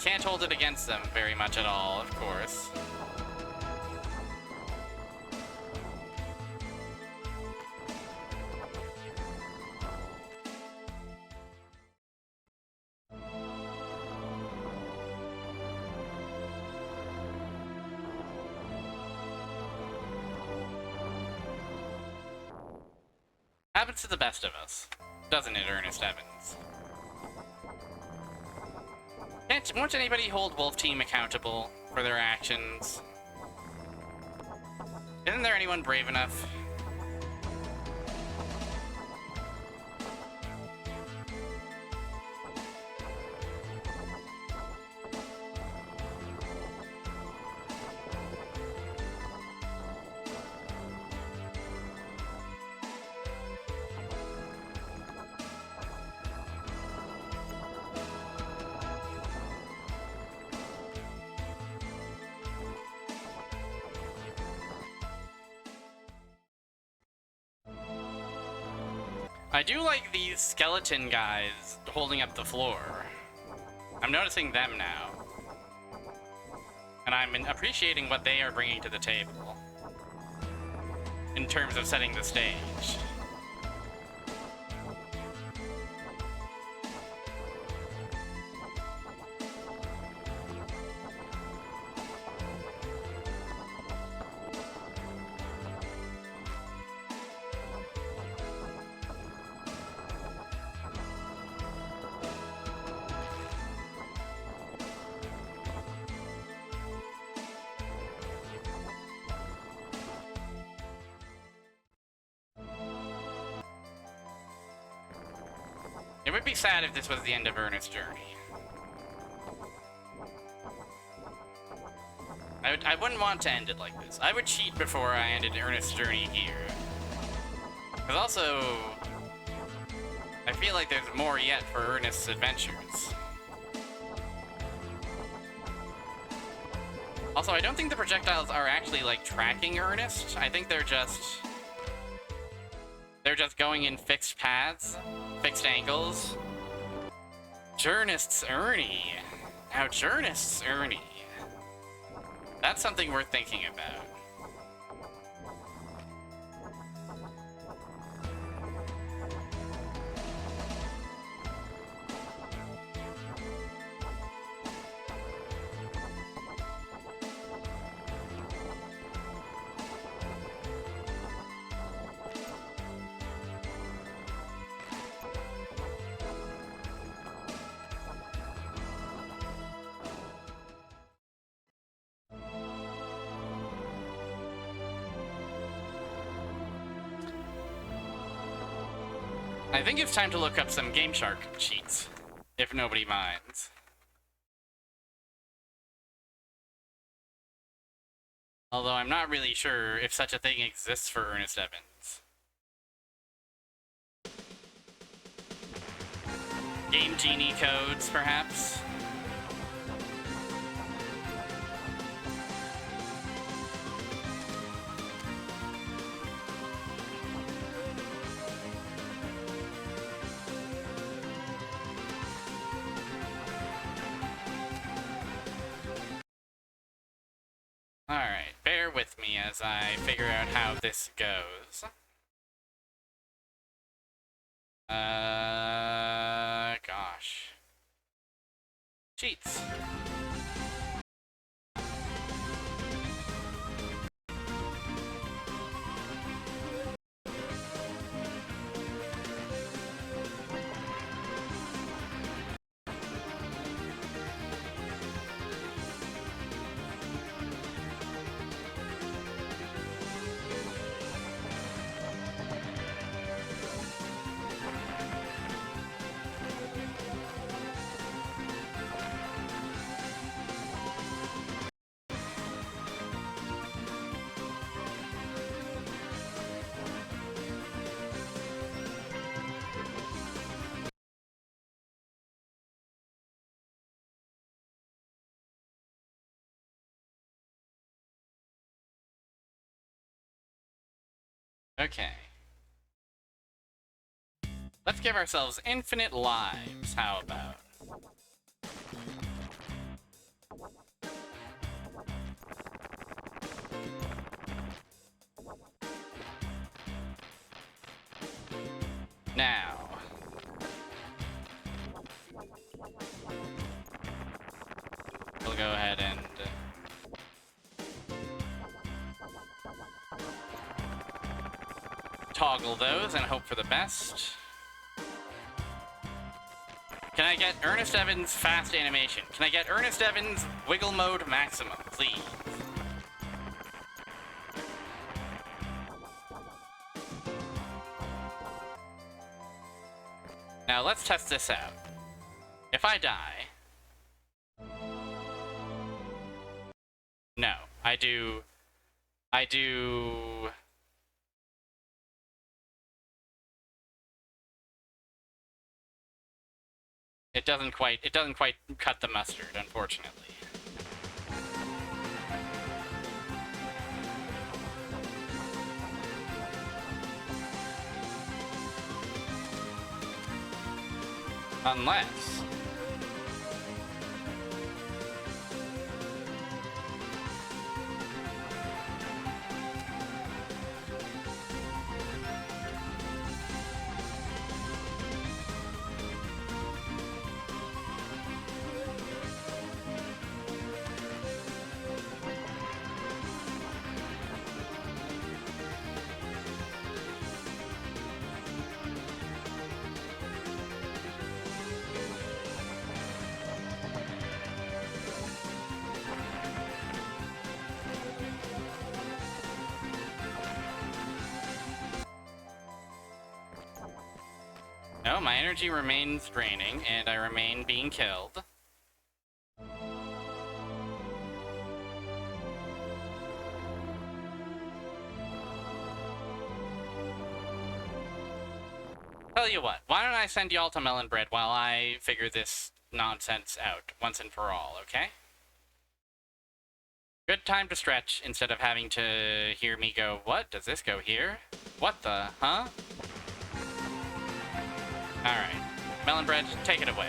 A: Can't hold it against them very much at all, of course. Happens to the best of us. Doesn't it, Ernest Evans? Won't anybody hold Wolf Team accountable for their actions? Isn't there anyone brave enough? I do like these skeleton guys holding up the floor. I'm noticing them now. And I'm appreciating what they are bringing to the table in terms of setting the stage. It would be sad if this was the end of Ernest's journey. I wouldn't want to end it like this. I would cheat before I ended Ernest's journey here. Because also, I feel like there's more yet for Ernest's adventures. Also, I don't think the projectiles are actually, like, tracking Ernest. I think they're just going in fixed paths, fixed angles. Ernest's Ernie. Now, Ernest's Ernie. That's something worth thinking about. I think it's time to look up some Game Shark cheats, if nobody minds. Although I'm not really sure if such a thing exists for Ernest Evans. Game Genie codes, perhaps? Alright, bear with me as I figure out how this goes. Gosh. Cheats. Okay. Let's give ourselves infinite lives, how about? Now. We'll go ahead and... toggle those and hope for the best. Can I get Ernest Evans fast animation? Can I get Ernest Evans wiggle mode maximum, please? Now let's test this out. If I die... No, I do... It doesn't quite cut the mustard, unfortunately. Unless... No, my energy remains draining, and I remain being killed. Tell you what, why don't I send y'all to Melon Bread while I figure this nonsense out once and for all, okay? Good time to stretch instead of having to hear me go, what? Does this go here? What the, huh? Alright. Melon Bread, take it away.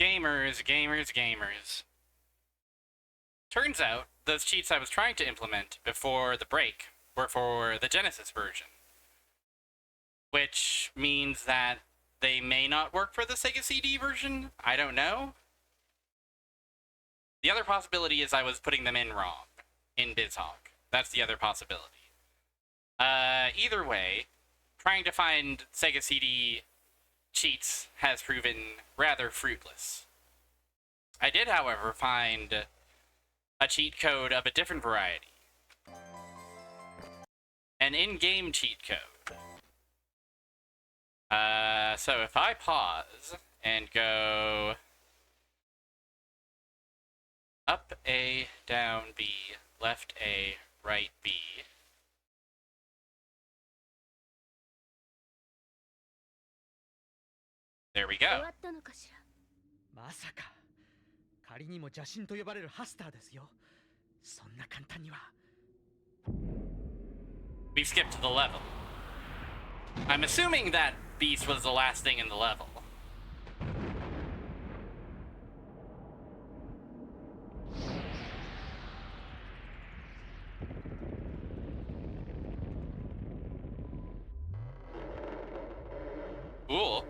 A: Gamers, gamers, gamers. Turns out, those cheats I was trying to implement before the break were for the Genesis version. Which means that they may not work for the Sega CD version? I don't know. The other possibility is I was putting them in wrong in BizHawk. That's the other possibility. Either way, trying to find Sega CD cheats has proven rather fruitless. I did, however, find a cheat code of a different variety. An in-game cheat code. So if I pause and go up A, down B, left A, right B. There we
B: 終
A: go.
B: わったのかしら。
D: まさか仮にも邪神と呼ばれるハスターですよ。そんな簡単には。
A: We skipped the level. I'm assuming that beast was the last thing in the level. Cool.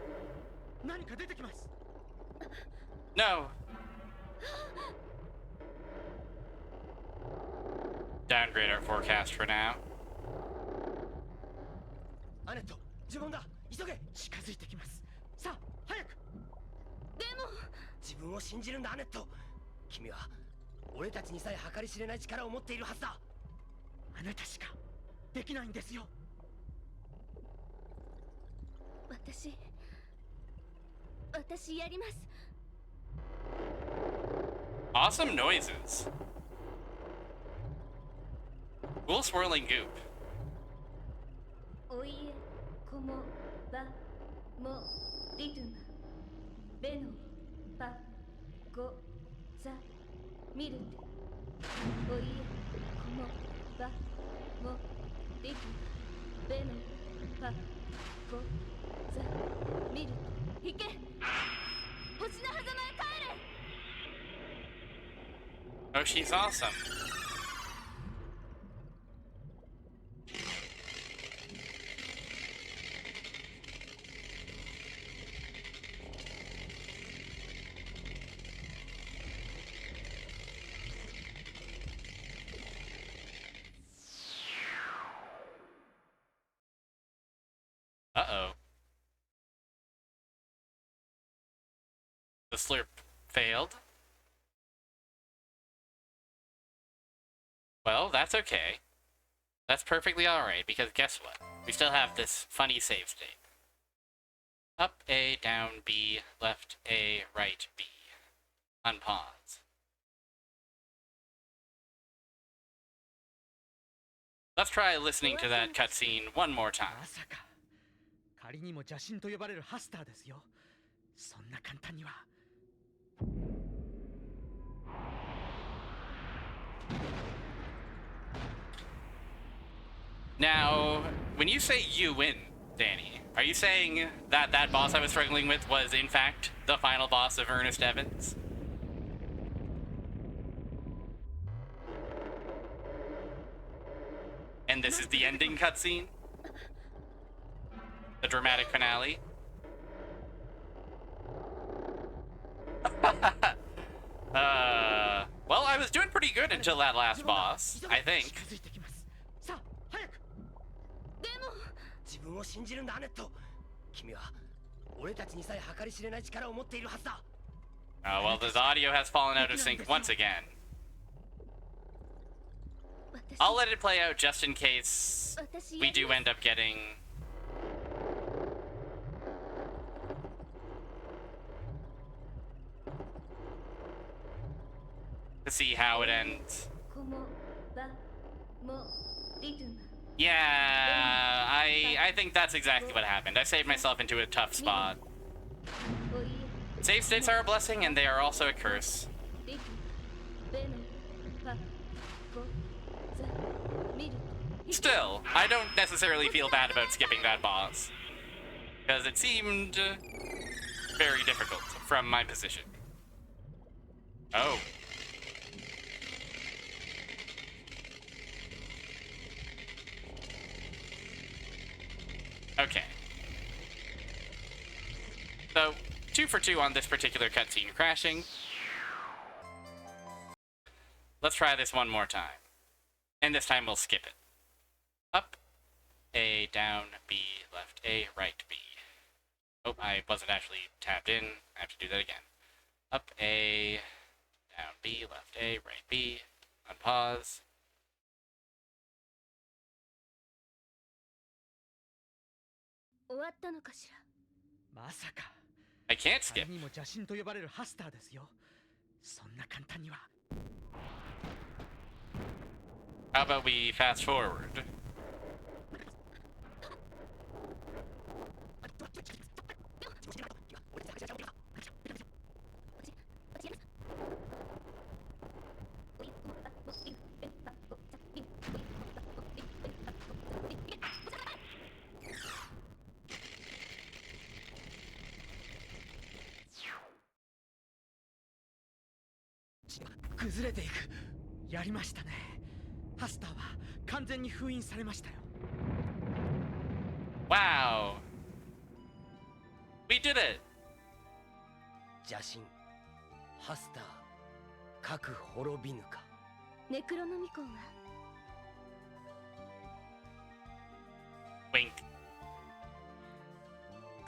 D: 何か出てきます。
A: No. Downgrade our forecast for now.
C: アネット、呪文だ。急げ。
D: 近づいてきます。さあ、早く。
B: でも
C: 自分を信じるんだ、アネット。君は俺たちにさえ計り知れない力を持っているはずだ。
D: あなたしかできないんですよ。
B: 私やります。
A: Awesome noises. Cool swirling goop.
B: おいえ、こもばもリズムベノパゴザミルテおいえ、こもばもリズムベノパゴザミルテ行け、星の狭間へ帰れ。
A: Oh, she's awesome. Uh-oh. The slurp failed. Well, that's okay. That's perfectly alright, because guess what? We still have this funny save state. Up A, down B, left A, right B. Unpause. Let's try listening to that cutscene one more time.
D: まさか仮にも邪神と呼ばれるハスターですよ。そんな簡単には。
A: Now, when you say you win, Danny, are you saying that that boss I was struggling with was, in fact, the final boss of Ernest Evans? And this is the ending cutscene? The dramatic finale? Well, I was doing pretty good until that last boss, I think.
D: 近づいてきます。さあ、早く。
B: でも
C: 自分を信じるんだ、アネット。君は俺たちにさえ計り知れない力を持っているはずだ。
A: Well, the audio has fallen out of sync once again. I'll let it play out just in case we do end up getting... to see how it ends.
B: こもばもリズム
A: Yeah, I think that's exactly what happened. I saved myself into a tough spot.
B: おいえ
A: Save states are a blessing, and they are also a curse.
B: リズムベノパゴザミルテ
A: Still, I don't necessarily feel bad about skipping that boss, because it seemed very difficult from my position. Oh. Okay. So, 2 for 2 on this particular cutscene crashing. Let's try this one more time. And this time we'll skip it. Up, A, down, B, left, A, right, B. Oh, I wasn't actually tapped in. I have to do that again. Up, A, down, B, left, A, right, B. Unpause.
D: まさか
A: I can't
D: あれ
A: skip.
D: にも邪神と呼ばれるハスターですよ。そんな簡単には。
A: How about we fast forward?
D: 「崩れていく」やりましたね。ハスターは完全に封印されましたよ。
A: Wow! We did it!
C: 邪神ハスター各滅びぬか。
B: ネクロノミコンは
A: Wink.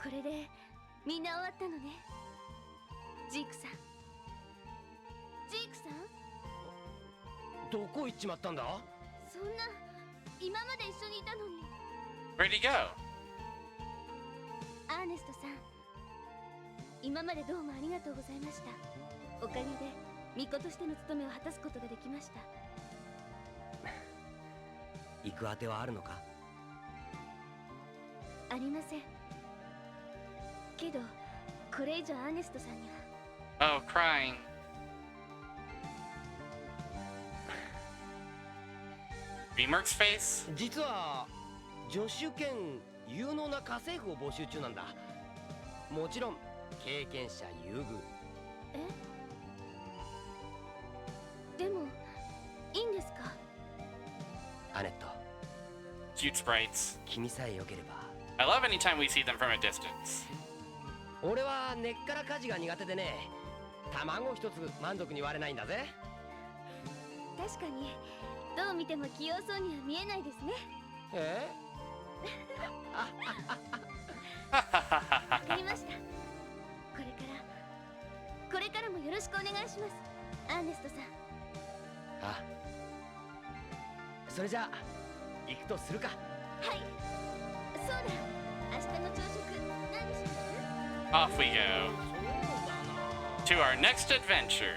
B: これでみんな終わったのね。ジークさん、ジークさん、
C: どこ行っちまったんだ。
B: そんな今まで一緒にいたのに。
A: Where'd he go?
B: アーネストさん、今までどうもありがとうございました。おかげで巫女としての務めを果たすことができました。
C: 行くあてはあるのか。
B: ありませんけど、これ以上アーネストさんには。
A: Oh, crying. Remerk's face?
C: 実は助手兼有能な家政婦を募集中なんだ。もちろん経験者優遇。
B: でもいいんですか。
C: アネット、
A: Cute sprites.
C: 君さえ良ければ。
A: I love anytime we see them from a distance.
C: 俺は根っから家事が苦手でね、卵一つ満足に割れないんだぜ。
B: 確かにどう見ても器用そうには見えないですね。わかりました。これからもよろしくお願いします、アーネストさん。
C: あ、それじゃあ行くとするか。
B: はい、そうだ、明日の朝食何にします？
A: Off we go. To our next adventure.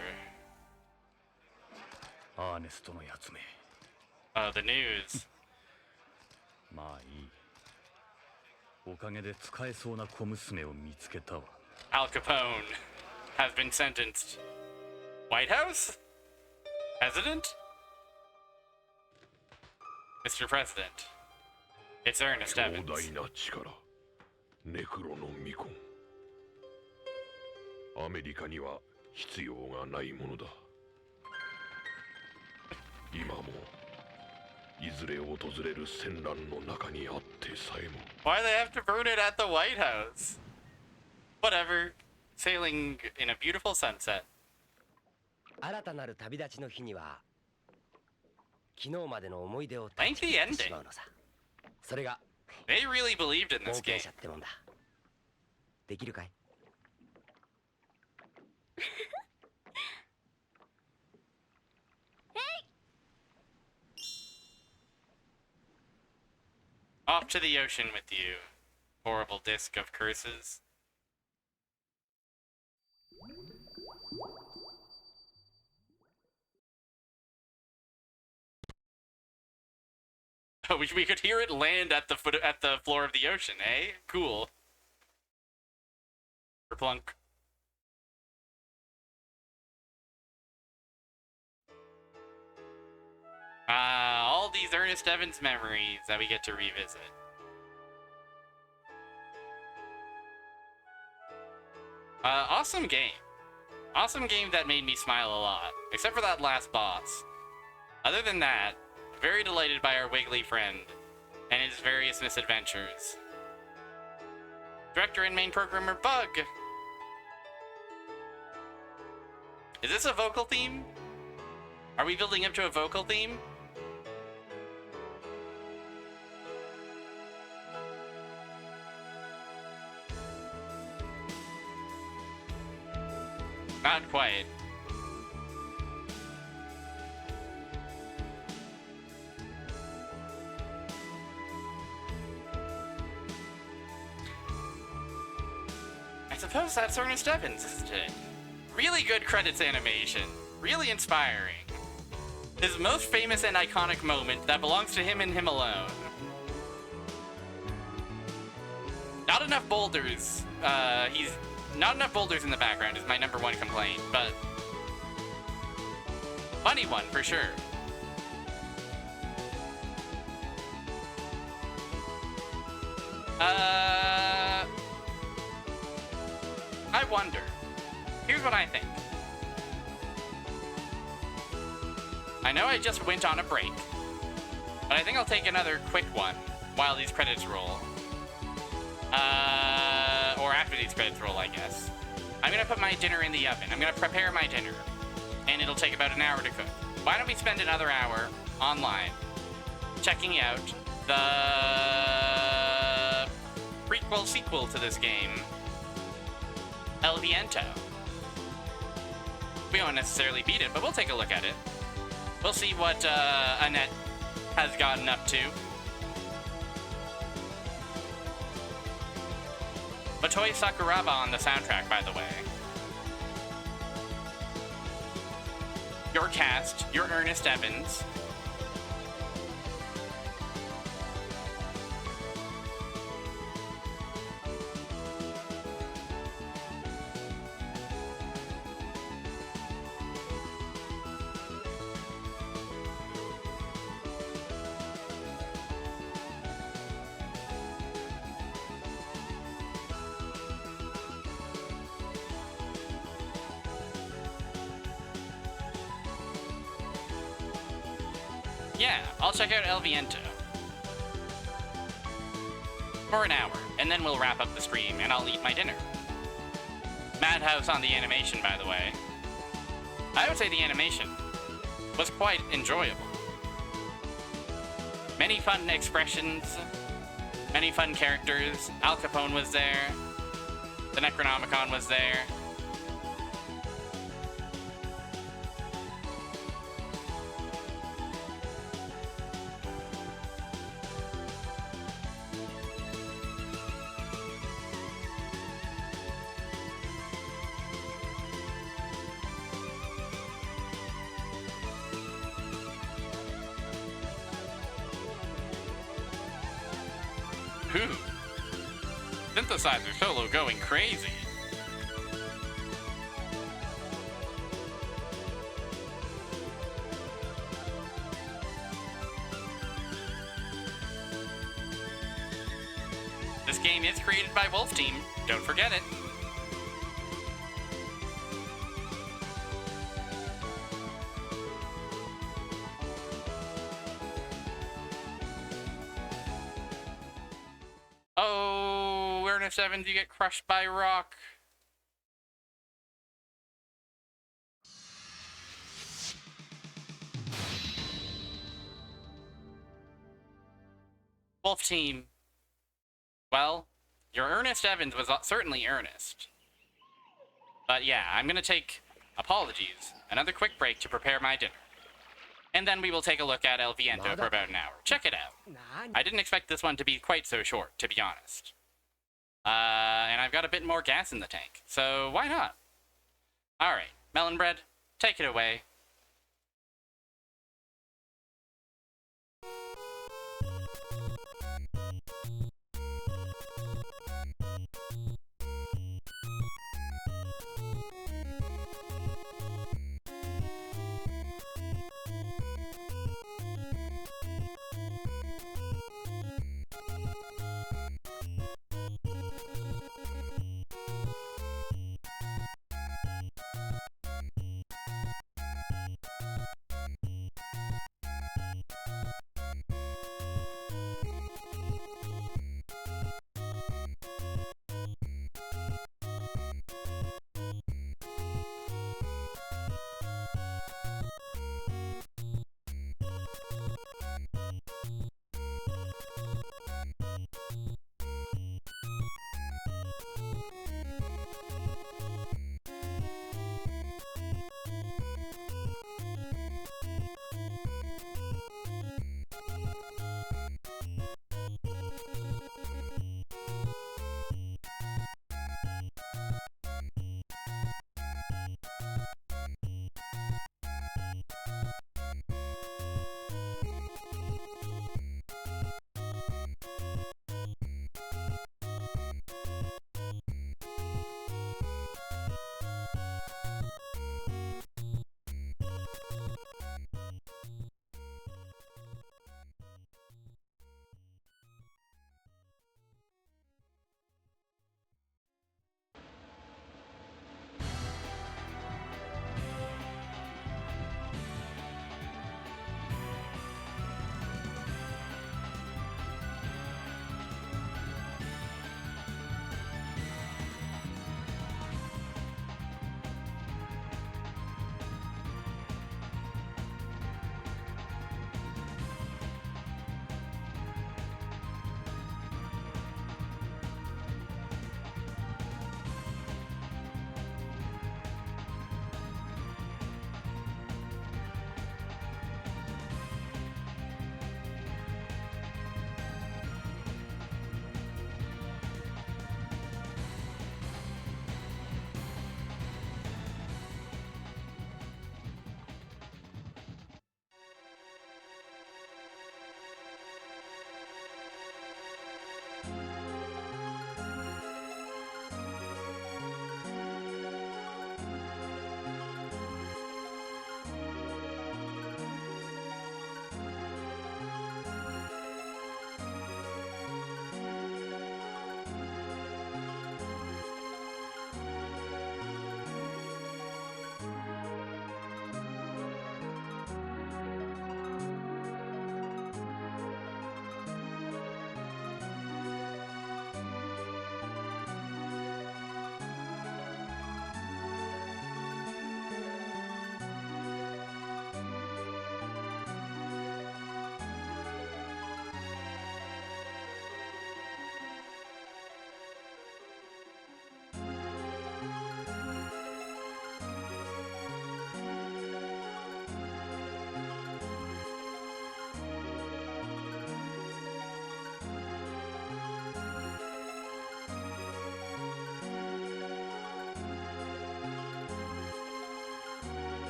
E: アーネストのやつめ。
A: Oh, the news.
E: まあいい。おかげで使えそうな小娘を見つけたわ。
A: Al Capone has been sentenced. White House? President? Mr. President. It's Ernest
F: 強
A: Evans.
F: 大な力、ネクロのミコン。アメリカには必要がないものだ。今もいずれ訪れる戦乱の中にあってさえも。
A: Why do they have to burn it at the White House? Whatever. Sailing in a beautiful sunset.
C: 新たなる旅立ちの日には昨日までの思い出を
A: Lengthy
C: 断ち切ってし
A: ending.
C: まうのさ。それが
A: They really believed in
C: 冒
A: this
C: 険
A: game.
C: 者ってもんだ。できるかい。
A: Off to the ocean with you. Horrible disc of curses. Oh, we could hear it land at the floor of the ocean, eh? Cool. Kerplunk. All these Ernest Evans memories that we get to revisit. Awesome game. Awesome game that made me smile a lot, except for that last boss. Other than that, very delighted by our Wiggly friend and his various misadventures. Director and main programmer Bug! Is this a vocal theme? Are we building up to a vocal theme? Not quite. I suppose that's Ernest Evans, isn't it? Really good credits animation. Really inspiring. His most famous and iconic moment that belongs to him and him alone. Not enough boulders. Not enough boulders in the background is my #1 complaint, but funny one for sure. I wonder. Here's what I think. I know I just went on a break, but I think I'll take another quick one while these credits roll. Or after these credits roll, I guess. I'm gonna put my dinner in the oven. I'm gonna prepare my dinner, and it'll take about an hour to cook. Why don't we spend another hour online checking out the prequel sequel to this game, El Viento. We won't necessarily beat it, but we'll take a look at it. We'll see what Annette has gotten up to. Motoi Sakuraba on the soundtrack, by the way. Your cast, your Ernest Evans. Yeah, I'll check out El Viento for an hour, and then we'll wrap up the stream, and I'll eat my dinner. Madhouse on the animation, by the way. I would say the animation was quite enjoyable. Many fun expressions, many fun characters. Al Capone was there. The Necronomicon was there. Synthesizer solo going crazy. This game is created by Wolf Team, don't forget it. Earnest Evans, you get crushed by rock. Wolf Team. Well, your Ernest Evans was certainly earnest. But yeah, I'm gonna take, apologies, another quick break to prepare my dinner. And then we will take a look at El Viento for about an hour. Check it out. I didn't expect this one to be quite so short, to be honest. And I've got a bit more gas in the tank, so why not? Alright, Melon Bread, take it away.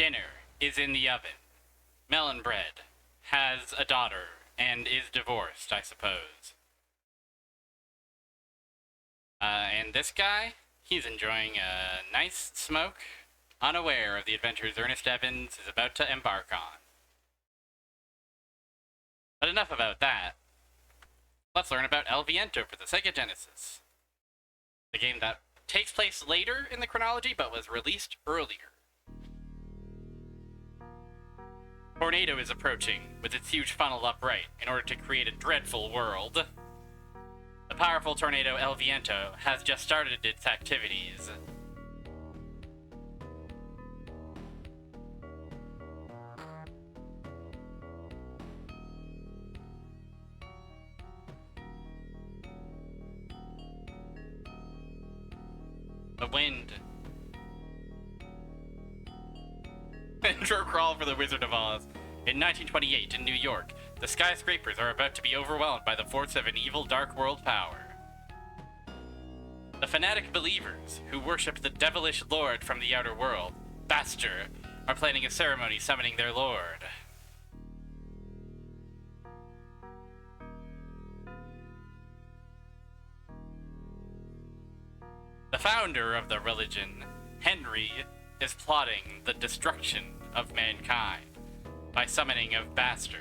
A: Dinner is in the oven. Melon Bread has a daughter and is divorced, I suppose. And this guy, he's enjoying a nice smoke, unaware of the adventures Ernest Evans is about to embark on. But enough about that. Let's learn about El Viento for the Sega Genesis. The game that takes place later in the chronology, but was released earlier. Tornado is approaching, with its huge funnel upright, in order to create a dreadful world. The powerful tornado El Viento has just started its activities. The wind. Intro crawl for the Wizard of Oz. In 1928, in New York, the skyscrapers are about to be overwhelmed by the force of an evil dark world power. The fanatic believers, who worship the devilish lord from the outer world, Baster, are planning a ceremony summoning their lord. The founder of the religion, Henry, is plotting the destruction of mankind by summoning of Haster.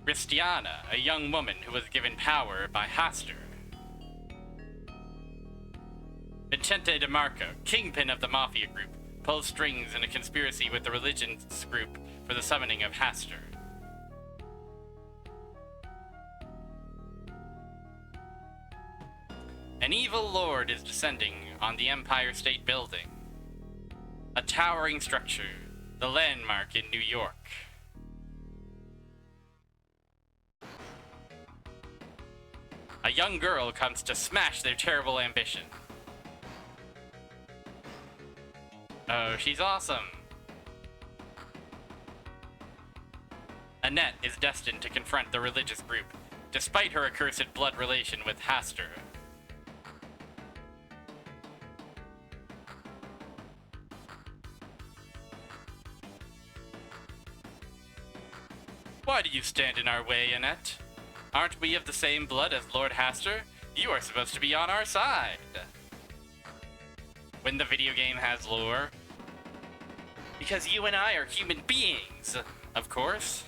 A: Christiana, a young woman who was given power by Haster. Vicente DeMarco, kingpin of the mafia group, pulls strings in a conspiracy with the religions group for the summoning of Haster. An evil lord is descending on the Empire State Building, a towering structure, the landmark in New York. A young girl comes to smash their terrible ambition. Oh, she's awesome. Annette is destined to confront the religious group, despite her accursed blood relation with Haster. Why do you stand in our way, Annette? Aren't we of the same blood as Lord Haster? You are supposed to be on our side. When the video game has lore. Because you and I are human beings, of course.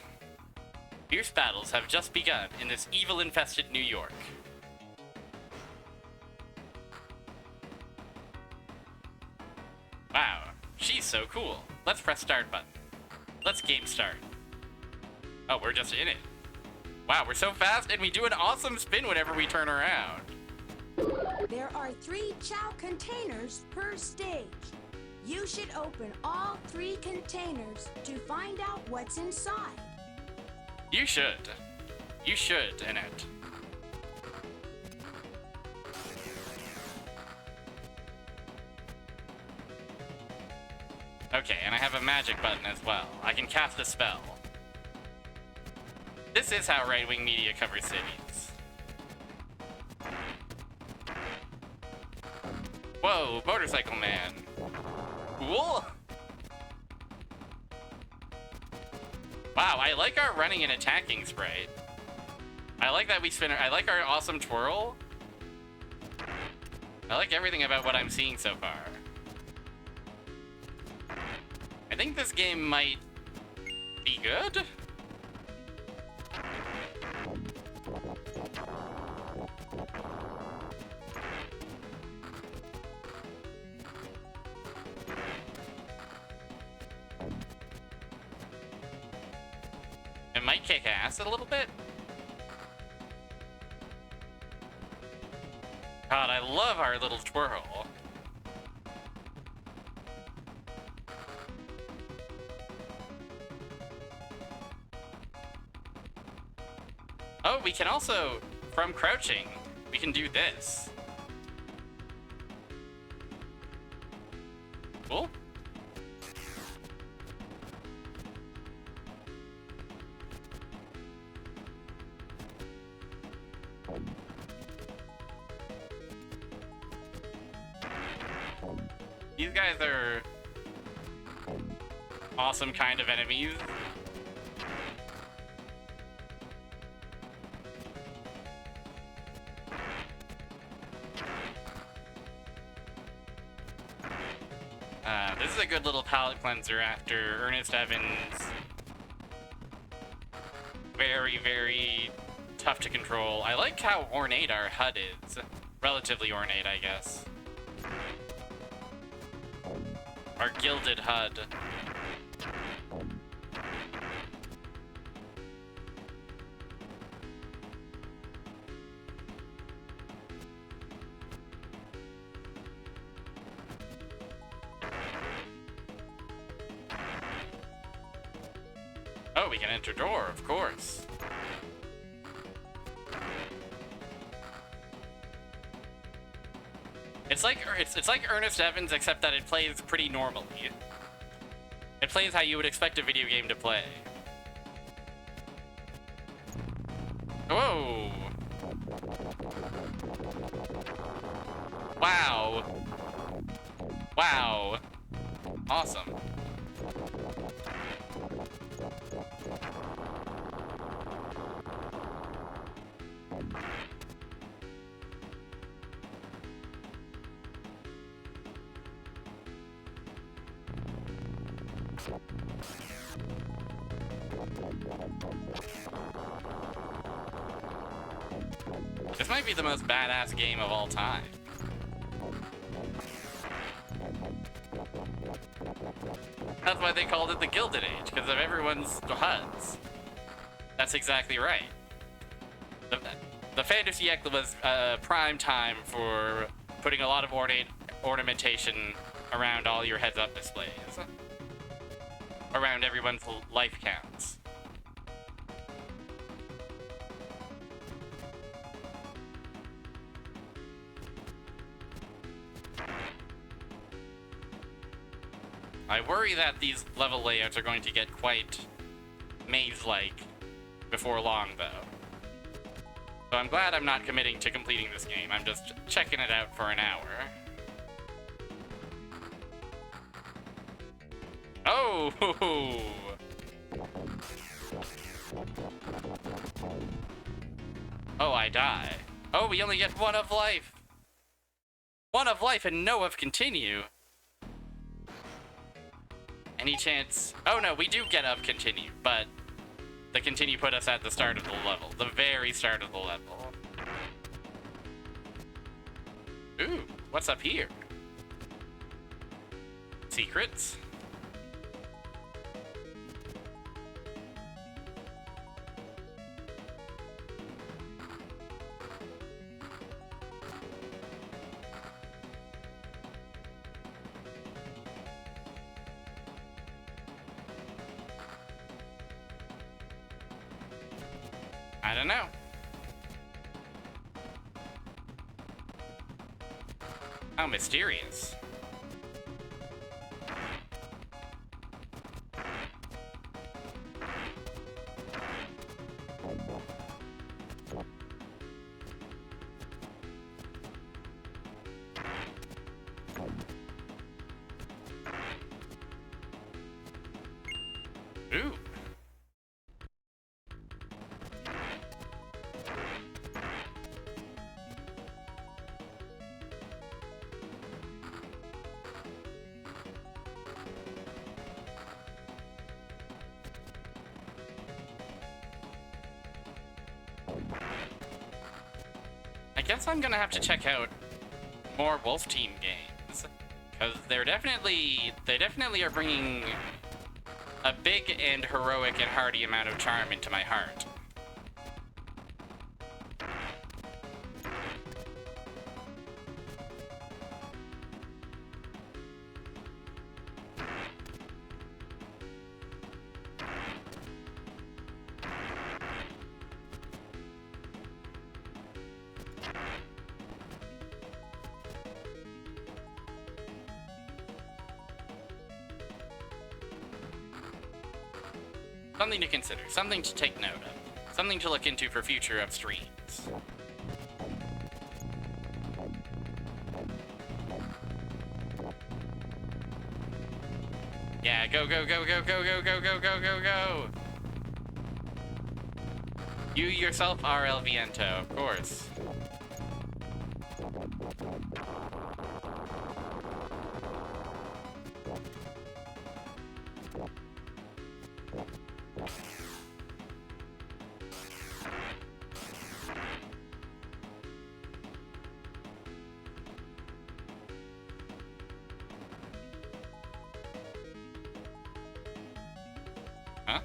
A: Fierce battles have just begun in this evil-infested New York. Wow, she's so cool. Let's press start button. Let's game start. Oh, we're just in it. Wow, we're so fast, and we do an awesome spin whenever we turn around.
G: There are 3 chow containers per stage. You should open all 3 containers to find out what's inside.
A: You should. You should, Annette. Okay, and I have a magic button as well. I can cast a spell. This is how right-wing media covers cities. Whoa, motorcycle man. Cool. Wow, I like our running and attacking sprite. I like that we spin. I like our awesome twirl. I like everything about what I'm seeing so far. I think this game might be good. It might kick ass a little bit. God, I love our little twirl. Oh, we can also, from crouching, we can do this. Cool. These guys are awesome kind of enemies. This is a good little palate cleanser after Ernest Evans. Very, very tough to control. I like how ornate our HUD is. Relatively ornate, I guess. Our gilded HUD. Oh, we can enter door, of course. It's like Ernest Evans, except that it plays pretty normally. It plays how you would expect a video game to play. Whoa! Wow! Wow! Awesome. This might be the most badass game of all time. That's why they called it the Gilded Age, because of everyone's HUDs. That's exactly right. The Fantasy Ecla was prime time for putting a lot of ornamentation around all your heads-up displays. Around everyone's life counts. I worry that these level layouts are going to get quite maze-like before long, though. So I'm glad I'm not committing to completing this game. I'm just checking it out for an hour. Oh! Oh, I die. Oh, we only get one of life. One of life and no of continue. Any chance? Oh no, we do get of continue, but the continue put us at the start of the level. The very start of the level. Ooh, what's up here? Secrets? I don't know. How mysterious. Ooh. I guess I'm gonna have to check out more Wolf Team games, because they definitely are bringing a big and heroic and hearty amount of charm into my heart. Something to consider, something to take note of, something to look into for future of streams. Go, go, go, go, go, go, go, go, go, go, go! You yourself are El Viento, of course. Huh?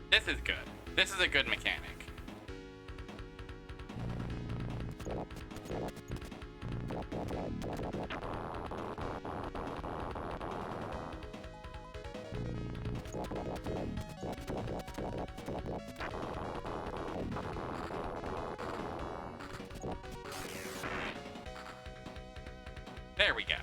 A: This is good. This is a good mechanic. There we go.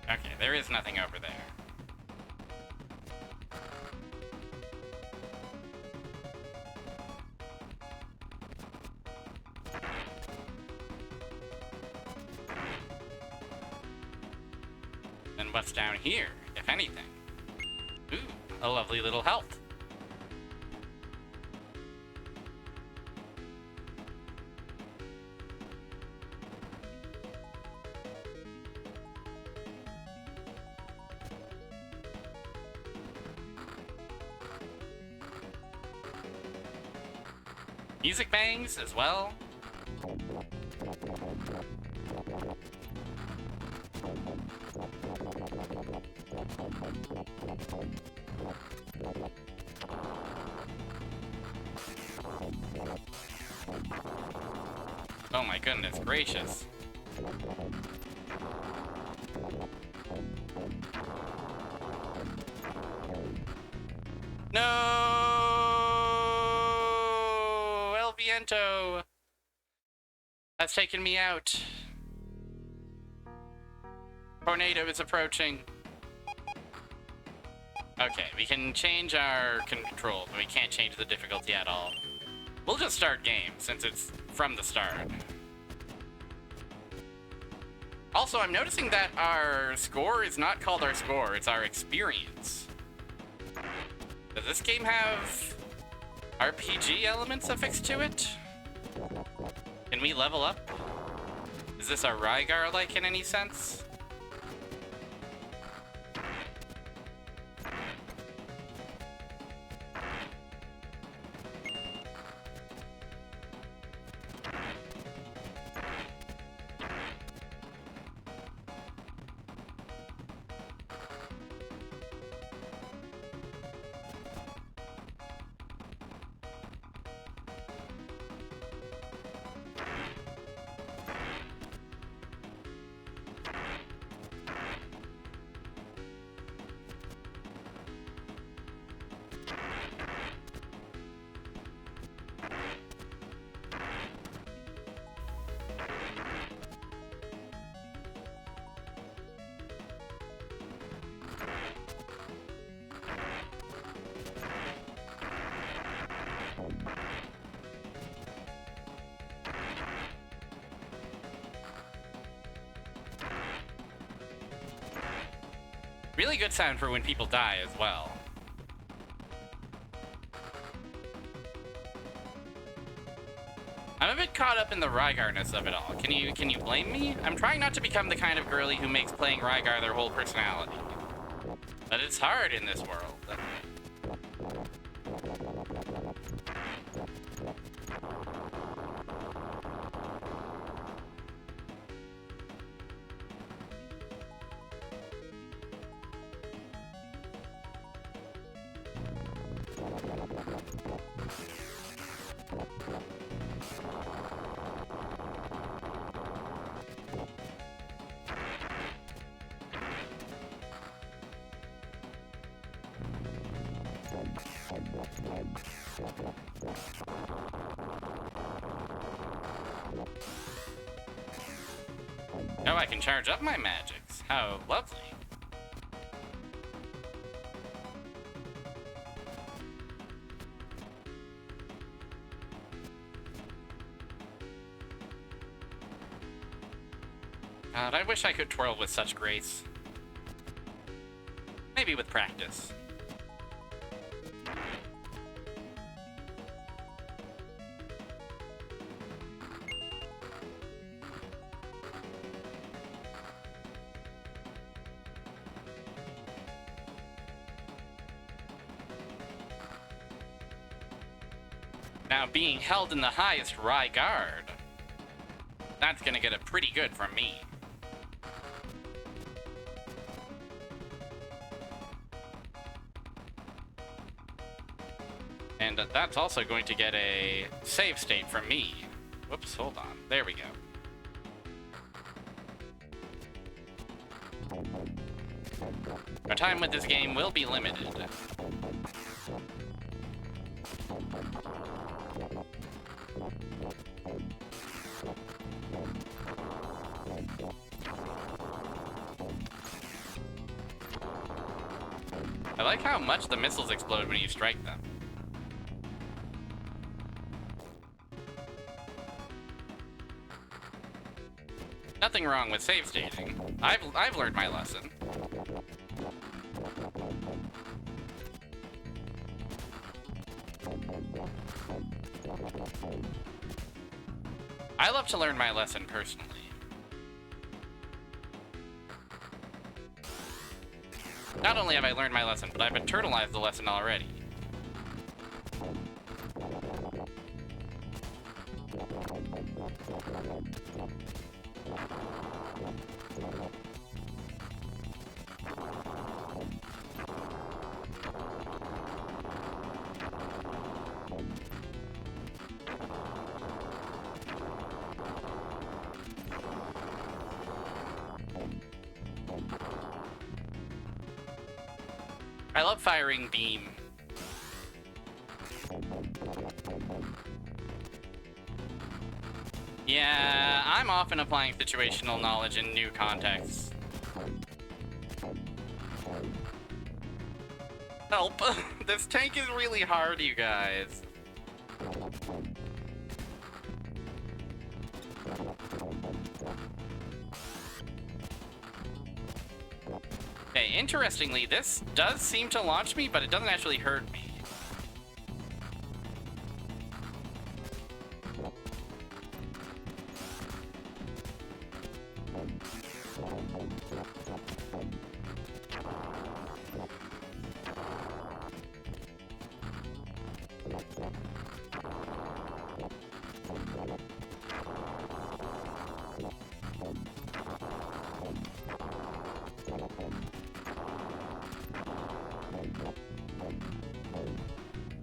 A: Okay, there is nothing over there. And what's down here, if anything? Ooh, a lovely little health. Music bangs as well. Oh my goodness gracious. No! El Viento has taken me out. Tornado is approaching. Okay, we can change our controls, but we can't change the difficulty at all. We'll just start game, since it's from the start. Also, I'm noticing that our score is not called our score, it's our experience. Does this game have RPG elements affixed to it? Can we level up? Is this a Rygar-like in any sense? Really good sound for when people die as well. I'm a bit caught up in the Rygar-ness of it all. Can you blame me? I'm trying not to become the kind of girly who makes playing Rygar their whole personality. But it's hard in this world. Oh, I can charge up my magics. How lovely. God, I wish I could twirl with such grace. Maybe with practice. Now, being held in the highest regard, that's gonna get it pretty good from me. And that's also going to get a save state from me. Whoops, hold on. There we go. Our time with this game will be limited. I like how much the missiles explode when you strike them. Nothing wrong with save stating. I've learned my lesson. I love to learn my lesson personally. Not only have I learned my lesson, but I've internalized the lesson already. I love firing beam. Yeah, I'm often applying situational knowledge in new contexts. Help! This tank is really hard, you guys. Okay, interestingly, this does seem to launch me, but it doesn't actually hurt me.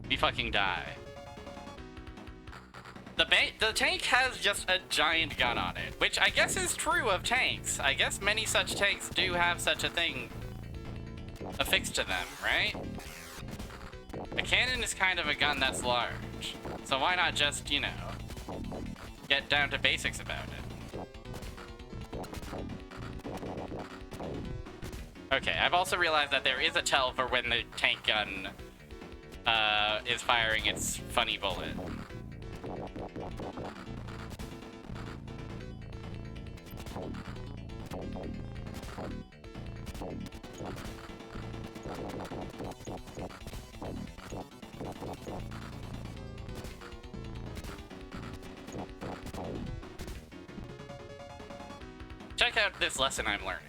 A: We fucking die. The tank has just a giant gun on it, which I guess is true of tanks. I guess many such tanks do have such a thing affixed to them, right? A cannon is kind of a gun that's large, so why not just, you know, get down to basics about it? Okay, I've also realized that there is a tell for when the tank gun is firing its funny bullet. Check out this lesson I'm learning.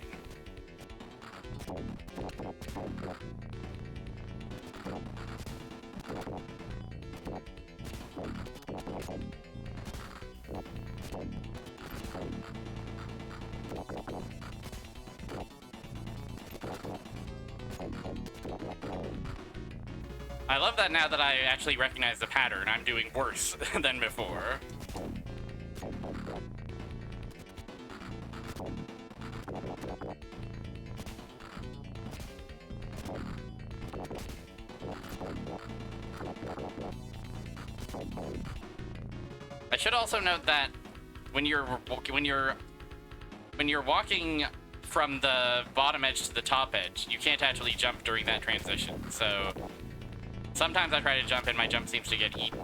A: I love that now that I actually recognize the pattern, I'm doing worse than before. I should also note that when you're walking from the bottom edge to the top edge, you can't actually jump during that transition. So sometimes I try to jump and my jump seems to get eaten.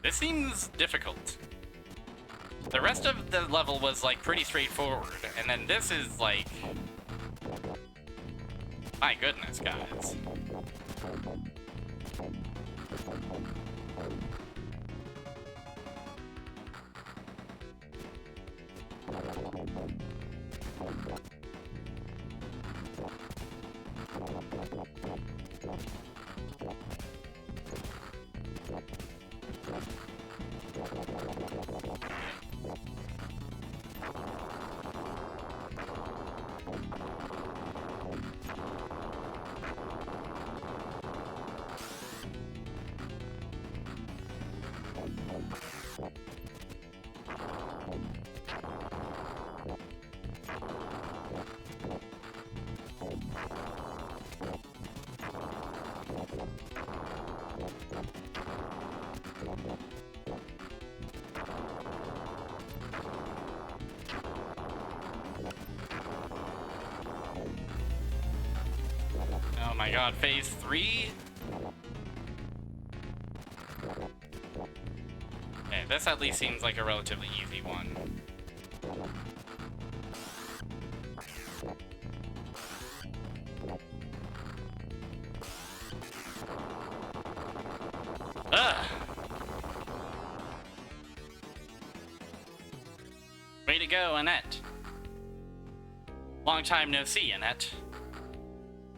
A: This seems difficult. The rest of the level was like pretty straightforward, and then this is like, my goodness, guys. Oh my god, phase 3? Okay, this at least seems like a relatively easy one. Ugh! Way to go, Annette. Long time no see, Annette.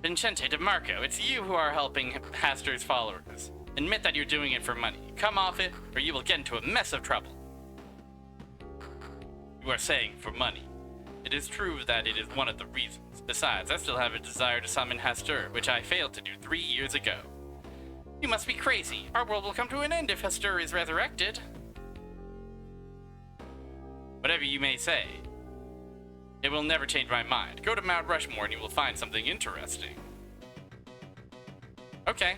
A: Vincente DeMarco, it's you who are helping Haster's followers. Admit that you're doing it for money. Come off it, or you will get into a mess of trouble. You are saying for money. It is true that it is one of the reasons. Besides, I still have a desire to summon Hastur, which I failed to do 3 years ago. You must be crazy. Our world will come to an end if Hastur is resurrected. Whatever you may say, it will never change my mind. Go to Mount Rushmore and you will find something interesting. Okay.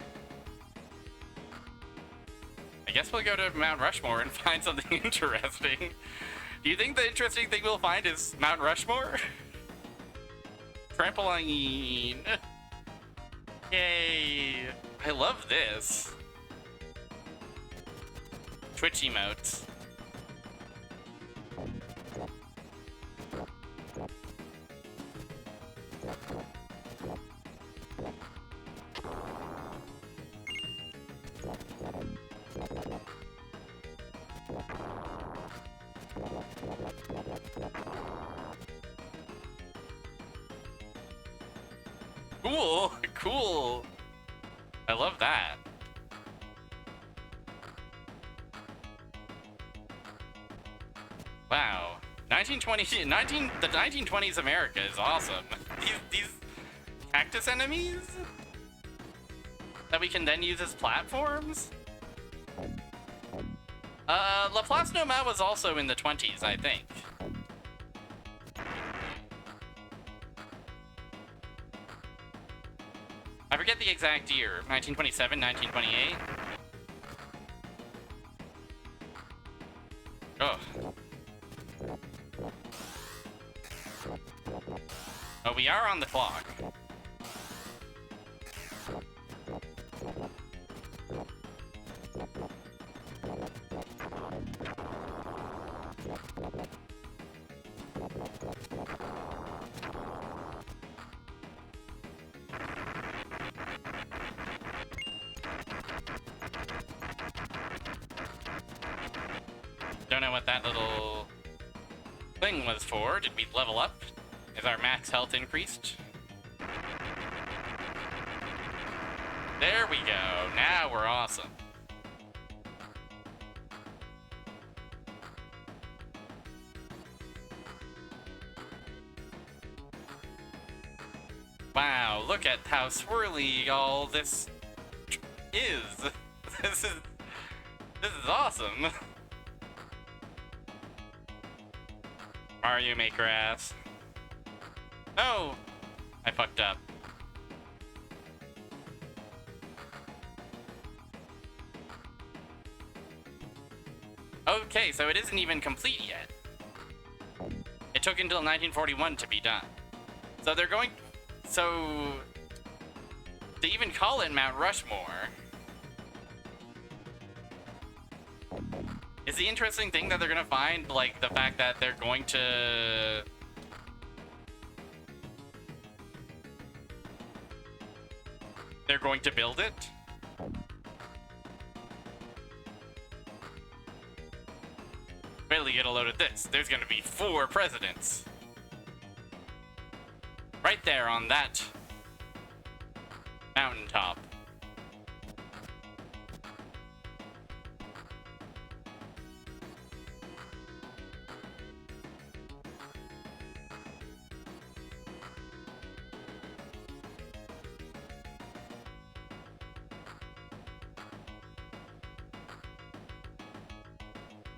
A: I guess we'll go to Mount Rushmore and find something interesting. Do you think the interesting thing we'll find is Mount Rushmore? Trampoline. Yay. I love this. Twitch emotes. Cool, cool. I love that. Wow. The 1920s America is awesome. These cactus enemies that we can then use as platforms? La Place Nomad was also in the 20s, I think. I forget the exact year. 1927, 1928? Oh. Oh, we are on the clock. Don't know what that little thing was for. Did we level up? Is our max health increased? There we go. Now we're awesome. Wow, look at how swirly all this is. This is awesome. Mario Maker ass. No! I fucked up. Okay, so it isn't even complete yet. It took until 1941 to be done. So they're going... So... To even call it Mount Rushmore... is the interesting thing that they're gonna find, like, the fact that they're going to... They're going to build it? Wait till you get a load of this. There's gonna be 4 presidents. Right there on that mountaintop.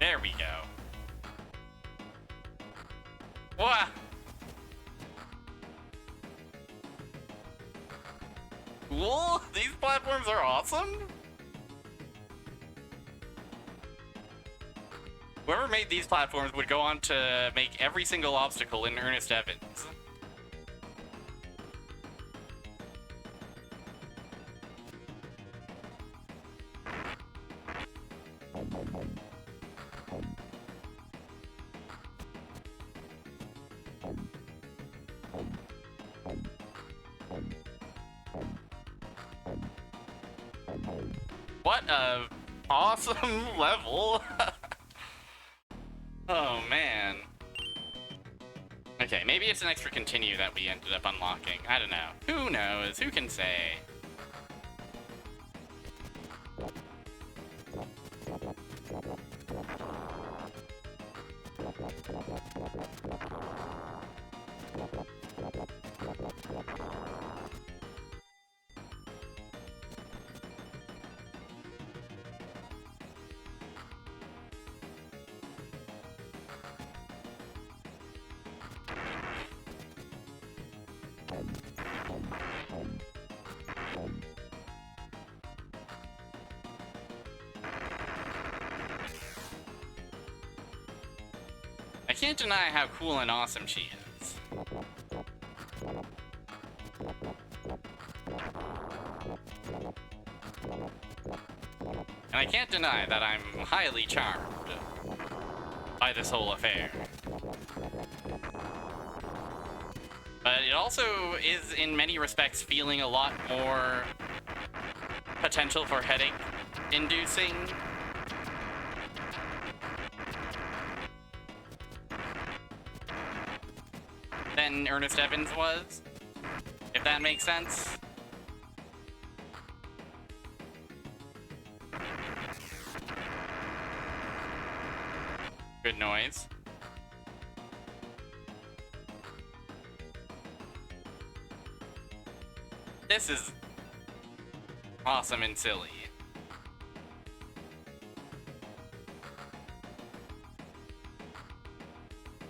A: There we go. Wah! Cool! These platforms are awesome! Whoever made these platforms would go on to make every single obstacle in Ernest Evans. What a awesome level. Oh man. Okay, maybe it's an extra continue that we ended up unlocking. I don't know. Who knows? Who can say? I can't deny how cool and awesome she is. And I can't deny that I'm highly charmed by this whole affair. But it also is, in many respects, feeling a lot more potential for headache-inducing. Than Ernest Evans was, if that makes sense. Good noise. This is awesome and silly.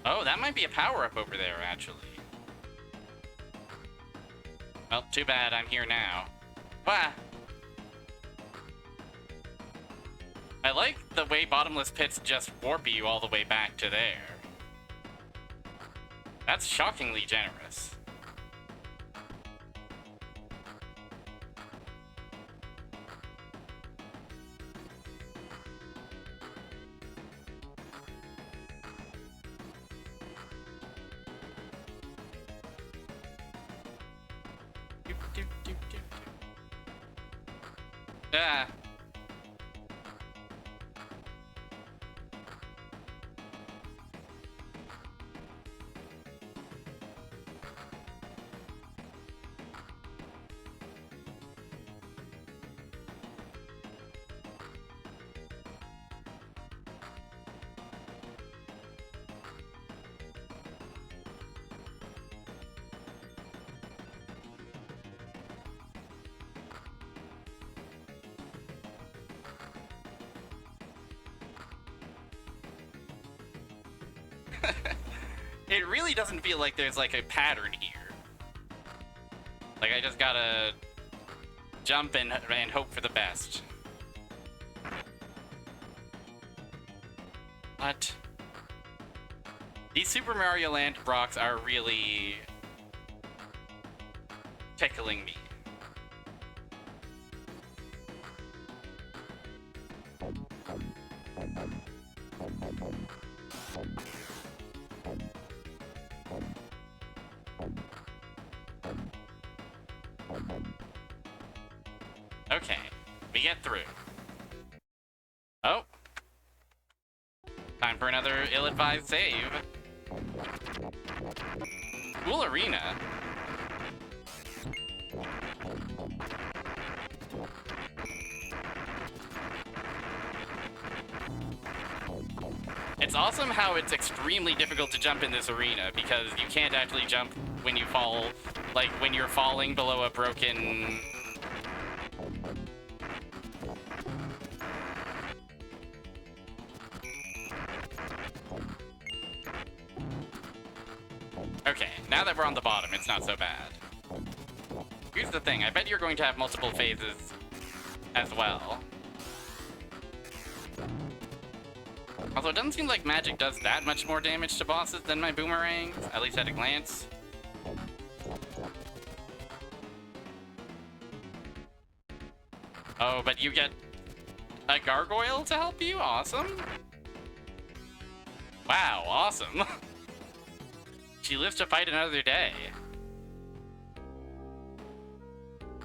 A: Oh, that might be a power-up over there, actually. Well, too bad I'm here now. Wah! I like the way bottomless pits just warp you all the way back to there. That's shockingly generous. Ah. It really doesn't feel like there's like a pattern here. Like I just gotta jump and hope for the best. What? These Super Mario Land rocks are really tickling me. Okay, we get through. Oh. Time for another ill-advised save. Cool arena. It's awesome how it's extremely difficult to jump in this arena because you can't actually jump when you fall, like when you're falling below a broken... Okay, now that we're on the bottom, it's not so bad. Here's the thing, I bet you're going to have multiple phases as well. Although it doesn't seem like magic does that much more damage to bosses than my boomerangs, at least at a glance. Oh, but you get a gargoyle to help you? Awesome. Wow, awesome. She lives to fight another day.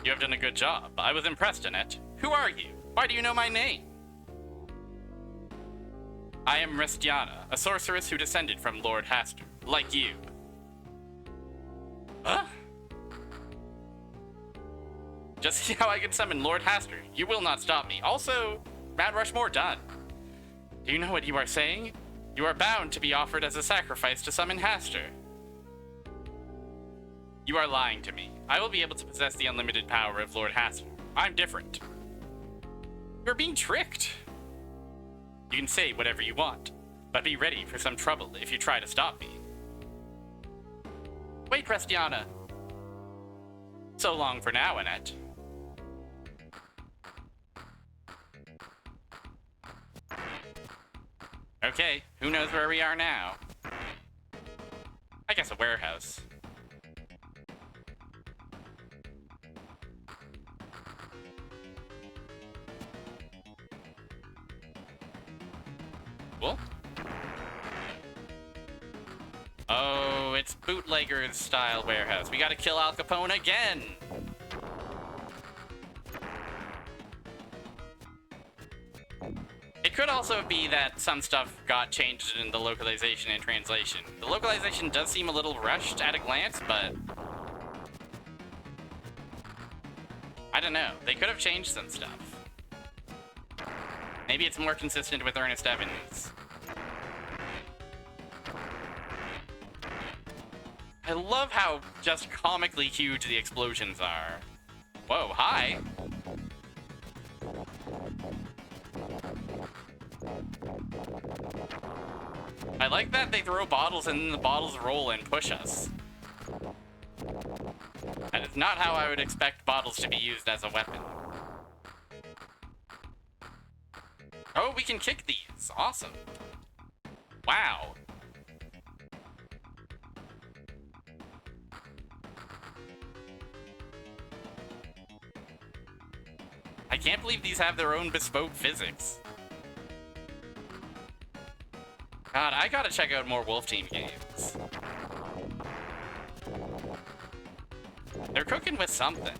A: You have done a good job. I was impressed in it. Who are you? Why do you know my name? I am Restiana, a sorceress who descended from Lord Haster, like you. Huh? Just see how I can summon Lord Haster. You will not stop me. Also, Mount Rushmore done. Do you know what you are saying? You are bound to be offered as a sacrifice to summon Haster. You are lying to me. I will be able to possess the unlimited power of Lord Haster. I'm different. You're being tricked. You can say whatever you want, but be ready for some trouble if you try to stop me. Wait, Restiana. So long for now, Annette. Okay, who knows where we are now? I guess a warehouse. Cool. Oh, it's bootleggers style warehouse. We gotta kill Al Capone again. It could also be that some stuff got changed in the localization and translation. The localization does seem a little rushed at a glance, but I don't know. They could have changed some stuff. Maybe it's more consistent with Ernest Evans. I love how just comically huge the explosions are. Whoa, hi. I like that they throw bottles and then the bottles roll and push us. That is not how I would expect bottles to be used as a weapon. Oh, we can kick these. Awesome. Wow. I can't believe these have their own bespoke physics. God, I gotta check out more Wolf Team games. They're cooking with something.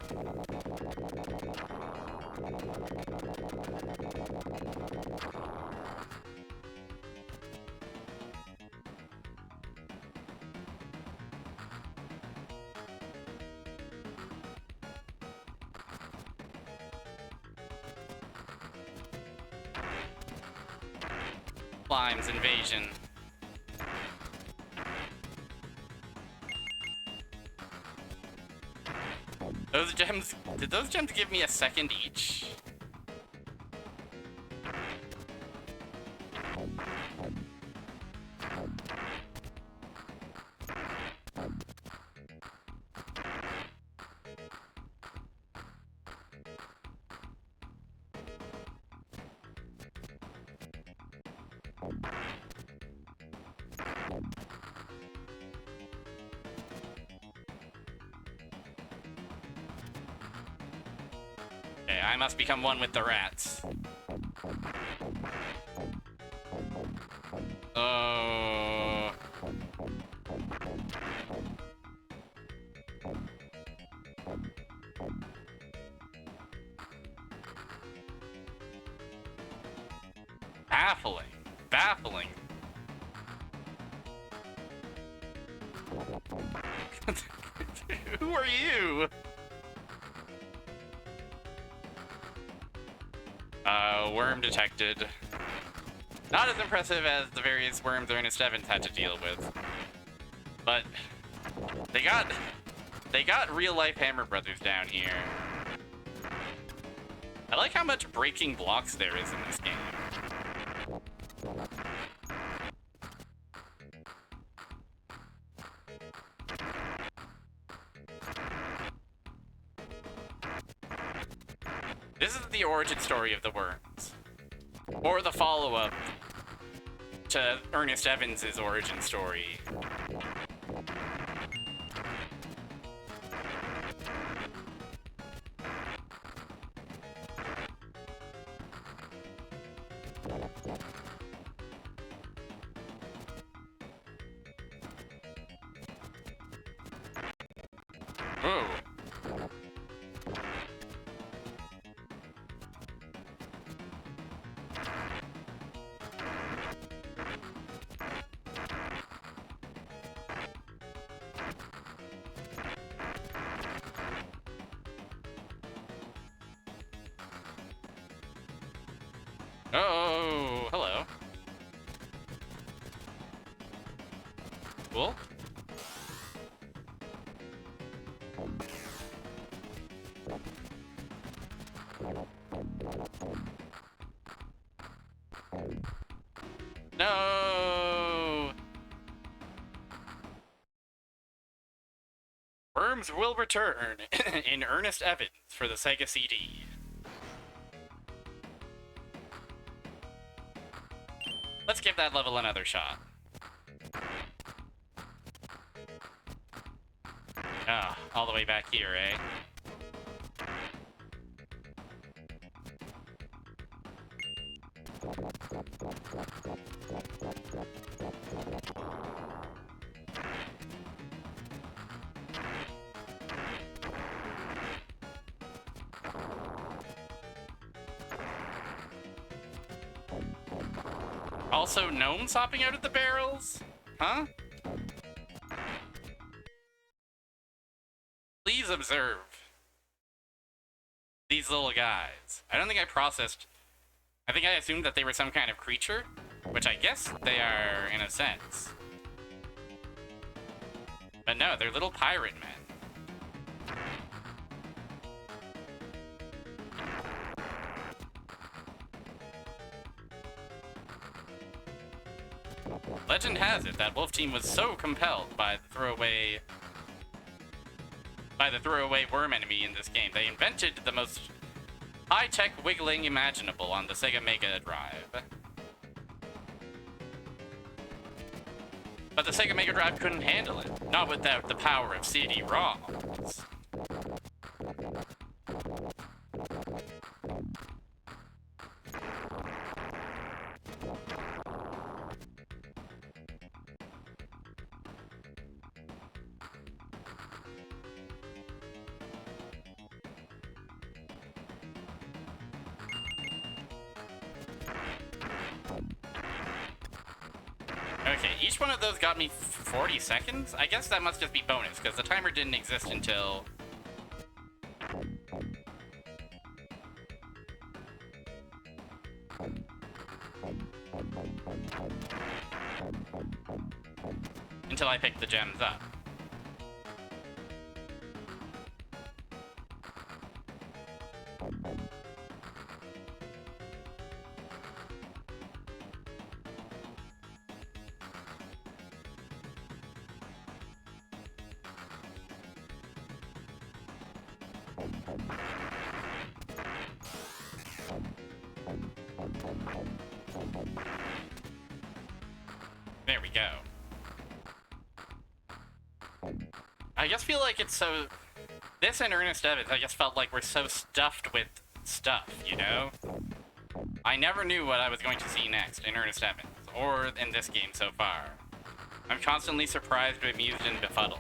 A: Slime's invasion. Those gems, did those gems give me a second each? I must become one with the rats. Oh. Baffling. Baffling. Who are you? Worm detected. Not as impressive as the various worms Ernest Evans had to deal with. But they got real life Hammer Brothers down here. I like how much breaking blocks there is in this game. This is the origin story of the worms. Or the follow-up to Ernest Evans' origin story. Ooh. Oh, hello. Cool. No! Worms will return in Ernest Evans for the Sega CD. Let's give that level another shot. Ah, all the way back here, eh? Also, gnomes hopping out of the barrels? Huh? Please observe these little guys. I don't think I processed... I think I assumed that they were some kind of creature, which I guess they are in a sense. But no, they're little pirate men. Legend has it that Wolf Team was so compelled by the throwaway worm enemy in this game, they invented the most high-tech wiggling imaginable on the Sega Mega Drive. But the Sega Mega Drive couldn't handle it, not without the power of CD-ROMs. Okay, each one of those got me 40 seconds? I guess that must just be bonus, because the timer didn't exist until... until I picked the gems up. There we go. I just feel like it's so... This and Ernest Evans, I just felt like we're so stuffed with stuff, you know? I never knew what I was going to see next in Ernest Evans, or in this game so far. I'm constantly surprised, bemused, and befuddled.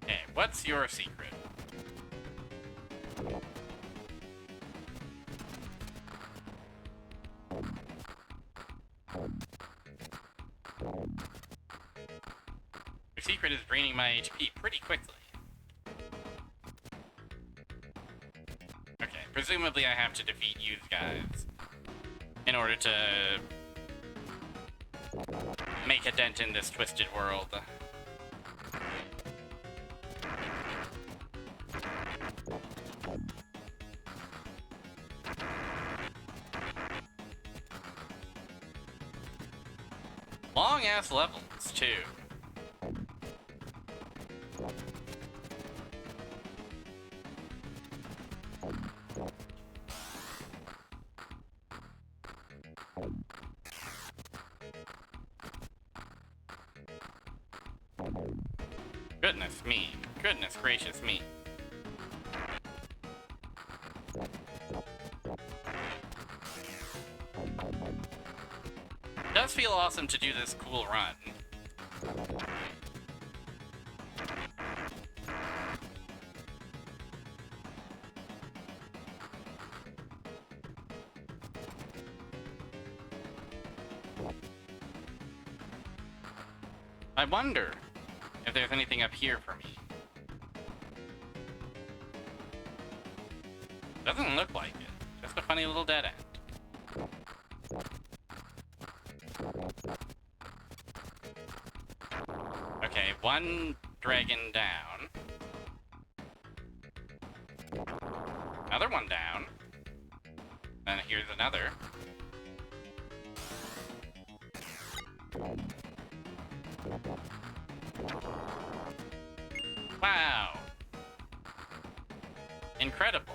A: Okay, what's your secret? Your secret is draining my HP pretty quickly. Okay, presumably I have to defeat you guys in order to make a dent in this twisted world. Long-ass levels, too. Goodness me. Goodness gracious me. It does feel awesome to do this cool run. I wonder if there's anything up here for me. Doesn't look like it. Just a funny little dead end. Okay, one dragon down. Another one down. Then here's another. Wow. Incredible.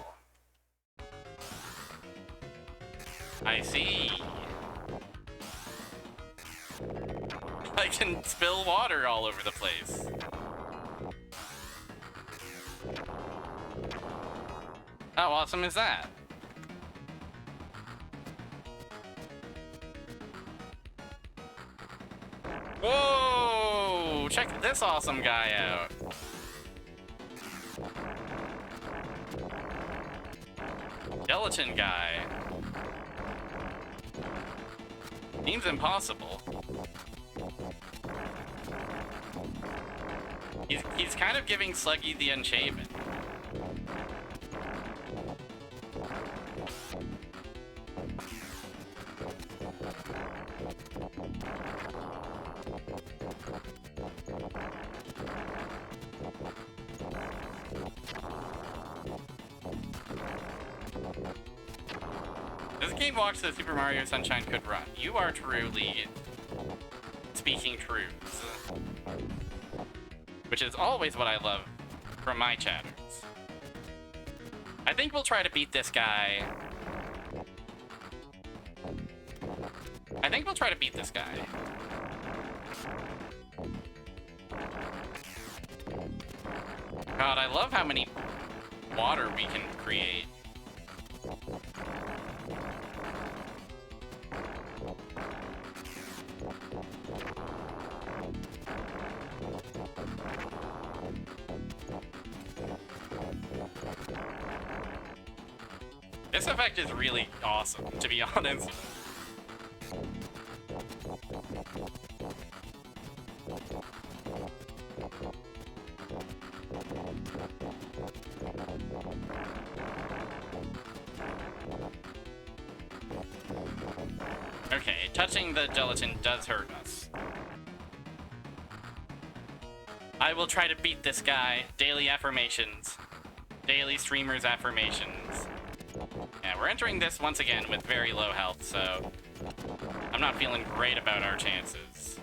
A: I see. I can spill water all over the place. How awesome is that? Whoa! Check this awesome guy out. Gelatin guy. Seems impossible. He's kind of giving Sluggy the Unshaven. This game walks that Super Mario Sunshine could run. You are truly speaking truths. Which is always what I love from my chatters. I think we'll try to beat this guy. God, I love how many water we can create. This effect is really awesome, to be honest. touching the gelatin does hurt us. I will try to beat this guy. Daily affirmations. Daily streamers affirmations. Yeah, we're entering this once again with very low health, so I'm not feeling great about our chances.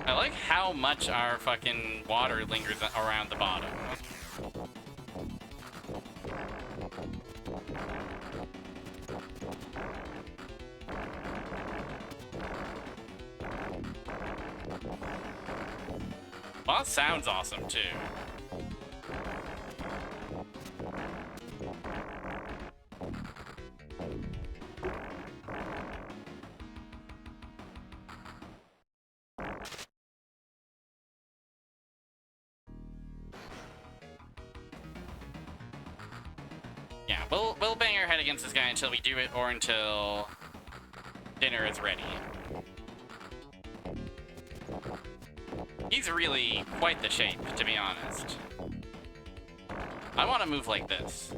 A: I like how much our fucking water lingers around the bottom. Boss sounds awesome too. Yeah, we'll bang our head against this guy until we do it or until dinner is ready. He's really quite the shape, to be honest. I want to move like this.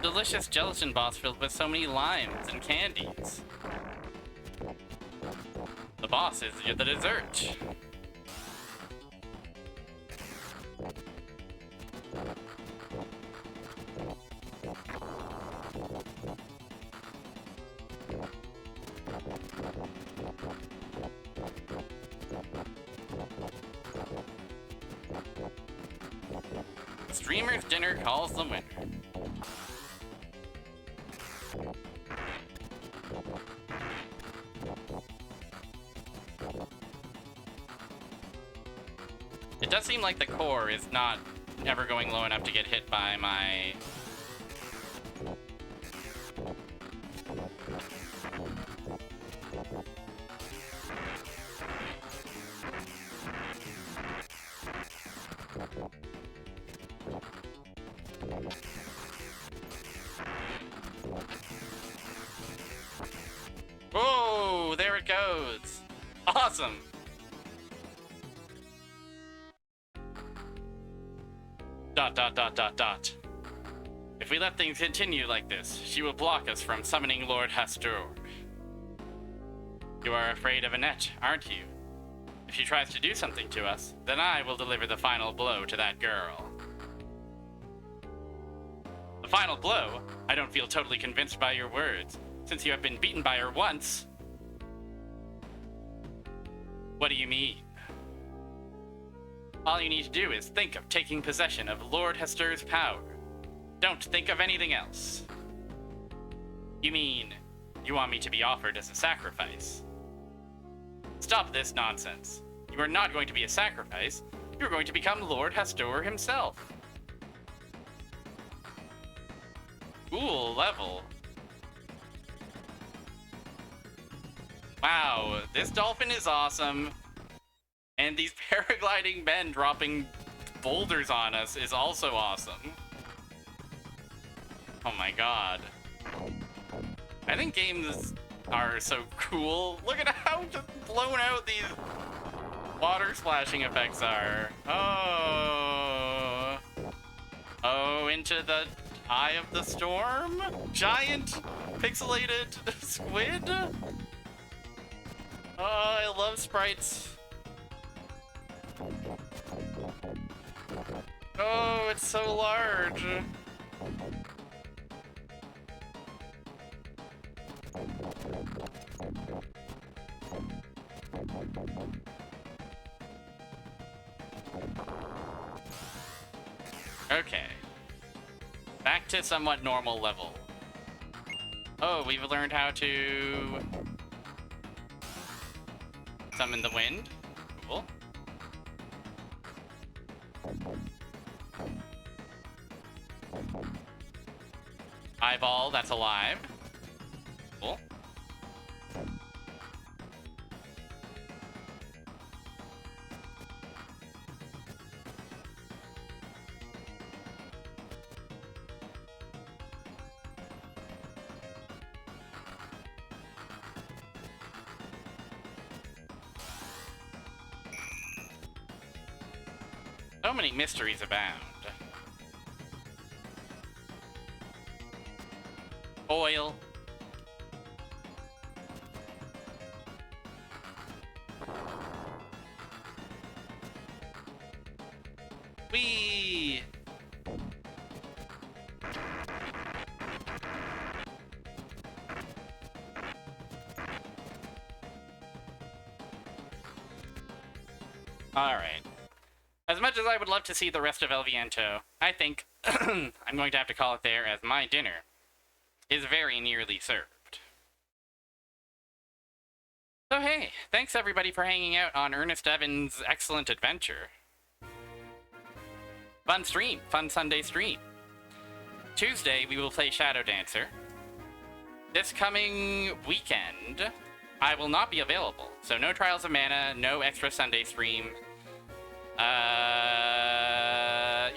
A: Delicious gelatin boss filled with so many limes and candies. The boss is the dessert. Streamer's dinner calls the winner. It does seem like the core is not ever going low enough to get hit by my... Whoa, there it goes. Awesome. ... If we let things continue like this, she will block us from summoning Lord Hastur. You are afraid of Annette, aren't you? If she tries to do something to us, then I will deliver the final blow to that girl. The final blow? I don't feel totally convinced by your words, since you have been beaten by her once. What do you mean? All you need to do is think of taking possession of Lord Hastur's power. Don't think of anything else. You mean, you want me to be offered as a sacrifice? Stop this nonsense. You are not going to be a sacrifice. You're going to become Lord Hastur himself. Cool level. Wow, this dolphin is awesome. And these paragliding men dropping boulders on us is also awesome. Oh my god. I think games are so cool. Look at how just blown out these water splashing effects are. Oh. Oh, into the eye of the storm? Giant pixelated squid? Oh, I love sprites. Oh, it's so large. Okay. Back to somewhat normal level. Oh, we've learned how to summon the wind. Cool. Eyeball, that's alive. Cool. So many mysteries abound. Oil. Whee! Alright. As much as I would love to see the rest of El Viento, I think I'm going to have to call it there as my dinner is very nearly served. So hey, thanks everybody for hanging out on Ernest Evans' excellent adventure. Fun stream, fun Sunday stream. Tuesday we will play Shadow Dancer. This coming weekend, I will not be available, so no Trials of Mana, no extra Sunday stream.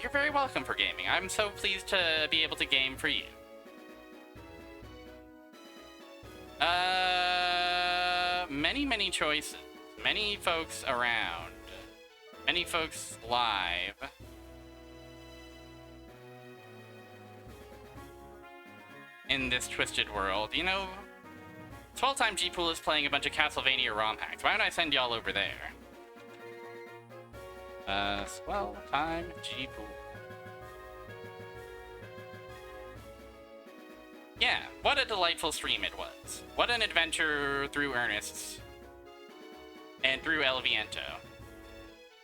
A: You're very welcome for gaming. I'm so pleased to be able to game for you. Many choices. Many folks around. Many folks live. In this twisted world. You know, Swell Time G-Pool is playing a bunch of Castlevania ROM hacks. Why don't I send y'all over there? Swell Time G-Pool. Yeah, what a delightful stream it was. What an adventure through Ernest's and through El Viento.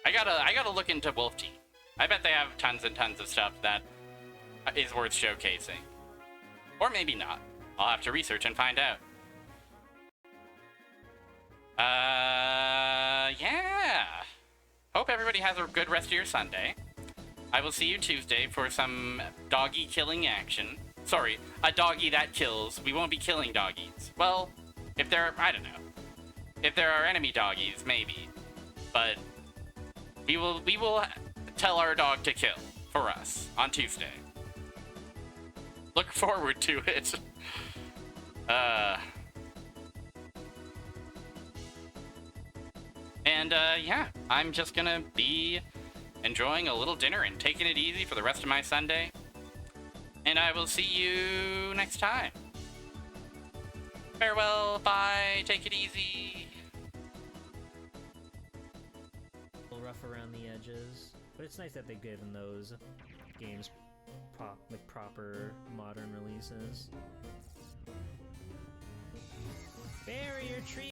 A: I gotta look into Wolf Team. I bet they have tons and tons of stuff that is worth showcasing. Or maybe not. I'll have to research and find out. Yeah. Hope everybody has a good rest of your Sunday. I will see you Tuesday for some doggy killing action. Sorry, a doggy that kills. We won't be killing doggies. Well, if there are, I don't know. If there are enemy doggies, maybe. But we will tell our dog to kill for us on Tuesday. Look forward to it. Yeah, I'm just gonna be enjoying a little dinner and taking it easy for the rest of my Sunday. And I will see you next time. Farewell, bye, take it easy.
H: A little rough around the edges, but it's nice that they've given those games proper modern releases. Barrier tree.